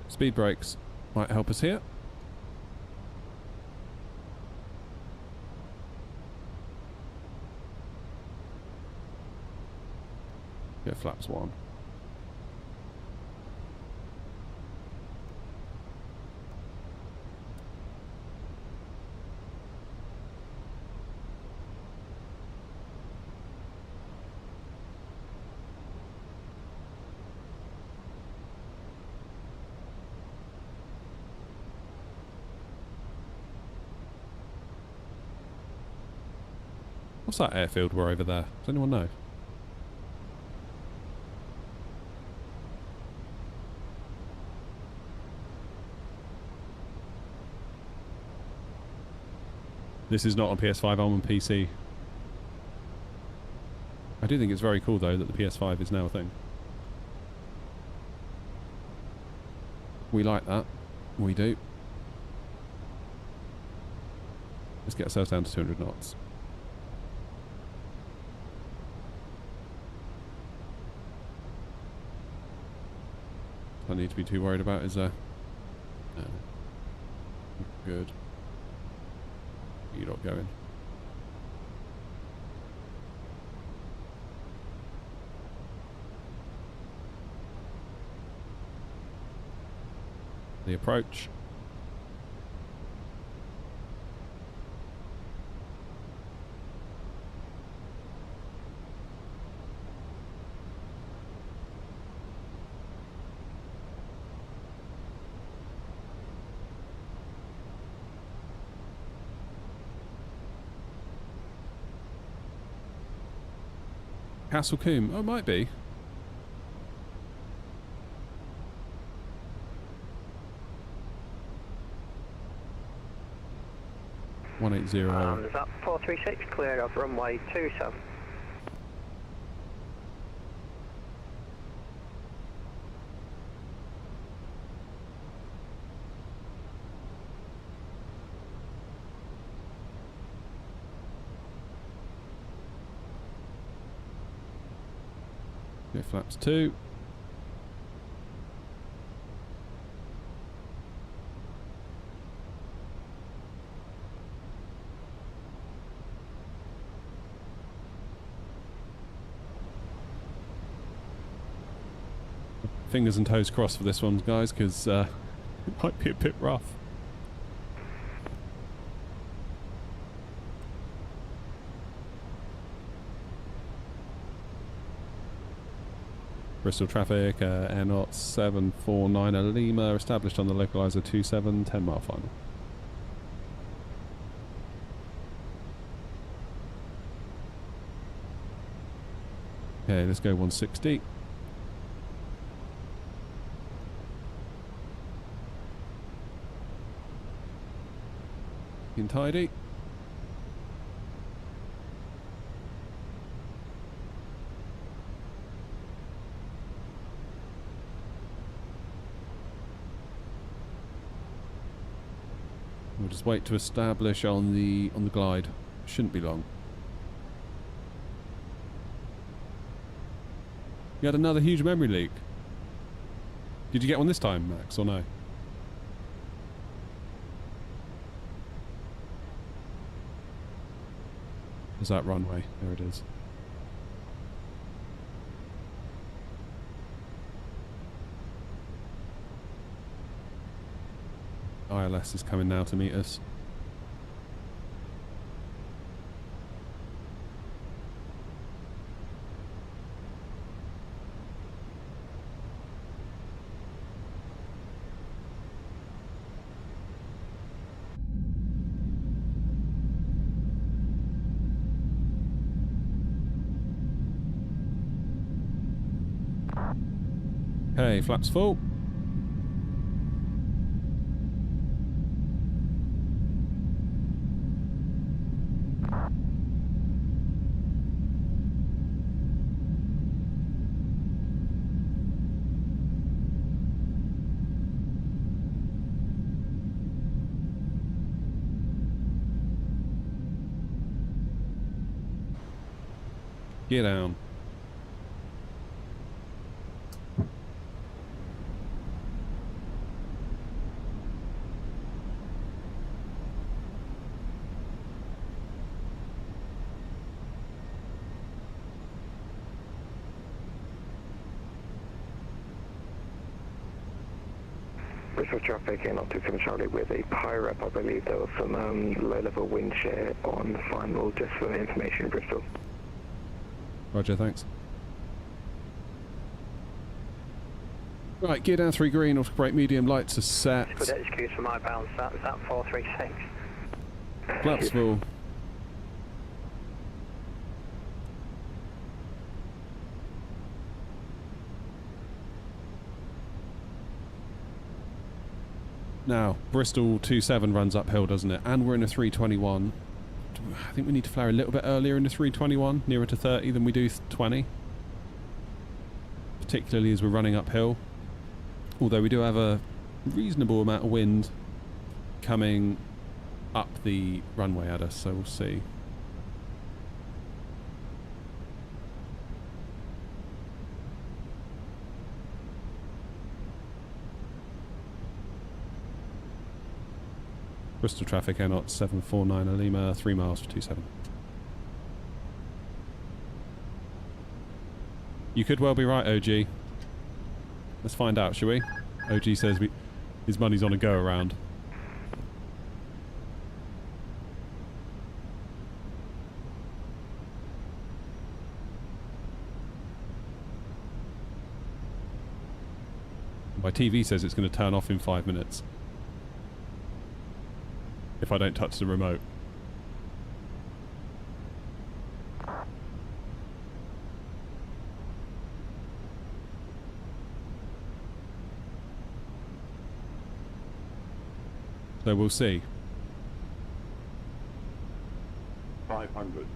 Speed brakes might help us here. Get flaps 1. What's that airfield we're over there? Does anyone know? This is not on PS5, I'm on PC. I do think it's very cool though that the PS5 is now a thing. We like that. We do. Let's get ourselves down to 200 knots. I need to be too worried about is no. Good. You're not going. The approach. Castle Coombe. Oh, it might be. Is that 436 clear of runway 27? Okay, flaps 2. Fingers and toes crossed for this one, guys, because it might be a bit rough. Bristol traffic, air knots 749 Lima, established on the localizer 27, 10 mile final. Okay, let's go 160. And tidy. We'll just wait to establish on the glide. Shouldn't be long. You had another huge memory leak. Did you get one this time, Max, or no? Is that runway? There it is. ILS is coming now to meet us. Okay, flaps full. Gear down. Bristol traffic in up to 7 Charlie with a PIREP. I believe there was some low-level wind shear on final, just for information, Bristol. Roger, thanks. Right, gear down 3 green, off brake medium, lights are set. Good excuse for my bounce, that was that 436. Flaps full. Now, Bristol 27 runs uphill, doesn't it? And we're in a 321. I think we need to flare a little bit earlier in the 321, nearer to 30 than we do 20. Particularly as we're running uphill. Although we do have a reasonable amount of wind coming up the runway at us, so we'll see. Bristol traffic, air knots 749 Lima, 3 miles for 27. You could well be right, OG. Let's find out, shall we? OG says his money's on a go around. My TV says it's going to turn off in 5 minutes. If I don't touch the remote. So we'll see. 500.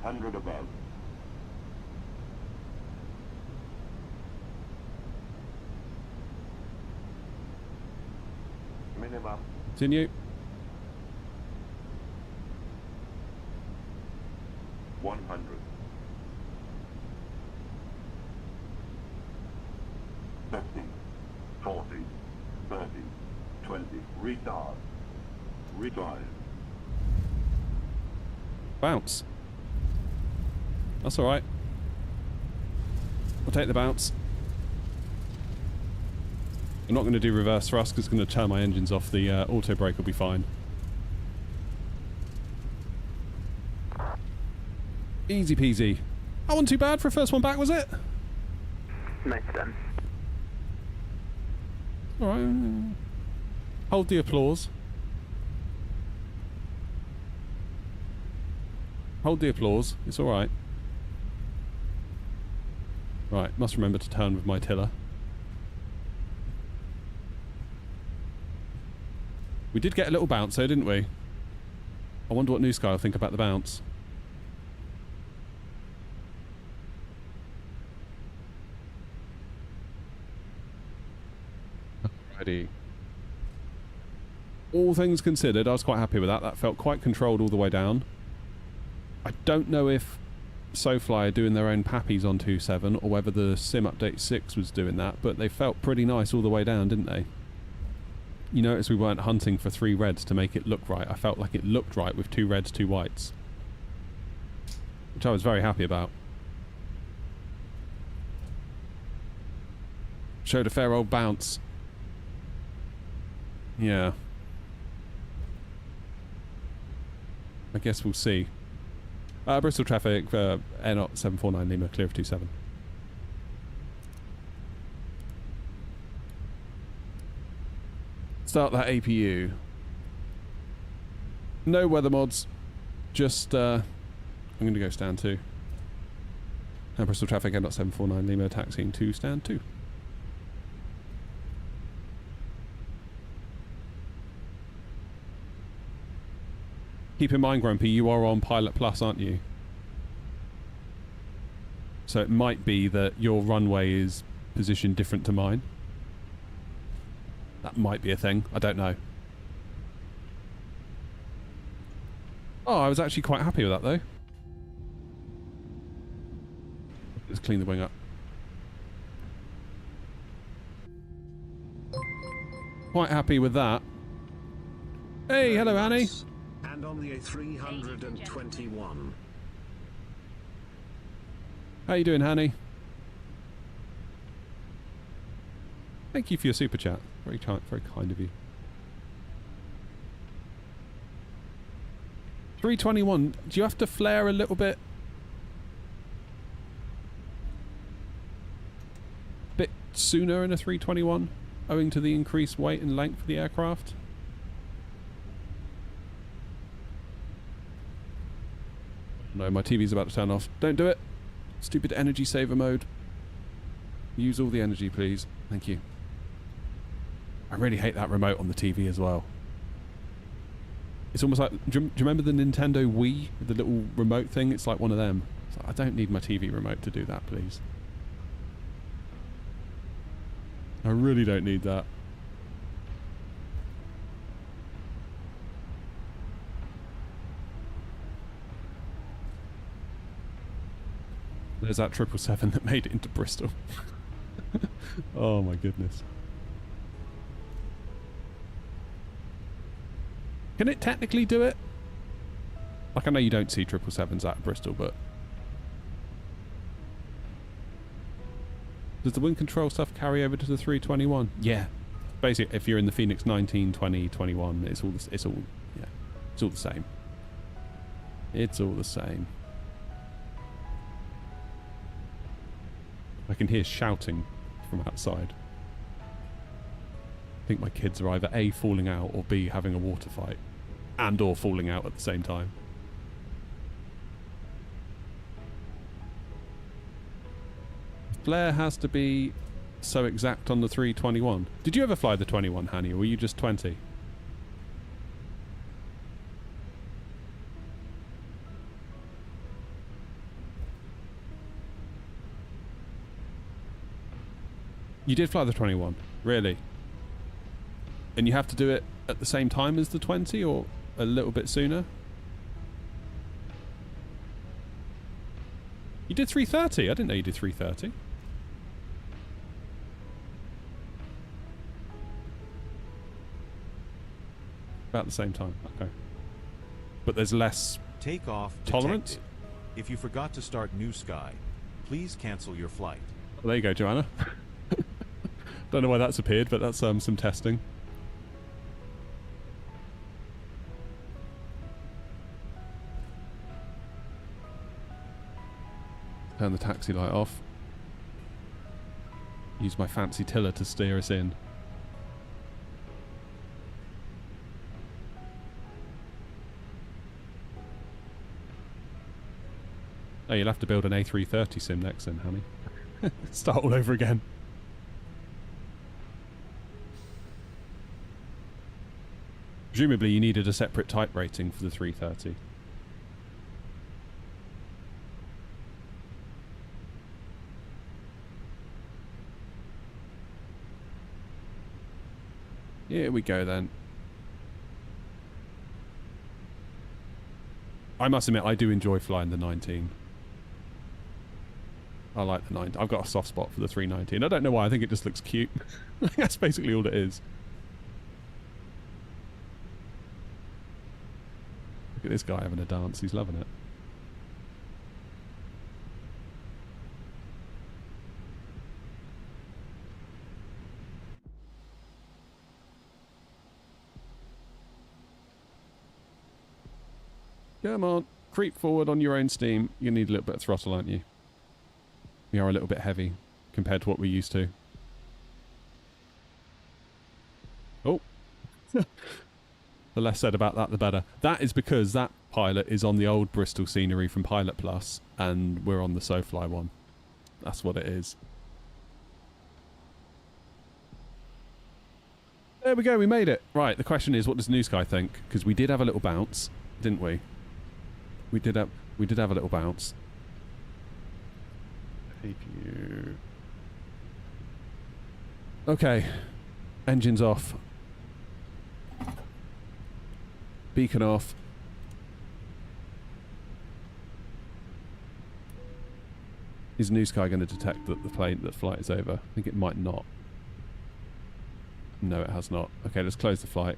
100 above. Minimum. Continue. 100. 50, 40, 30, 20. Retard. Retard. Bounce. That's alright. I'll take the bounce. I'm not going to do reverse thrust because it's going to turn my engines off. The auto brake will be fine. Easy peasy. That wasn't too bad for a first one back, was it? Nice done. Alright. Hold the applause. Hold the applause. It's alright. Right, must remember to turn with my tiller. We did get a little bounce though, didn't we? I wonder what New Sky will think about the bounce. Alrighty. All things considered, I was quite happy with that. That felt quite controlled all the way down. I don't know if SoFly are doing their own pappies on 2.7 or whether the Sim Update 6 was doing that, but they felt pretty nice all the way down, didn't they? You notice we weren't hunting for 3 reds to make it look right. I felt like it looked right with 2 reds, 2 whites. Which I was very happy about. Showed a fair old bounce. Yeah. I guess we'll see. Bristol traffic, air knot 749 Lima, clear of 27. Start that APU. No weather mods, just I'm going to go stand 2. Bristol traffic, M.749 Lima, taxiing to stand 2. Keep in mind, Grumpy, you are on Pilot Plus, aren't you? So it might be that your runway is positioned different to mine. That might be a thing. I don't know. Oh, I was actually quite happy with that, though. Let's clean the wing up. Quite happy with that. Hey, hello, Annie. And on the A321. How you doing, Hanny? Thank you for your super chat. Very kind of you. 321. Do you have to flare a little bit? Bit sooner in a 321, owing to the increased weight and length of the aircraft? No, my TV's about to turn off. Don't do it. Stupid energy saver mode. Use all the energy, please. Thank you. I really hate that remote on the TV as well. It's almost like... Do you remember the Nintendo Wii? The little remote thing? It's like one of them. It's like, I don't need my TV remote to do that, please. I really don't need that. There's that 777 that made it into Bristol. Oh my goodness. Can it technically do it? Like, I know you don't see 777s out of Bristol, but... Does the wind control stuff carry over to the 321? Yeah. Basically, if you're in the Fenix 19, 20, 21, it's all the same. It's all the same. I can hear shouting from outside. I think my kids are either A, falling out, or B, having a water fight. And or falling out at the same time. Flare has to be so exact on the 321. Did you ever fly the 21, Hanny, or were you just 20? You did fly the 21? Really? And you have to do it at the same time as the 20 or a little bit sooner? You did 330? I didn't know you did 330. About the same time, okay. But there's less takeoff tolerance? Detected. If you forgot to start New Sky, please cancel your flight. Well, there you go, Joanna. Don't know why that's appeared, but that's some testing. Turn the taxi light off. Use my fancy tiller to steer us in. Oh, you'll have to build an A330 sim next then, honey. Start all over again. Presumably you needed a separate type rating for the 330. Here we go then. I must admit, I do enjoy flying the 19. I like the 19. I've got a soft spot for the 319. I don't know why, I think it just looks cute. That's basically all it is. Look at this guy having a dance, he's loving it. Come on, creep forward on your own steam. You need a little bit of throttle, aren't you? We are a little bit heavy compared to what we're used to. Oh. The less said about that, the better. That is because that pilot is on the old Bristol scenery from Pilot Plus, and we're on the SoFly one. That's what it is. There we go, we made it. Right, the question is, what does New Sky think? Because we did have a little bounce, didn't we? We did have a little bounce. CPU. Okay, engines off. Beacon off. Is New Sky going to detect that the flight is over? I think it might not. No, it has not. Okay, let's close the flight.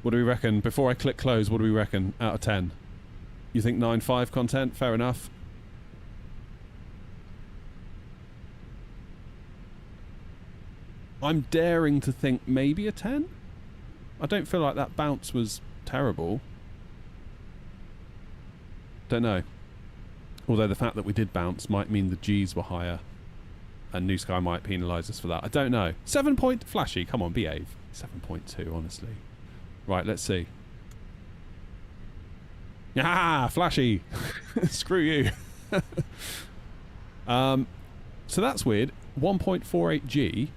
What do we reckon? Before I click close, what do we reckon out of 10? You think 9.5 content? Fair enough. I'm daring to think maybe a 10? I don't feel like that bounce was terrible. Don't know. Although the fact that we did bounce might mean the G's were higher. And New Sky might penalise us for that. I don't know. 7 point flashy. Come on, behave. 7.2, honestly. Right, let's see. Ah, flashy. Screw you. So that's weird. 1.48 G.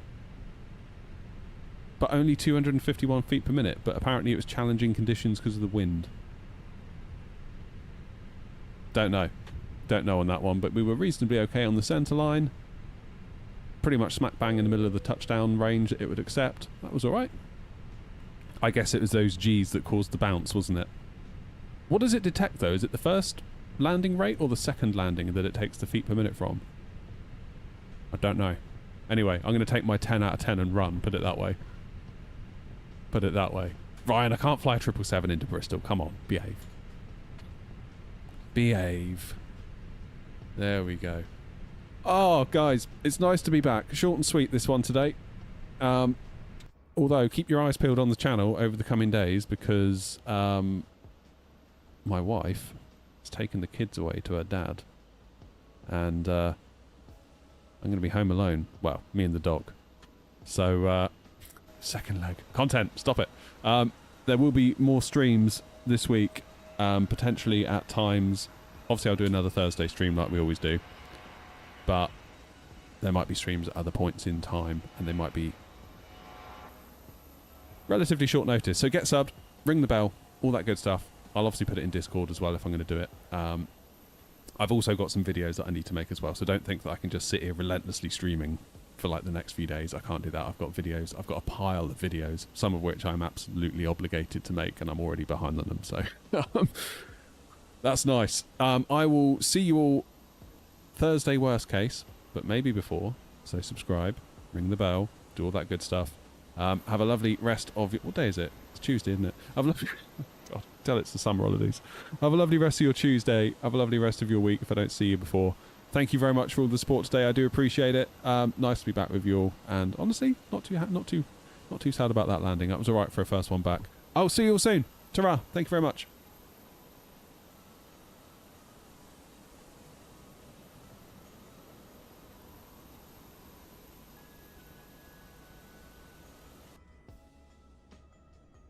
But only 251 feet per minute. But apparently it was challenging conditions because of the wind. Don't know. Don't know on that one. But we were reasonably okay on the centre line. Pretty much smack bang in the middle of the touchdown range that it would accept. That was alright. I guess it was those G's that caused the bounce, wasn't it? What does it detect though? Is it the first landing rate or the second landing that it takes the feet per minute from? I don't know. Anyway, I'm going to take my 10 out of 10 and run, put it that way. Put it that way. Ryan, I can't fly 777 into Bristol. Come on, behave. Behave. There we go. Oh, guys, it's nice to be back. Short and sweet, this one today. Although, keep your eyes peeled on the channel over the coming days because my wife has taken the kids away to her dad. And I'm going to be home alone. Well, me and the dog. So, second leg. Content, stop it. There will be more streams this week, potentially at times. Obviously, I'll do another Thursday stream like we always do. But there might be streams at other points in time, and they might be relatively short notice. So get subbed, ring the bell, all that good stuff. I'll obviously put it in Discord as well if I'm going to do it. I've also got some videos that I need to make as well, so don't think that I can just sit here relentlessly streaming for like the next few days. I can't do that. I've got videos. I've got a pile of videos, some of which I'm absolutely obligated to make, and I'm already behind on them. So that's nice. I will see you all Thursday worst case, but maybe before. So subscribe, ring the bell, do all that good stuff. Have a lovely rest of your... What day is it? It's Tuesday, isn't it? Have a lovely... God, tell it's the summer holidays. Have a lovely rest of your Tuesday. Have a lovely rest of your week if I don't see you before. Thank you very much for all the support today. I do appreciate it. Nice to be back with you all. And honestly, not too sad about that landing. That was alright for a first one back. I'll see you all soon. Ta-ra. Thank you very much.